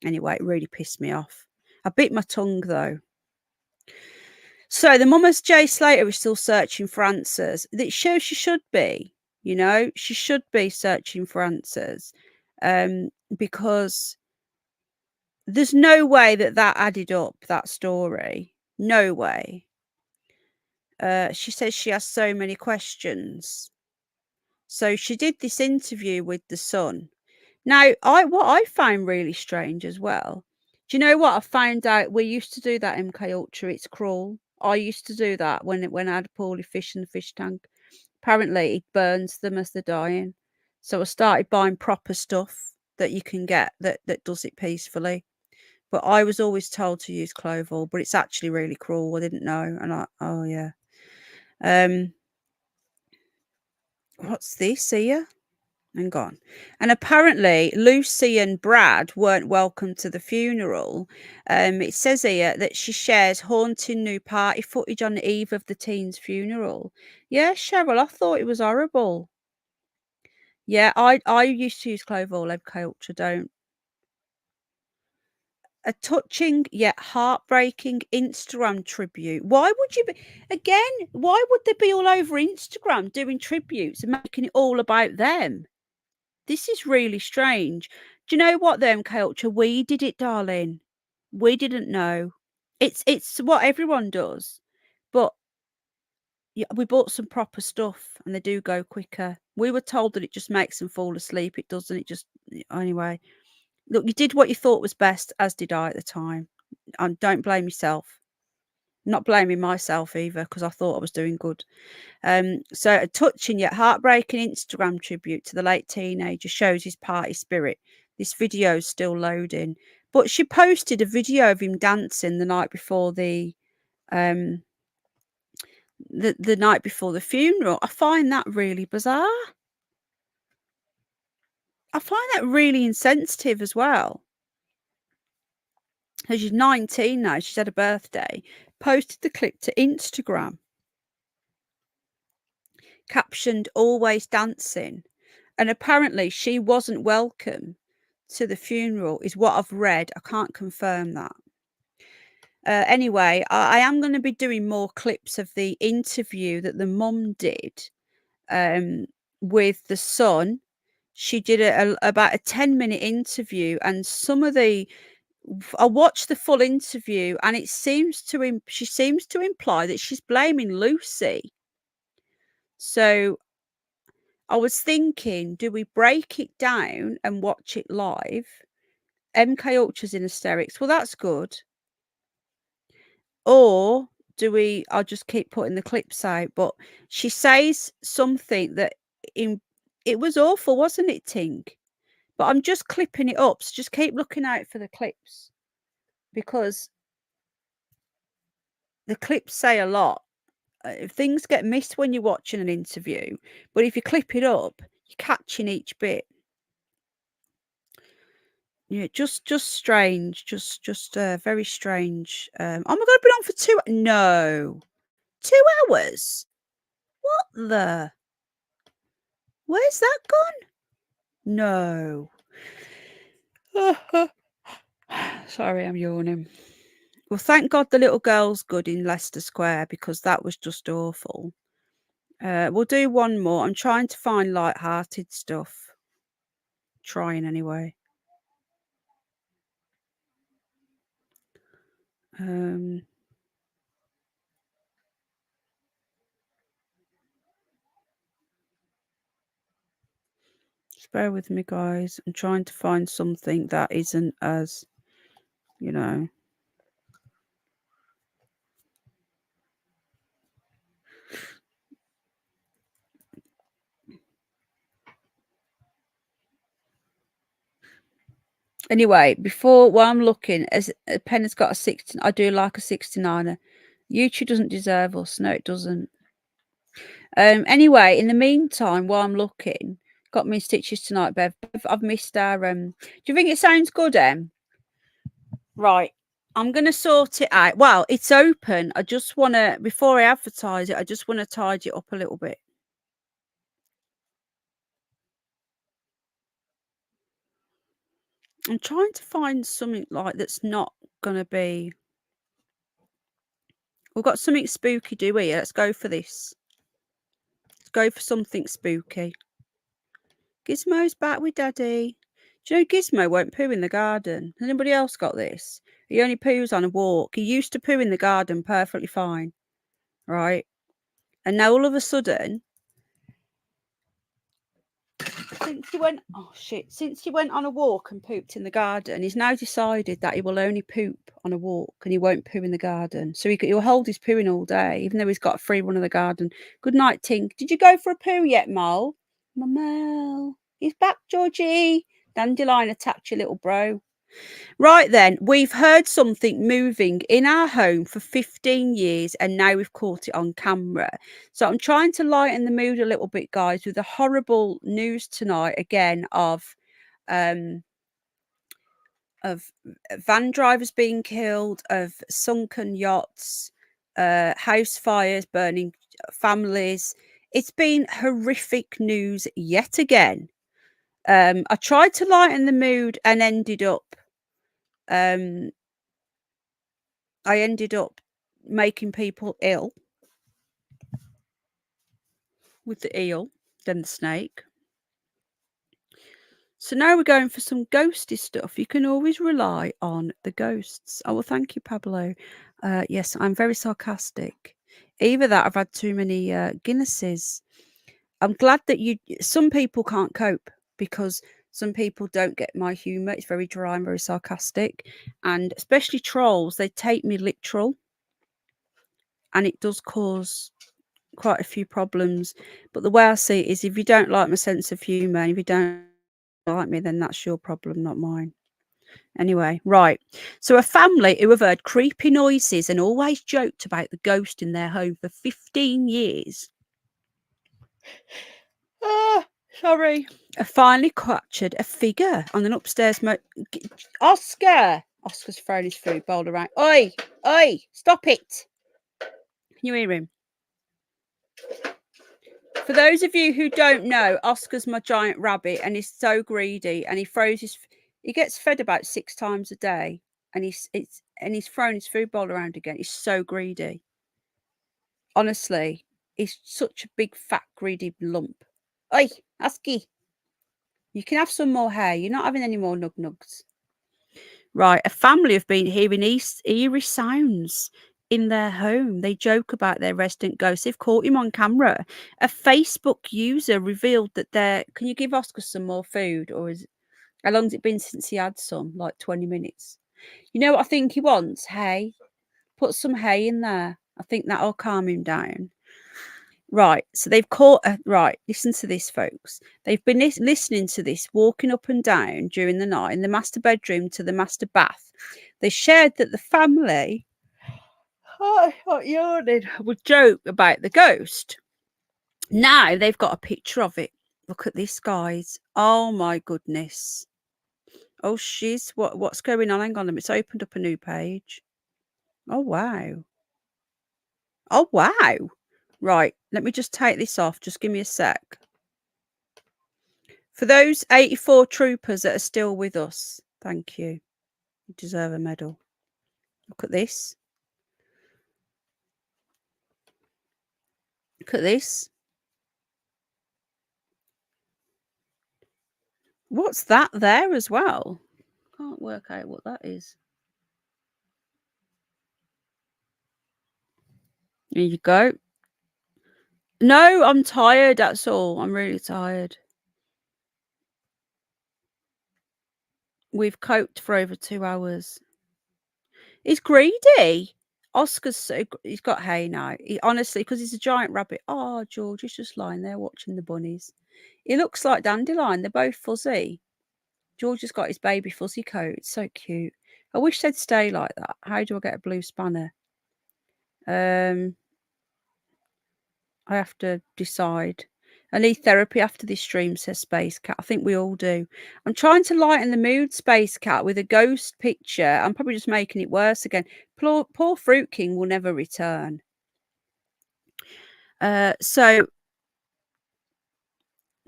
Anyway, it really pissed me off. I bit my tongue though. So the Mama's Jay Slater is still searching for answers. It shows she should be, she should be searching for answers, because there's no way that added up, that story. No way. She says she has so many questions. So she did this interview with The Sun. Now, what I found really strange as well. Do you know what I found out? We used to do that MK Ultra. It's cruel. I used to do that when I had a poorly fish in the fish tank. Apparently, it burns them as they're dying. So I started buying proper stuff that you can get that does it peacefully. But I was always told to use clove oil, but it's actually really cruel. I didn't know, and oh yeah. What's this here? And gone. And apparently Lucy and Brad weren't welcome to the funeral. It says here that she shares haunting new party footage on the eve of the teen's funeral. Yeah, Cheryl, I thought it was horrible. Yeah, I used to use clove oil, MK Ultra, don't. A touching yet heartbreaking Instagram tribute. Why would you be, again, why would they be all over Instagram doing tributes and making it all about them? This is really strange. Do you know what, though, MK Ultra? We did it, darling. We didn't know. It's what everyone does. But yeah, we bought some proper stuff, and they do go quicker. We were told that it just makes them fall asleep. It doesn't. It just... Anyway. Look, you did what you thought was best, as did I at the time. Don't blame yourself. Not blaming myself either, because I thought I was doing good. So a touching yet heartbreaking Instagram tribute to the late teenager shows his party spirit. This video is still loading, but she posted a video of him dancing the night before the night before the funeral. I find that really bizarre. I find that really insensitive as well. So she's 19 now. She's had a birthday. Posted the clip to Instagram. Captioned "Always Dancing." And apparently she wasn't welcome to the funeral, is what I've read. I can't confirm that. Anyway, I am going to be doing more clips of the interview that the mum did with the son. She did about a 10-minute interview, and I watched the full interview, and it seems to she seems to imply that she's blaming Lucy. So I was thinking, do we break it down and watch it live? MK Ultra's in hysterics. Well, that's good. Or I'll just keep putting the clips out. But she says something that it was awful, wasn't it, Tink? But I'm just clipping it up. So just keep looking out for the clips, because the clips say a lot. Things get missed when you're watching an interview, but if you clip it up, you're catching each bit. Yeah, just strange, just very strange. Oh my God, I've been on for 2 hours. What the? Where's that gone? No. Sorry, I'm yawning. Well, thank God the little girl's good in Leicester Square, because that was just awful. We'll do one more. I'm trying to find light-hearted stuff. Trying anyway. Just bear with me, guys. I'm trying to find something that isn't as, you know. Anyway, while I'm looking, as a pen has got a 16, I do like a 69er. YouTube doesn't deserve us. No, it doesn't. Anyway, in the meantime, while I'm looking, got me stitches tonight, Bev. I've missed our do you think it sounds good, Em? Right. I'm gonna sort it out. Well, it's open. I just wanna, before I advertise it, I just want to tidy it up a little bit. I'm trying to find something that's not gonna be. We've got something spooky, do we? Let's go for this. Let's go for something spooky. Gizmo's back with Daddy. Do you know Gizmo won't poo in the garden? Has anybody else got this? He only poos on a walk. He used to poo in the garden perfectly fine, right? And now all of a sudden, since he went on a walk and pooped in the garden, he's now decided that he will only poop on a walk and he won't poo in the garden. So he'll hold his pooing all day, even though he's got a free run of the garden. Good night, Tink. Did you go for a poo yet, Mole? Mel. He's back, Georgie. Dandelion attacked your little bro. Right then, we've heard something moving in our home for 15 years, and now we've caught it on camera. So I'm trying to lighten the mood a little bit, guys, with the horrible news tonight again of van drivers being killed, of sunken yachts, house fires burning families. It's been horrific news yet again. I tried to lighten the mood and ended up making people ill with the eel, then the snake. So now we're going for some ghosty stuff. You can always rely on the ghosts. Oh, well, thank you, Pablo. Yes, I'm very sarcastic. Either that, I've had too many Guinnesses. I'm glad that some people can't cope, because some people don't get my humour. It's very dry and very sarcastic. And especially trolls, they take me literal. And it does cause quite a few problems. But the way I see it is, if you don't like my sense of humour, and if you don't like me, then that's your problem, not mine. Anyway, right. So a family who have heard creepy noises and always joked about the ghost in their home for 15 years. Sorry. Have finally captured a figure on an upstairs Oscar. Oscar's throwing his food bowl around. Oi! Oi! Stop it! Can you hear him? For those of you who don't know, Oscar's my giant rabbit and he's so greedy and he gets fed about 6 times a day and he's thrown his food bowl around again. He's so greedy. Honestly, he's such a big, fat, greedy lump. Oi, Husky. You can have some more hair. You're not having any more nugs. Right, a family have been hearing eerie sounds in their home. They joke about their resident ghost. They've caught him on camera. A Facebook user revealed that can you give Oscar some more food? Or how long's it been since he had some? Like 20 minutes. You know what I think he wants? Hay. Put some hay in there. I think that'll calm him down. Right, so they've caught right, listen to this, folks. They've been listening to this, walking up and down during the night in the master bedroom to the master bath. They shared that the family would joke about the ghost. Now they've got a picture of it. Look at this, guys. Oh my goodness. Oh shiz, what's going on? Hang on, it's opened up a new page. Oh wow. Oh wow. Right, let me just take this off. Just give me a sec. For those 84 troopers that are still with us, thank you. You deserve a medal. Look at this. Look at this. What's that there as well? Can't work out what that is. There you go. No, I'm tired, that's all. I'm really tired. We've coped for over 2 hours. He's greedy. Oscar's he's got hay now. Honestly, because he's a giant rabbit. Oh, George, he's just lying there watching the bunnies. He looks like Dandelion. They're both fuzzy. George has got his baby fuzzy coat. It's so cute. I wish they'd stay like that. How do I get a blue spanner? I have to decide. I need therapy after this stream, says Space Cat. I think we all do. I'm trying to lighten the mood, Space Cat, with a ghost picture. I'm probably just making it worse again. Poor Fruit King will never return. So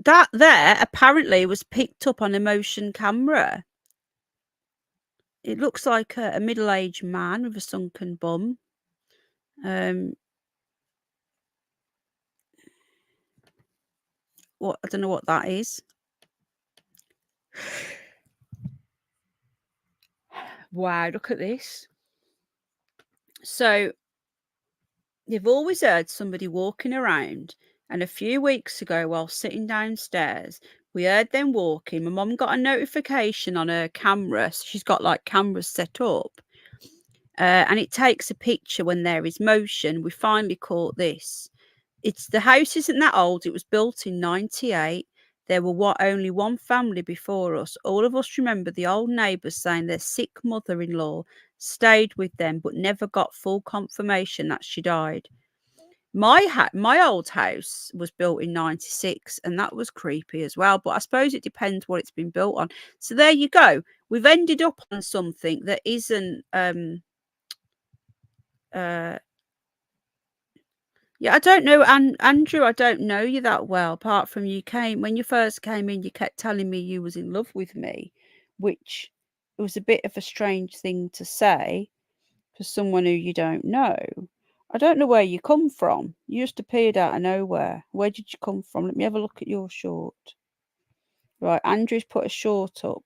that there apparently was picked up on a motion camera. It looks like a middle-aged man with a sunken bum. I don't know what that is. Wow, look at this. So you've always heard somebody walking around, and a few weeks ago while sitting downstairs, we heard them walking. My mum got a notification on her camera. So she's got like cameras set up, and it takes a picture when there is motion. We finally caught this. The house isn't that old. It was built in 98. There were only one family before us. All of us remember the old neighbours saying their sick mother-in-law stayed with them but never got full confirmation that she died. My old house was built in 96 and that was creepy as well, but I suppose it depends what it's been built on. So there you go. We've ended up on something that isn't yeah, I don't know, Andrew, I don't know you that well, apart from when you first came in, you kept telling me you was in love with me, which was a bit of a strange thing to say for someone who you don't know. I don't know where you come from. You just appeared out of nowhere. Where did you come from? Let me have a look at your short. Right, Andrew's put a short up.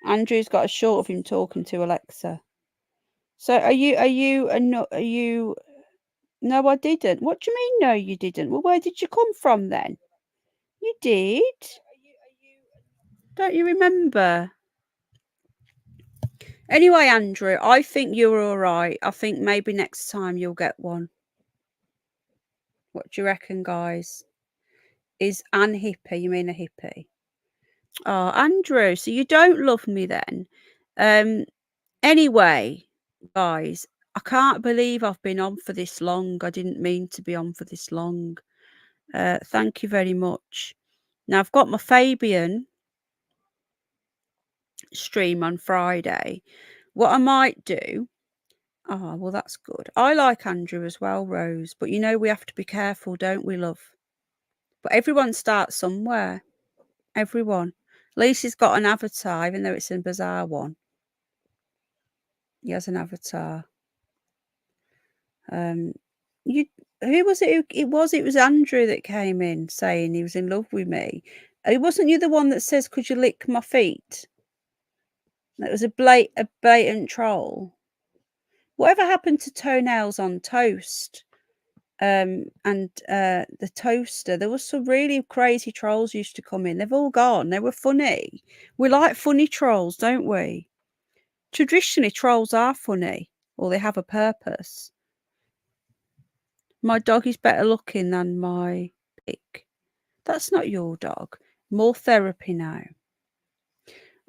Andrew's got a short of him talking to Alexa. So are you no, I didn't. What do you mean, no, you didn't? Well, where did you come from then? You did? Don't you remember? Anyway, Andrew, I think you're all right. I think maybe next time you'll get one. What do you reckon, guys? Is Anne hippie? You mean a hippie? Oh, Andrew, so you don't love me then? Anyway, guys, I can't believe I've been on for this long. I didn't mean to be on for this long. Thank you very much. Now I've got my Fabian stream on Friday, what I might do. Oh, well, that's good. I like Andrew as well, Rose. But we have to be careful, don't we, love? But everyone starts somewhere. Everyone. At least he's got an avatar, even though it's a bizarre one. He has an avatar. Who was it? It was Andrew that came in saying he was in love with me. It wasn't you the one that says, "Could you lick my feet?" That was a blatant troll. Whatever happened to toenails on toast? And the toaster. There was some really crazy trolls used to come in. They've all gone. They were funny. We like funny trolls, don't we? Traditionally, trolls are funny, or they have a purpose. My dog is better looking than my pig. That's not your dog. More therapy now.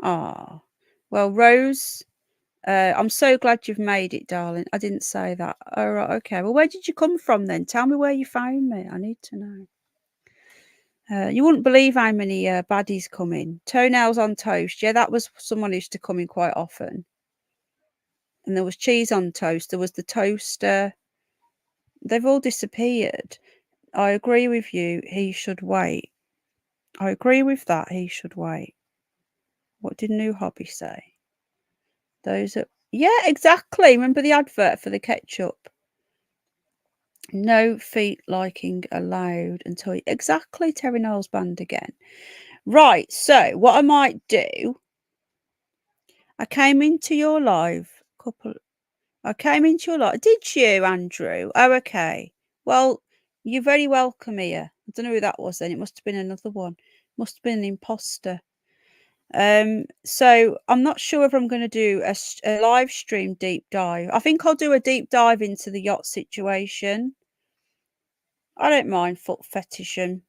Ah, well, Rose, I'm so glad you've made it, darling. I didn't say that. All right, okay. Well, where did you come from then? Tell me where you found me. I need to know. You wouldn't believe how many baddies come in. Toenails on toast. Yeah, that was someone who used to come in quite often. And there was cheese on toast. There was the toaster. They've all disappeared. I agree with you. He should wait. I agree with that. He should wait. What did New Hobby say? Those are... Yeah, exactly. Remember the advert for the ketchup? No feet liking allowed until... Exactly, Terry Knowles band again. Right, so what I might do... I came into your live I came into your live. Did you, Andrew? Oh, okay. Well, you're very welcome here. I don't know who that was then. It must have been another one. Must have been an imposter. So I'm not sure if I'm going to do a live stream deep dive. I think I'll do a deep dive into the yacht situation. I don't mind foot fetishing.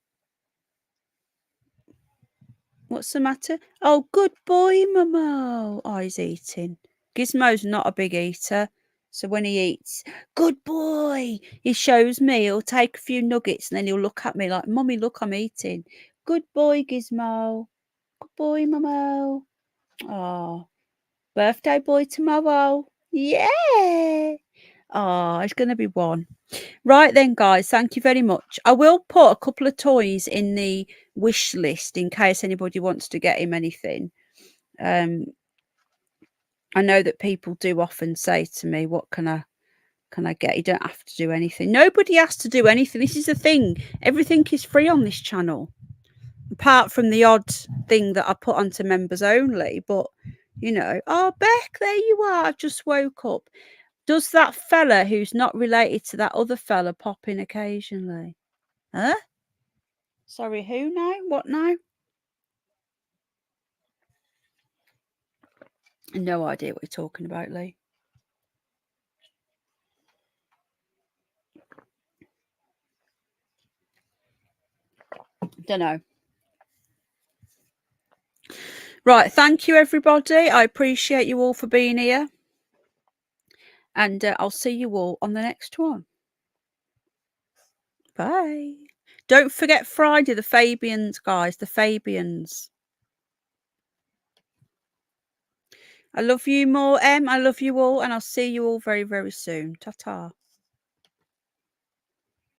What's the matter? Oh, good boy, Momo. Oh, he's eating. Gizmo's not a big eater. So when he eats, good boy, he shows me. He'll take a few nuggets and then he'll look at me like, Mummy, look, I'm eating. Good boy, Gizmo. Good boy, Momo. Oh, birthday boy tomorrow. Yeah. Oh, it's going to be one. Right then, guys, thank you very much. I will put a couple of toys in the wish list in case anybody wants to get him anything. I know that people do often say to me, what can I get? You don't have to do anything. Nobody has to do anything. This is the thing. Everything is free on this channel, apart from the odd thing that I put onto members only. But, oh, Beck, there you are. I've just woke up. Does that fella who's not related to that other fella pop in occasionally? Huh? Sorry, who now? What now? No idea what you're talking about, Lee. Don't know. Right, thank you, everybody. I appreciate you all for being here. And I'll see you all on the next one. Bye. Don't forget Friday, the Fabians, guys. The Fabians. I love you more, Em. I love you all. And I'll see you all very, very soon. Ta-ta.